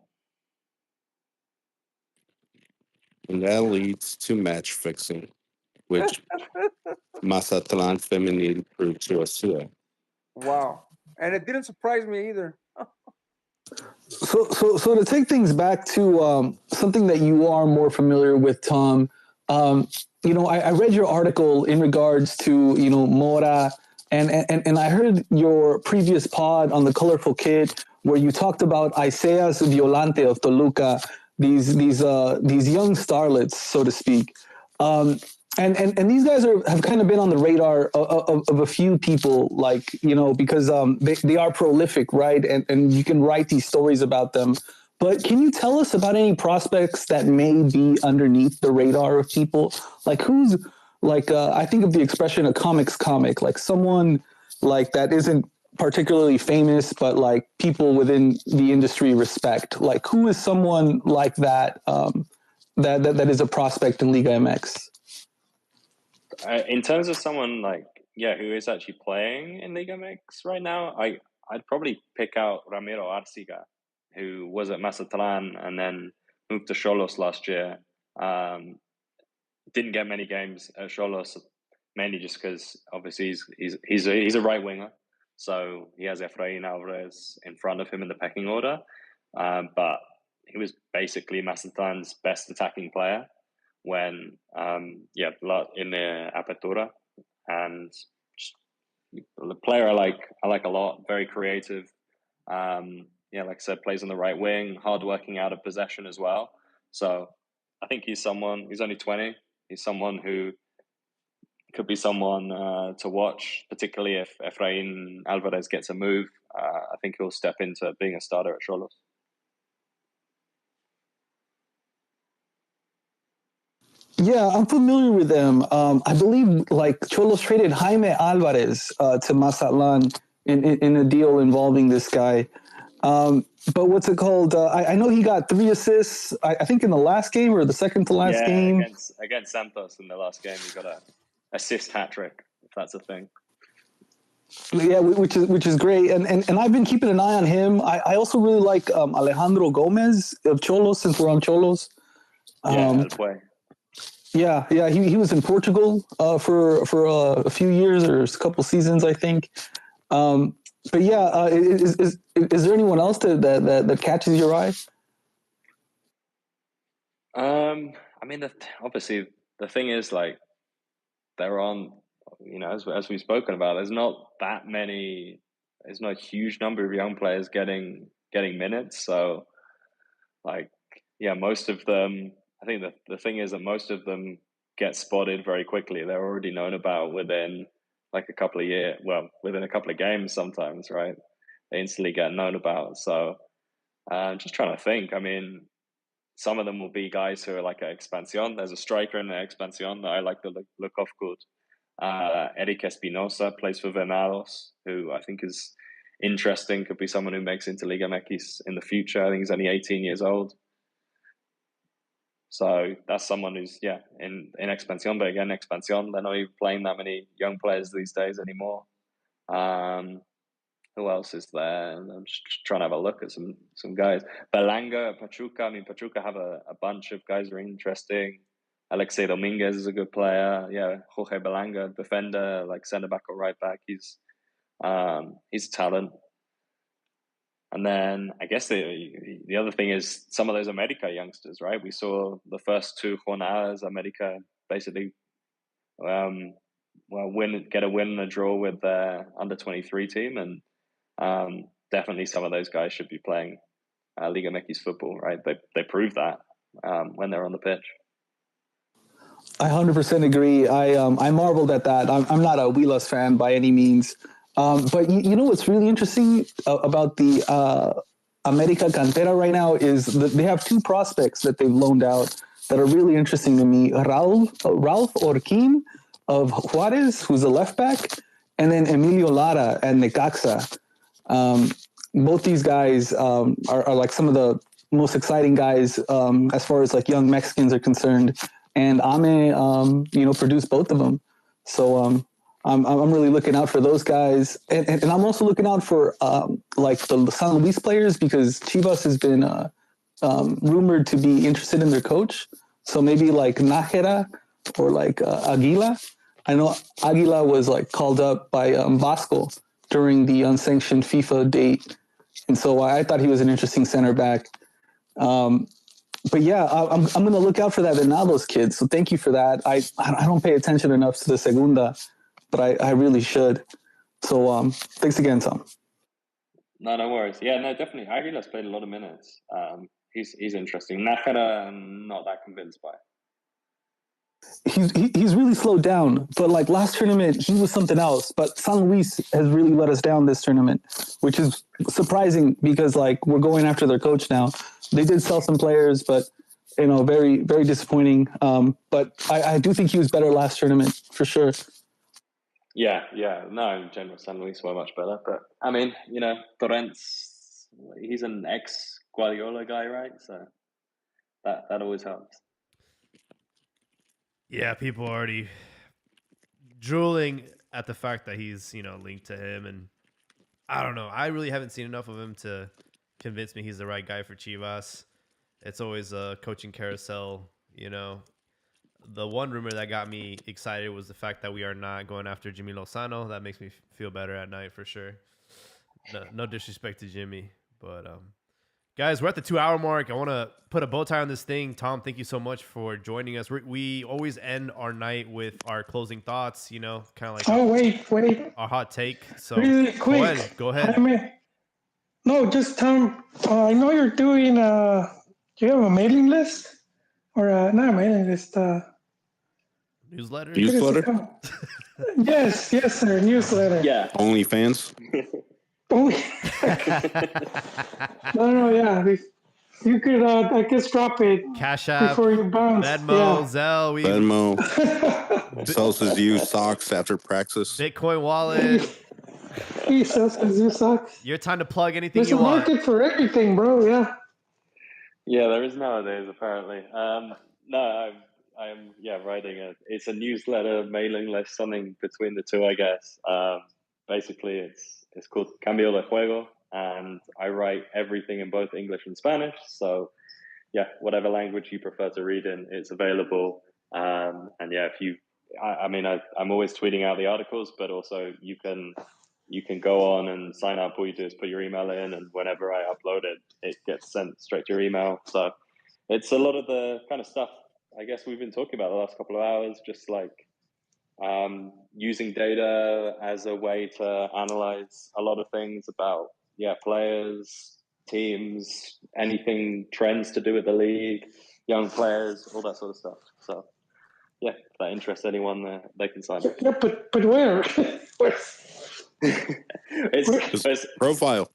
D: And that leads to match fixing, which Mazatlán Femenil proved to us today.
H: Wow, and it didn't surprise me either.
F: So to take things back to something that you are more familiar with, Tom. I read your article in regards to Mora, and I heard your previous pod on the Colorful Kid where you talked about Isaías Violante of Toluca, these young starlets, so to speak. And these guys have kind of been on the radar of a few people, because they are prolific, right? And you can write these stories about them. But can you tell us about any prospects that may be underneath the radar of people? Like who's I think of the expression a comic's comic, like someone like that isn't particularly famous, but like people within the industry respect. Like who is someone like that that is a prospect in Liga MX?
C: In terms of someone who is actually playing in Liga MX right now, I'd probably pick out Ramiro Arciga, who was at Mazatlán and then moved to Xolos last year. Didn't get many games at Xolos, mainly just because obviously he's a right winger, so he has Efrain Alvarez in front of him in the pecking order. But he was basically Mazatlán's best attacking player when in the Apertura, and the player I like a lot, very creative. Like I said, plays on the right wing, hardworking out of possession as well. So I think he's only 20. He's someone who could be someone to watch, particularly if Efrain Alvarez gets a move. I think he'll step into being a starter at Xolos.
F: Yeah, I'm familiar with them. I believe Xolos traded Jaime Alvarez to Mazatlán in a deal involving this guy. But what's it called? I know he got 3 assists, I think in the last game or the second to last game.
C: Against Santos in the last game, he got an assist hat trick, if that's a thing.
F: Yeah, which is great, and I've been keeping an eye on him. I also really like Alejandro Gomez of Xolos, since we're on Xolos. Yeah, he was in Portugal for a few years or a couple seasons, I think. But yeah, is there anyone else that catches your eye?
C: I mean, obviously the thing is they're on. As we've spoken about, there's not that many. There's not a huge number of young players getting minutes. So, most of them. I think the thing is that most of them get spotted very quickly. They're already known about within a couple of years. Well, within a couple of games sometimes, right? They instantly get known about. So, just trying to think. I mean, some of them will be guys who are like at Expansión. There's a striker in the Expansión that I like the look of good. Eric Espinosa plays for Venados, who I think is interesting. Could be someone who makes into Liga MX in the future. I think he's only 18 years old. So that's someone who's in Expansión, but again, Expansión, they're not even playing that many young players these days anymore. who else is there? And I'm just trying to have a look at some guys. Belanga, Pachuca. I mean, Pachuca have a bunch of guys who are interesting. Alexei Dominguez is a good player. Yeah, Jorge Belanga, defender, like centre back or right back. He's a talent. And then I guess the other thing is some of those America youngsters, right? We saw the first two jornadas, America basically get a win and a draw with their under-23 team, and definitely some of those guys should be playing Liga MX football, right? They prove that when they're on the pitch.
F: I 100% agree. I marveled at that. I'm not a Wheelas fan by any means. But you know what's really interesting about the America Cantera right now is that they have two prospects that they've loaned out that are really interesting to me. Ralph Orquin of Juarez, who's a left back, and then Emilio Lara at Necaxa. Both these guys are like some of the most exciting guys as far as like young Mexicans are concerned. And Ame, produced both of them. So I'm really looking out for those guys, and I'm also looking out for like the San Luis players, because Chivas has been rumored to be interested in their coach. So maybe like Nájera or like Aguila. I know Aguila was like called up by Vasco during the unsanctioned FIFA date, and so I thought he was an interesting center back. But yeah, I'm going to look out for that Venados kid. So thank you for that. I don't pay attention enough to the Segunda, but I really should. So thanks again, Tom.
C: No worries. Yeah, no, definitely. Aguilar's played a lot of minutes. He's interesting. Nájera, I'm not that convinced by.
F: He's really slowed down, but like last tournament, he was something else. But San Luis has really let us down this tournament, which is surprising because like we're going after their coach now. They did sell some players, but very, very disappointing. But I do think he was better last tournament for sure.
C: Yeah. No, in general, San Luis were much better. But I mean, Torrents, he's an ex-Guardiola guy, right? So that always helps.
A: Yeah, people are already drooling at the fact that he's, linked to him. And I don't know. I really haven't seen enough of him to convince me he's the right guy for Chivas. It's always a coaching carousel, The one rumor that got me excited was the fact that we are not going after Jimmy Lozano. That makes me feel better at night for sure. No disrespect to Jimmy, but guys, we're at the 2-hour mark. I want to put a bow tie on this thing. Tom, thank you so much for joining us. We always end our night with our closing thoughts, kind of like
B: wait.
A: our hot take. So
B: really quick.
A: Go ahead.
B: No, just Tom, I know you're doing, do you have a mailing list? Or not a mailing list,
A: Newsletter?
B: Yes, sir, newsletter.
C: Yeah.
D: OnlyFans?
B: No, yeah. You could, I guess, drop it.
A: Cash App,
B: before you bounce.
A: Venmo, Zelle.
D: Venmo. Sells his used socks after practice.
A: Bitcoin wallet.
B: He sells his used socks.
A: Your time to plug anything
B: There's
A: you want.
B: There's a market for everything, bro. Yeah.
C: Yeah, there is nowadays, apparently. No, I'm writing it's a newsletter, mailing list, something between the two, I guess. Basically, it's called Cambio de Juego, and I write everything in both English and Spanish. So, yeah, whatever language you prefer to read in, it's available. And yeah, I'm always tweeting out the articles, but also you can go on and sign up. All you do is put your email in, and whenever I upload it, it gets sent straight to your email. So it's a lot of the kind of stuff I guess we've been talking about the last couple of hours, just like using data as a way to analyze a lot of things about players, teams, anything, trends to do with the league, young players, all that sort of stuff. So yeah, if that interests anyone, they can sign up.
B: Yeah, but where?
C: It's
D: profile.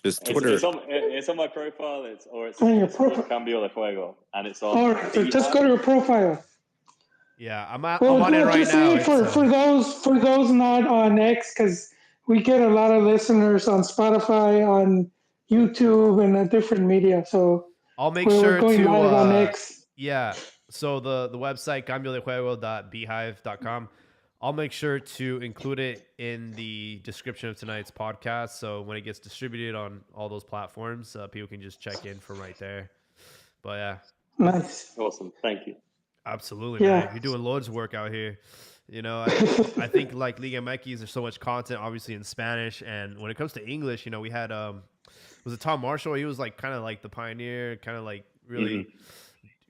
D: It's Twitter.
C: It's on my profile. It's
B: on your profile.
C: Cambio de Juego, and it's on.
B: All right, so just go to your profile.
A: Yeah, I'm on it right now.
B: For those not on X, because we get a lot of listeners on Spotify, on YouTube, and different media. So
A: I'll make sure
B: going
A: to
B: live on X.
A: Yeah. So the website cambiodejuego.beehive.com. I'll make sure to include it in the description of tonight's podcast. So when it gets distributed on all those platforms, people can just check in from right there. But yeah,
B: Nice.
C: Awesome. Thank you.
A: absolutely,
B: Yeah.
A: man. You're doing loads of work out here. You know, I think like Liga MX, there's so much content, obviously in Spanish, and when it comes to English, you know, we had was it Tom Marshall? He was like kind of like the pioneer, kind of like really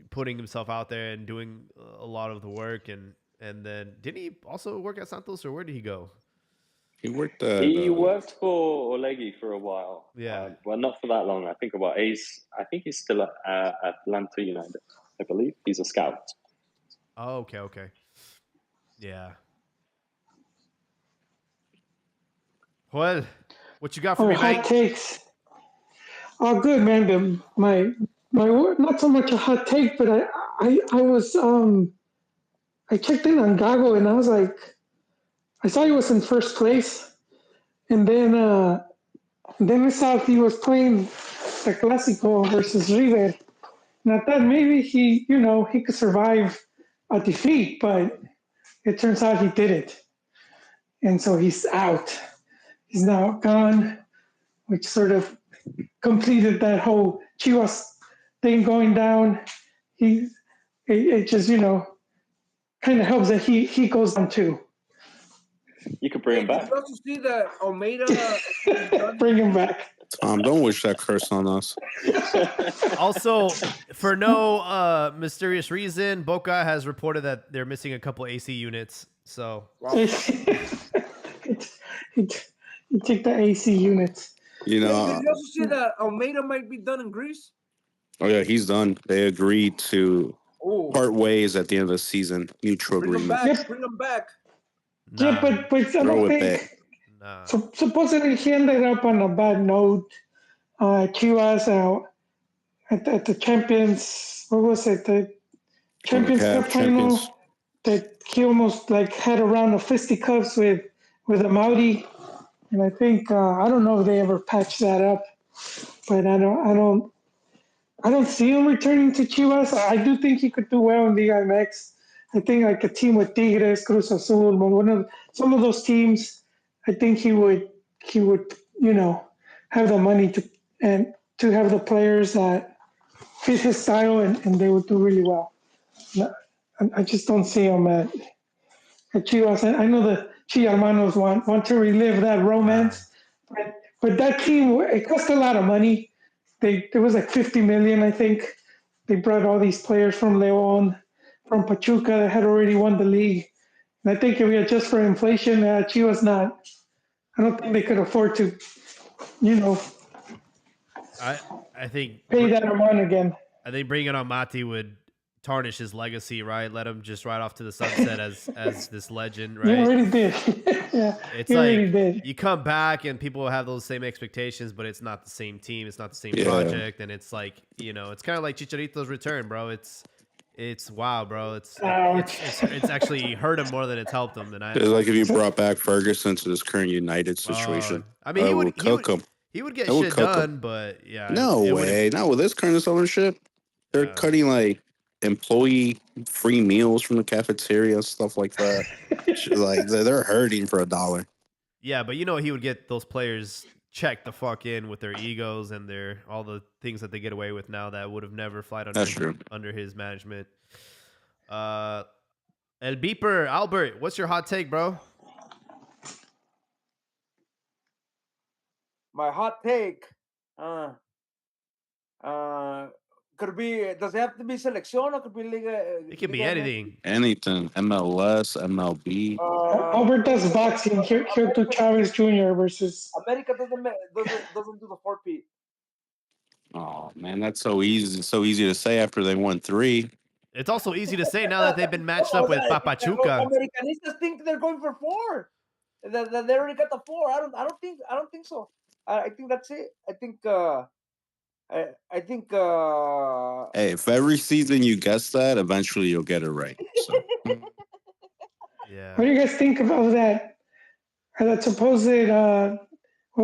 A: putting himself out there and doing a lot of the work. And then didn't he also work at Santos, or where did he go?
D: He worked.
C: He worked for Olegi for a while.
A: Yeah.
C: Well, not for that long. I think he's still at Atlanta United. I believe he's a scout.
A: Oh, okay. Yeah. Well, what you got for me,
B: hot
A: Mike?
B: takes. Oh, good, man. My not so much a hot take, but I was I checked in on Gago and I was like, I saw he was in first place, and then I saw he was playing the Clásico versus River, and I thought maybe he could survive a defeat, but it turns out he didn't, and so he's out. He's now gone, which sort of completed that whole Chivas thing going down. It just kind of helps that he goes down too.
C: You could bring him
H: Did
C: back.
H: you also see that Almeida?
B: Bring him back.
D: Tom, don't wish that curse on us.
A: Also, for no mysterious reason, Boca has reported that they're missing a couple AC units. So
B: He took the AC units.
D: You
H: Did
D: know.
H: you also see that Almeida might be done in Greece?
D: Oh yeah, he's done. They agreed to
H: Oh,
D: part ways at the end of the season. Mutual
H: bring him
D: agreement.
H: back. Bring him back.
B: Yeah, but I
D: Throw
B: don't
D: it
B: think.
D: back.
A: Nah.
B: Supposedly he ended up on a bad note. Chivas at the Champions. What was it? The Champions Cup final.
D: Champions.
B: That he almost like had a round of fisticuffs with Amaury, and I think I don't know if they ever patched that up, but I don't see him returning to Chivas. I do think he could do well in Liga MX. I think like a team with Tigres, Cruz Azul, some of those teams, I think he would have the money to have the players that fit his style, and they would do really well. I just don't see him at Chivas. I know the Chi Hermanos want to relive that romance, but that team, it cost a lot of money. There was like 50 million, I think. They brought all these players from León, from Pachuca that had already won the league. And I think if we adjust for inflation, Chivas not. I don't think they could afford to,
A: I think
B: pay that amount again.
A: I think bringing on Mati would tarnish his legacy, right? Let him just ride off to the sunset as this legend, right?
B: He already did. Yeah,
A: It's
B: he already
A: like
B: did.
A: you come back and people will have those same expectations, but it's not the same team, it's not the same
D: Yeah.
A: project, and it's like it's kind of like Chicharito's return, bro. It's wow, bro. It's actually hurt him more than it's helped him. And
D: It's like if you brought back Ferguson to this current United situation.
A: I mean,
D: I would cook him.
A: He would get
D: I would
A: shit
D: cook him.
A: done, but yeah,
D: No
A: it wouldn't-
D: way. Not with this kind of ownership. They're
A: Yeah.
D: cutting like employee free meals from the cafeteria and stuff like that. Like they're hurting for $1.
A: Yeah, but he would get those players checked the fuck in with their egos and all the things that they get away with now that would have never flied
D: That's true.
A: under his management. El Beeper, Albert, what's your hot take, bro?
H: My hot take. Could be. Does it have to be selección or could be Liga?
A: It could be
H: Liga MX?
A: anything.
D: Anything. MLS, MLB.
B: Albert does boxing. Kyoto Chavez Jr. versus.
H: America doesn't do the 4P.
D: Oh man, that's so easy. It's so easy to say after they won 3.
A: It's also easy to say now that they've been matched up with Papachuca.
H: Americanistas think they're going for 4. That they already got the 4. I don't think so. I think that's it. I think. I think.
D: Hey, if every season you guess that, eventually you'll get it right. So.
A: Yeah.
B: What do you guys think about that? That supposed, what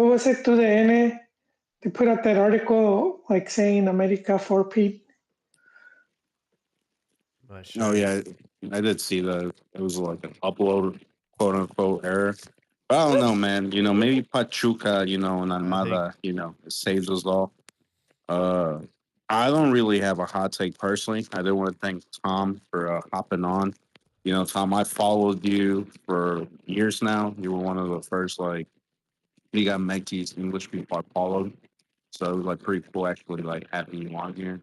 B: was it, to the N? They put out that article like saying America 4P.
A: Not sure.
D: Oh yeah, I did see that. It was like an upload quote unquote error. But I don't know, man. Maybe Pachuca, and Almada, saves us all. I don't really have a hot take personally. I do want to thank Tom for hopping on. Tom, I followed you for years now. You were one of the first Liga MX English people I followed. So it was pretty cool actually having you on here.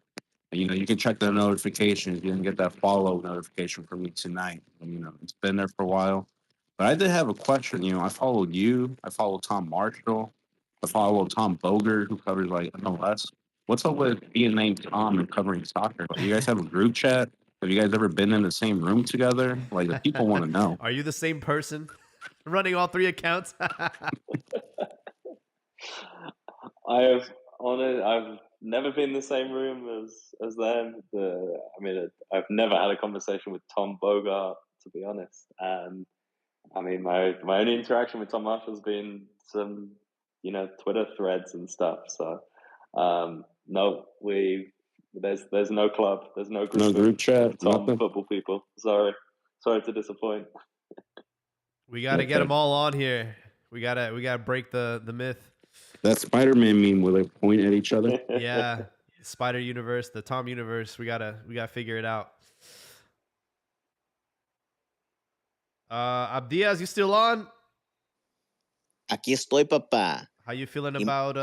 D: And, you can check the notifications. You didn't get that follow notification from me tonight. And, it's been there for a while. But I did have a question. I followed you. I followed Tom Marshall. I followed Tom Boger, who covers MLS. What's up with being named Tom and covering soccer? You guys have a group chat? Have you guys ever been in the same room together? The people want to know.
A: Are you the same person running all 3 accounts?
C: I've never been in the same room as them. I've never had a conversation with Tom Bogart, to be honest. And my only interaction with Tom Marshall has been some, Twitter threads and stuff. So, no, there's no club, there's no
D: group chat,
C: Tom
D: nothing?
C: football people. Sorry to disappoint.
A: We got to get them all on here. We gotta break the myth.
D: That Spider-Man meme where they point at each other.
A: Yeah, Spider Universe, the Tom Universe. We gotta figure it out. Abdias, you still on?
G: Aquí estoy, papá.
A: How you feeling about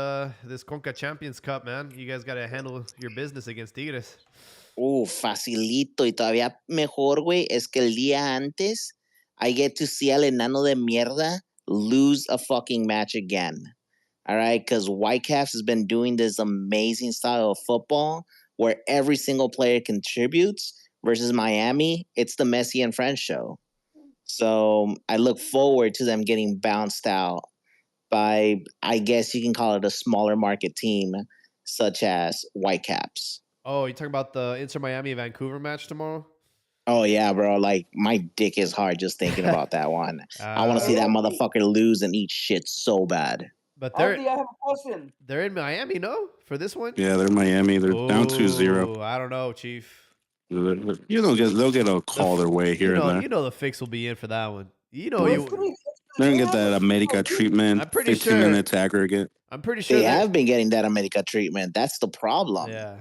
A: this Conca Champions Cup, man? You guys gotta handle your business against Tigres.
G: Facilito. Y todavía mejor, güey, es que el día antes I get to see al enano de mierda lose a fucking match again. All right, because Whitecaps has been doing this amazing style of football where every single player contributes versus Miami. It's the Messi and Friends show. So I look forward to them getting bounced out by, I guess you can call it a smaller market team such as Whitecaps.
A: Oh, you talking about the Inter Miami Vancouver match tomorrow?
G: Oh, yeah, bro. My dick is hard just thinking about that one. I want to see that motherfucker lose and eat shit so bad.
A: But
H: I have a question.
A: They're in Miami, no? For this one?
D: Yeah, they're in Miami. They're down 2-0.
A: I don't know, Chief.
D: They'll get a call their way here and there.
A: You know the fix will be in for that one.
D: They're gonna get that America treatment.
A: I'm pretty
D: 15 minutes aggregate.
A: I'm pretty sure
G: they have been getting that America treatment. That's the problem.
A: Yeah.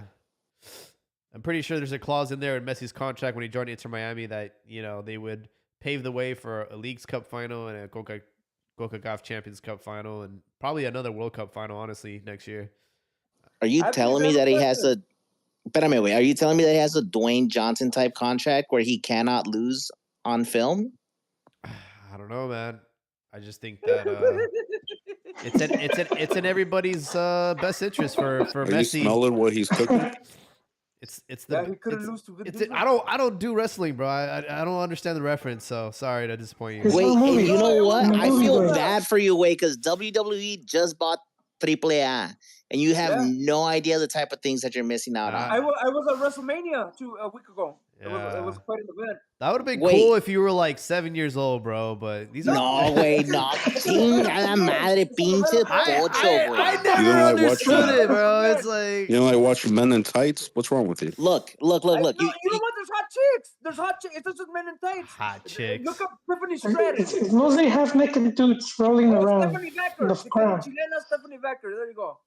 A: I'm pretty sure there's a clause in there in Messi's contract when he joined Inter Miami that, they would pave the way for a Leagues Cup final and a CONCACAF Champions Cup final and probably another World Cup final, honestly, next year.
G: Are you telling me that he has a... Espérame, wait. Are you telling me that he has a Dwayne Johnson type contract where he cannot lose on film?
A: I don't know, man. I just think that it's in everybody's best interest for Messi.
D: You smelling what he's cooking?
A: I don't do wrestling, bro. I don't understand the reference, so sorry to disappoint you.
G: Wait, and you know what? I feel bad for you, Wade, because WWE just bought AAA, and you have no idea the type of things that you're missing out on.
H: I was at WrestleMania a week ago. Yeah. It was quite an event.
A: That would have been cool if you were 7 years old, bro. But these are
G: no. Chinga madre, pinche pocho, güey.
A: I never understood it, bro. It's
D: you don't like watching Men in Tights? What's wrong with you?
G: Look.
H: You know what? There's hot chicks. There's hot chicks. It's just Men in Tights.
A: Hot chicks.
H: Look up Tiffany Stratton.
B: It's mostly half-naked dudes rolling around.
H: Stephanie Becker. Stephanie Becker. There you go.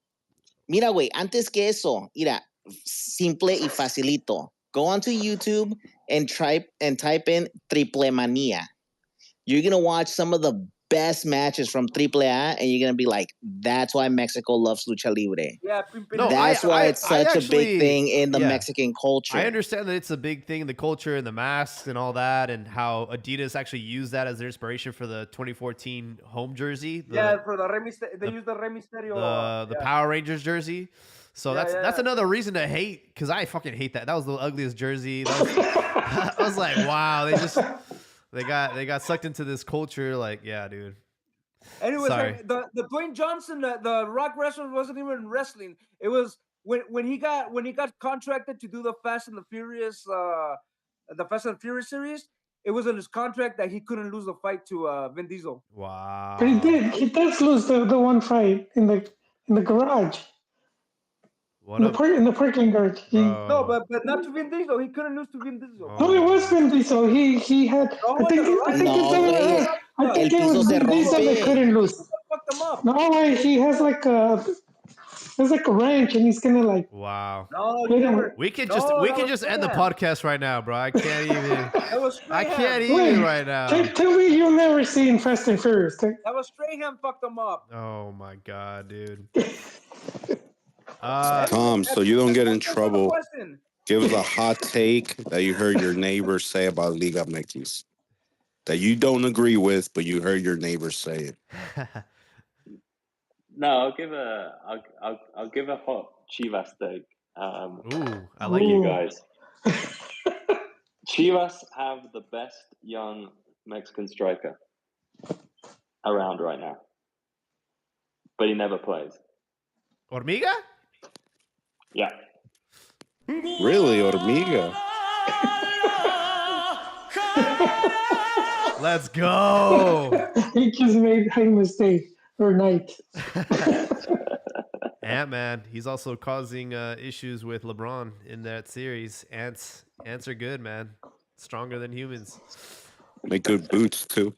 G: Mira, güey. Antes que eso, mira, simple y facilito. Go onto YouTube and type in Triple Mania. You're going to watch some of the best matches from AAA, and you're going to be like, that's why Mexico loves lucha libre.
H: Yeah,
G: that's why it's such a big thing in the Mexican culture.
A: I understand that it's a big thing in the culture and the masks and all that, and how Adidas actually used that as their inspiration for the 2014 home jersey.
H: For the Rey Mysterio. They used the Rey Mysterio.
A: The Power Rangers jersey. So that's another reason to hate, because I fucking hate that. That was the ugliest jersey. I was like, wow, they got sucked into this culture. Dude.
H: Anyways, the Dwayne Johnson, the Rock wrestler wasn't even wrestling. It was when he got contracted to do the Fast and the Furious series. It was in his contract that he couldn't lose the fight to Vin Diesel.
A: Wow.
B: But he did. He does lose the one fight in the garage. In the parking garage.
H: No, but not to Vin Diesel. He couldn't lose to Vin Diesel.
B: No, it was Vin Diesel. He had. I think I think it
G: piso
B: was
G: se
B: Visa that
G: rompe.
B: couldn't lose.
H: Fucked them up.
B: No way, he has like a wrench, and he's gonna like
A: Wow.
H: No,
B: hit
H: you
B: him.
H: never.
A: We could
H: No,
A: just
H: that was
A: end the
H: Strahan.
A: podcast right now, bro. I can't even.
H: That was
A: I can't
H: Strahan.
A: even right now.
B: Tell me you've never seen Fast and Furious.
H: That was Strahan fucked them up.
A: Oh my god, dude.
D: Tom, so you don't get in trouble,
H: Question.
D: give us a hot take that you heard your neighbors say about Liga MX that you don't agree with, but you heard your neighbors say it.
C: No, I'll give a hot Chivas take.
A: Ooh, I
C: for
A: like
C: you
B: Ooh.
C: guys. Chivas have the best young Mexican striker around right now, but he never plays.
A: Hormiga?
C: Yeah.
D: Really, Hormiga?
A: Let's go.
B: He just made a mistake or night.
A: Ant Man. He's also causing issues with LeBron in that series. Ants are good, man. Stronger than humans.
D: Make good boots too.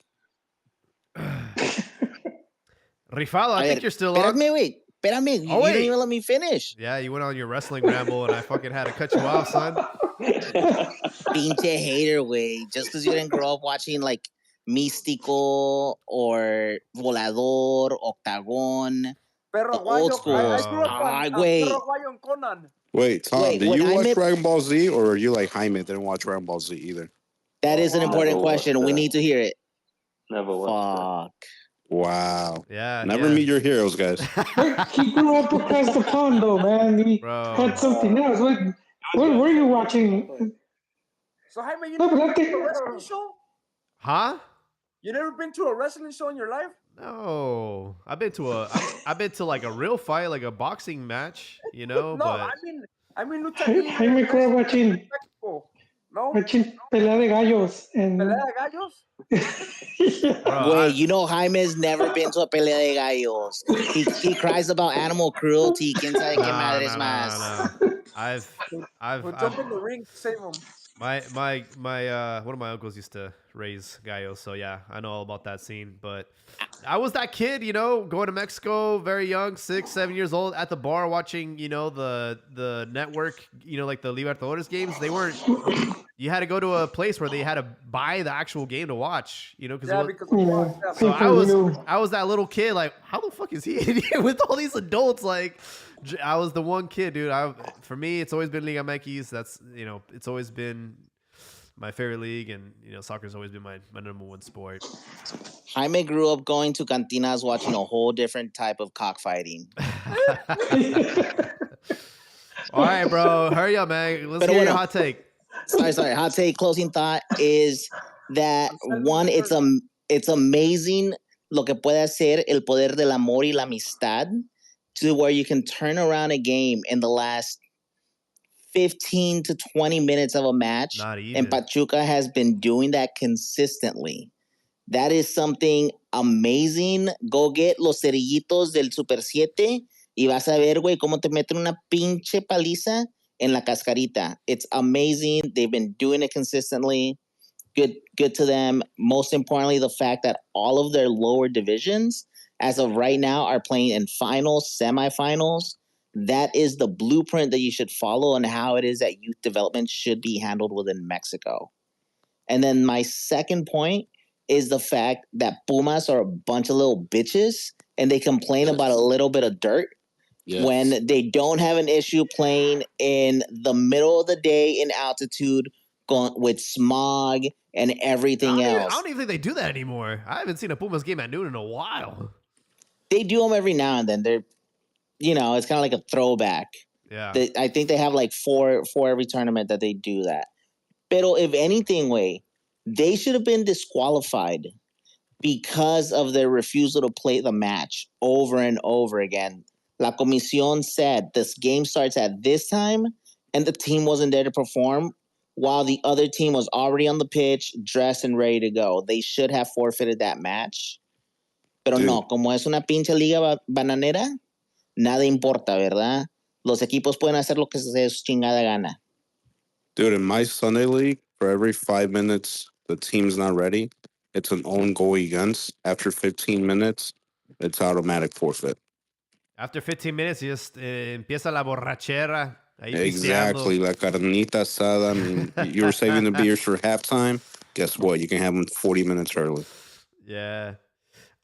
A: Rifado, I think you're still on.
G: Espérame, wait. Espérame. You
A: Oh, wait.
G: didn't even let me finish.
A: Yeah, you went on your wrestling ramble, and I fucking had to cut you off, son.
G: Pinche hater, way. Just because you didn't grow up watching like Místico or Volador, Octagon.
H: Perro
G: The old
H: Guayo.
G: school.
H: I grew up on
G: wait.
H: Perro Guayo and Conan.
D: Wait, Tom,
G: Wait,
D: did
G: when
D: you
G: I
D: watch
G: met-
D: Dragon Ball Z, or are you like Jaime, didn't watch Dragon Ball Z either?
G: That is an important
C: Never
G: question.
C: watched
G: We
C: that.
G: need to hear it.
C: Never watched
G: Fuck.
D: Wow.
A: Yeah.
D: Never
A: yeah.
D: meet your heroes, guys.
B: He grew up across the pond, though, man. He
A: Bro.
B: had something else. What were you watching?
H: So Jaime, you
B: No,
H: never
B: but I
H: been to a
B: think-
H: wrestling show?
A: Huh?
H: You never been to a wrestling show in your life?
A: No. I've been to like a real fight, like a boxing match, you know,
H: No,
A: but
H: I mean lucha libre.
B: Jaime grew up watching
H: Mexico. No,
B: Pelea de Gallos. And
H: pelea de gallos.
A: bro,
G: Wait, you know Jaime's never been to a pelea de gallos. He cries about animal cruelty. ¿Quién sabe qué madres más?
A: I've
H: We'll jump in the ring to save him.
A: my one of my uncles used to raise gallos, so yeah, I know all about that scene. But I was that kid, you know, going to Mexico, very young, 6, 7 years old, at the bar watching, you know, the network, you know, like the Libertadores games. They weren't. You had to go to a place where they had to buy the actual game to watch, you know,
H: Yeah,
A: because.
H: because
B: Yeah.
A: So
B: Pay-per-view.
A: I was that little kid, like, how the fuck is he in here with all these adults? Like, I was the one kid, dude. For me, it's always been Liga MX. That's, you know, it's always been my favorite league, and you know, soccer's always been my number one sport.
G: Jaime grew up going to cantinas watching a whole different type of cockfighting.
A: All right, bro, hurry up, man. Let's
G: Pero
A: hear your
G: bueno.
A: hot take.
G: Sorry. Hot take, closing thought is that one, it's amazing lo que puede hacer el poder del amor y la amistad to where you can turn around a game in the last 15 to 20 minutes of a match.
A: Not even.
G: And Pachuca has been doing that consistently. That is something amazing. Go get los cerillitos del Super 7 y vas a ver, güey, cómo te meten una pinche paliza en la cascarita. It's amazing. They've been doing it consistently. Good to them. Most importantly, the fact that all of their lower divisions, as of right now, are playing in finals, semifinals. That is the blueprint that you should follow on how it is that youth development should be handled within Mexico. And then my second point is the fact that Pumas are a bunch of little bitches and they complain about a little bit of dirt when they don't have an issue playing in the middle of the day in altitude with smog and everything else.
A: I don't even think they do that anymore. I haven't seen a Pumas game at noon in a while.
G: They do them every now and then. They're, you know, it's kind of like a throwback.
A: Yeah.
G: I think they have like four every tournament that they do that. Pero if anything, way, they should have been disqualified because of their refusal to play the match over and over again. La Comisión said this game starts at this time and the team wasn't there to perform while the other team was already on the pitch, dressed and ready to go. They should have forfeited that match. Pero no, como es una pinche liga bananera, nada importa, ¿verdad? Los equipos pueden hacer lo que se dé su chingada gana.
D: Dude, in my Sunday league, for every 5 minutes the team's not ready, it's an own goal against, after 15 minutes, it's automatic forfeit.
A: After 15 minutes, just empieza la borrachera. Ahí
D: Exactly,
A: pisteando.
D: la carnita asada. I mean, you were saving the beers for halftime. Guess what? You can have them 40 minutes early.
A: Yeah.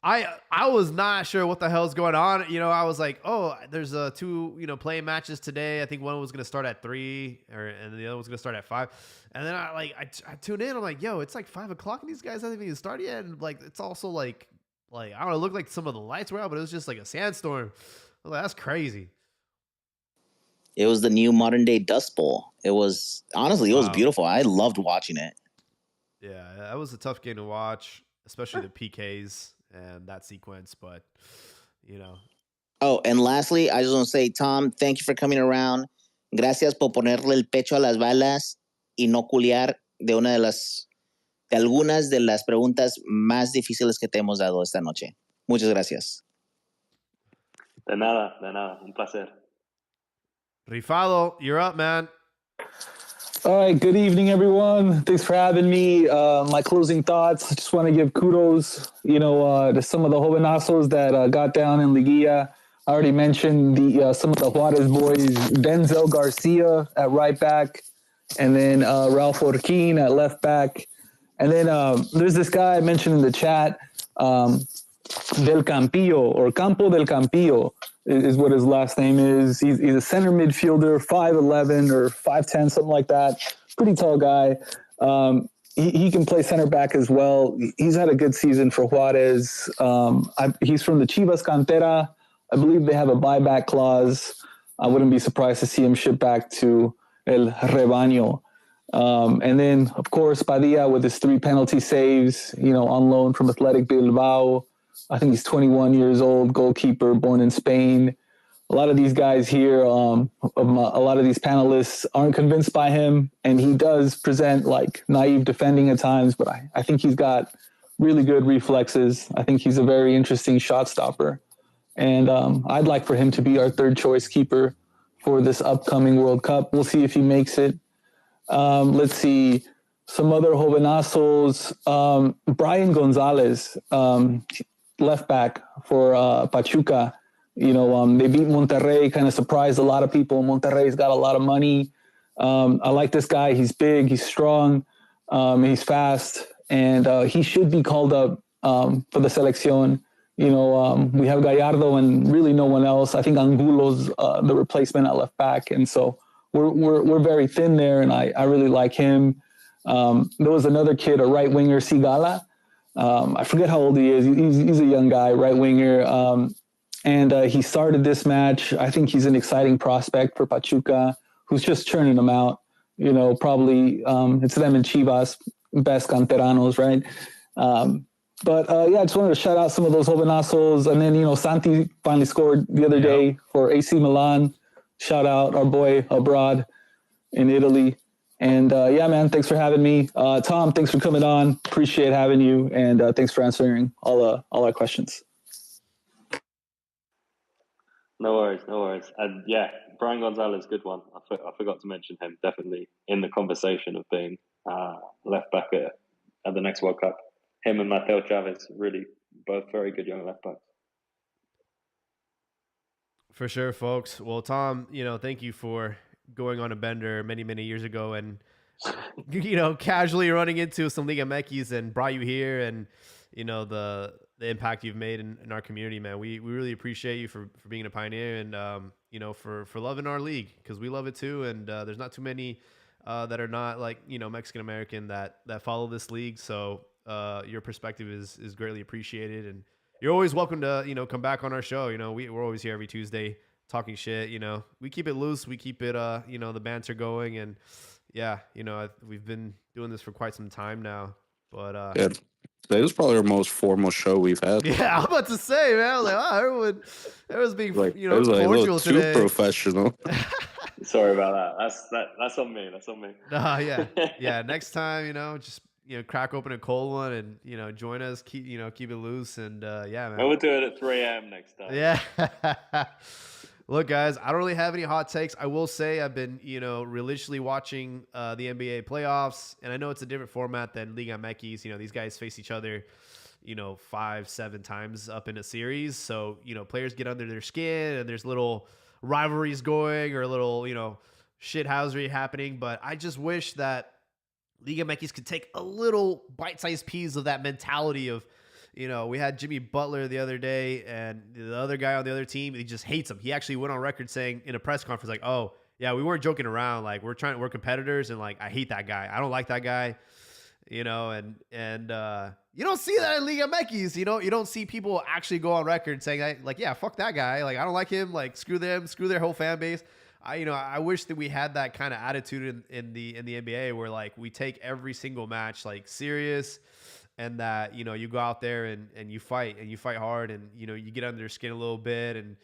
A: I was not sure what the hell's going on. You know, I was like, oh, there's two, playing matches today. I think one was going to start at 3 and the other was going to start at 5. And then I tuned in. I'm like, yo, it's like 5 o'clock and these guys haven't even started yet. And like, it's also like, I don't know, it looked like some of the lights were out, but it was just like a sandstorm. I was like, that's crazy.
G: It was the new modern day Dust Bowl. It was, honestly, it was beautiful. I loved watching it.
A: Yeah, that was a tough game to watch, especially the PKs and that sequence, but
G: Oh, and lastly, I just want to say, Tom, thank you for coming around. Gracias por ponerle el pecho a las balas y no culiar de algunas de las preguntas más difíciles que te hemos dado esta noche. Muchas gracias.
C: De nada, un placer.
A: Rifado, you're up, man.
F: All right, good evening, everyone. Thanks for having me. My closing thoughts, I just want to give kudos, to some of the jovenazos that got down in Liguilla. I already mentioned some of the Juarez boys, Denzel Garcia at right back, and then Ralph Orquin at left back. And then there's this guy I mentioned in the chat, Del Campillo, or Campo del Campillo is what his last name is. He's a center midfielder, 5'11" or 5'10", something like that. Pretty tall guy. He can play center back as well. He's had a good season for Juarez. He's from the Chivas Cantera. I believe they have a buyback clause. I wouldn't be surprised to see him shipped back to El Rebaño. And then, of course, Padilla with his 3 penalty saves, on loan from Athletic Bilbao. I think he's 21 years old, goalkeeper, born in Spain. A lot of these guys here, a lot of these panelists aren't convinced by him, and he does present like naive defending at times, but I think he's got really good reflexes. I think he's a very interesting shot stopper. And I'd like for him to be our third choice keeper for this upcoming World Cup. We'll see if he makes it. Let's see. Some other jovenazos. Brian Gonzalez, left back for Pachuca. They beat Monterrey, kind of surprised a lot of people. Monterrey's got a lot of money. I like this guy. He's big, he's strong, he's fast, and he should be called up for the selección. We have Gallardo and really no one else. I think Angulo's the replacement at left back, and so we're very thin there, and I really like him. There was another kid, a right winger, Sigala. I forget how old he is. He's a young guy, right winger. And he started this match. I think he's an exciting prospect for Pachuca, who's just churning them out. Probably it's them and Chivas, best canteranos, right? I just wanted to shout out some of those jovenazos. And then, Santi finally scored the other day for AC Milan. Shout out our boy abroad in Italy. And man, thanks for having me. Tom, thanks for coming on. Appreciate having you. And thanks for answering all our questions.
C: No worries. And Brian Gonzalez, good one. I forgot to mention him. Definitely in the conversation of being left back at the next World Cup. Him and Mateo Chavez, really both very good young left backs.
A: For sure, folks. Well, Tom, thank you for going on a bender many, many years ago and, casually running into some Liga MX and brought you here and, the impact you've made in our community, man. We really appreciate you for being a pioneer and, for loving our league because we love it too. And there's not too many that are not like, Mexican-American that follow this league. So your perspective is greatly appreciated. And you're always welcome to, come back on our show. We're always here every Tuesday talking shit. We keep it loose. We keep it, the banter going. And we've been doing this for quite some time now. But
D: Today was probably our most formal show we've had.
A: Yeah, I'm about to say, man. I was like, everyone's being,
D: it was like
A: cordial
D: too
A: today.
D: Professional.
C: Sorry about that. That's on me.
A: Nah, yeah. Next time, just crack open a cold one and join us. Keep it loose and man.
C: We'll do it at 3 a.m. next time.
A: Yeah. Look, guys, I don't really have any hot takes. I will say I've been, religiously watching the NBA playoffs, and I know it's a different format than Liga MX. These guys face each other, 5-7 times up in a series. So, players get under their skin, and there's little rivalries going or a little, shithousery happening. But I just wish that Liga MX could take a little bite-sized piece of that mentality of, we had Jimmy Butler the other day, and the other guy on the other team, he just hates him. He actually went on record saying in a press conference, like, "Oh, yeah, we weren't joking around. Like, we're competitors, and like, I hate that guy. I don't like that guy." And you don't see that in Liga MX. You don't see people actually go on record saying, like, yeah, fuck that guy. Like, I don't like him. Like, screw them, screw their whole fan base. I wish that we had that kind of attitude in the NBA where like we take every single match like serious. And that, you go out there and you fight hard and, you get under their skin a little bit. And,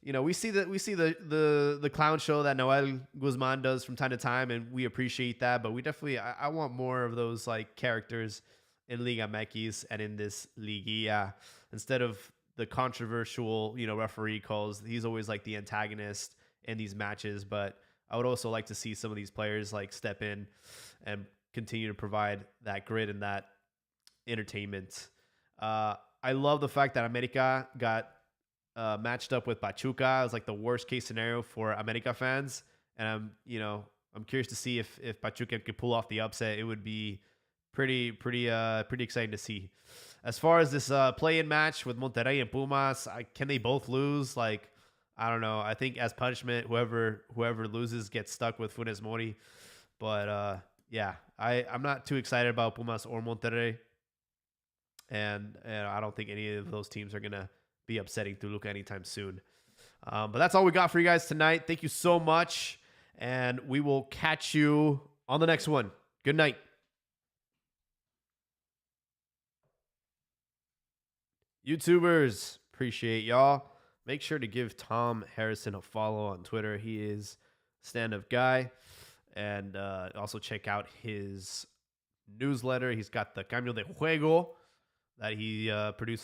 A: we see the clown show that Noel Guzman does from time to time. And we appreciate that. But we definitely, I want more of those like characters in Liga MX and in this Liguilla instead of the controversial, referee calls. He's always like the antagonist in these matches. But I would also like to see some of these players like step in and continue to provide that grit and that entertainment. I love the fact that America got matched up with Pachuca. It was like the worst case scenario for America fans, and I'm curious to see if Pachuca could pull off the upset. It would be pretty exciting to see. As far as this play-in match with Monterrey and Pumas, can they both lose? Like, I don't know. I think as punishment, whoever loses gets stuck with Funes Mori. But yeah, I'm not too excited about Pumas or Monterrey. And I don't think any of those teams are going to be upsetting Toluca anytime soon. But that's all we got for you guys tonight. Thank you so much. And we will catch you on the next one. Good night. YouTubers, appreciate y'all. Make sure to give Tom Harrison a follow on Twitter. He is a stand-up guy. And also check out his newsletter. He's got the Cambio de Juego that he produces.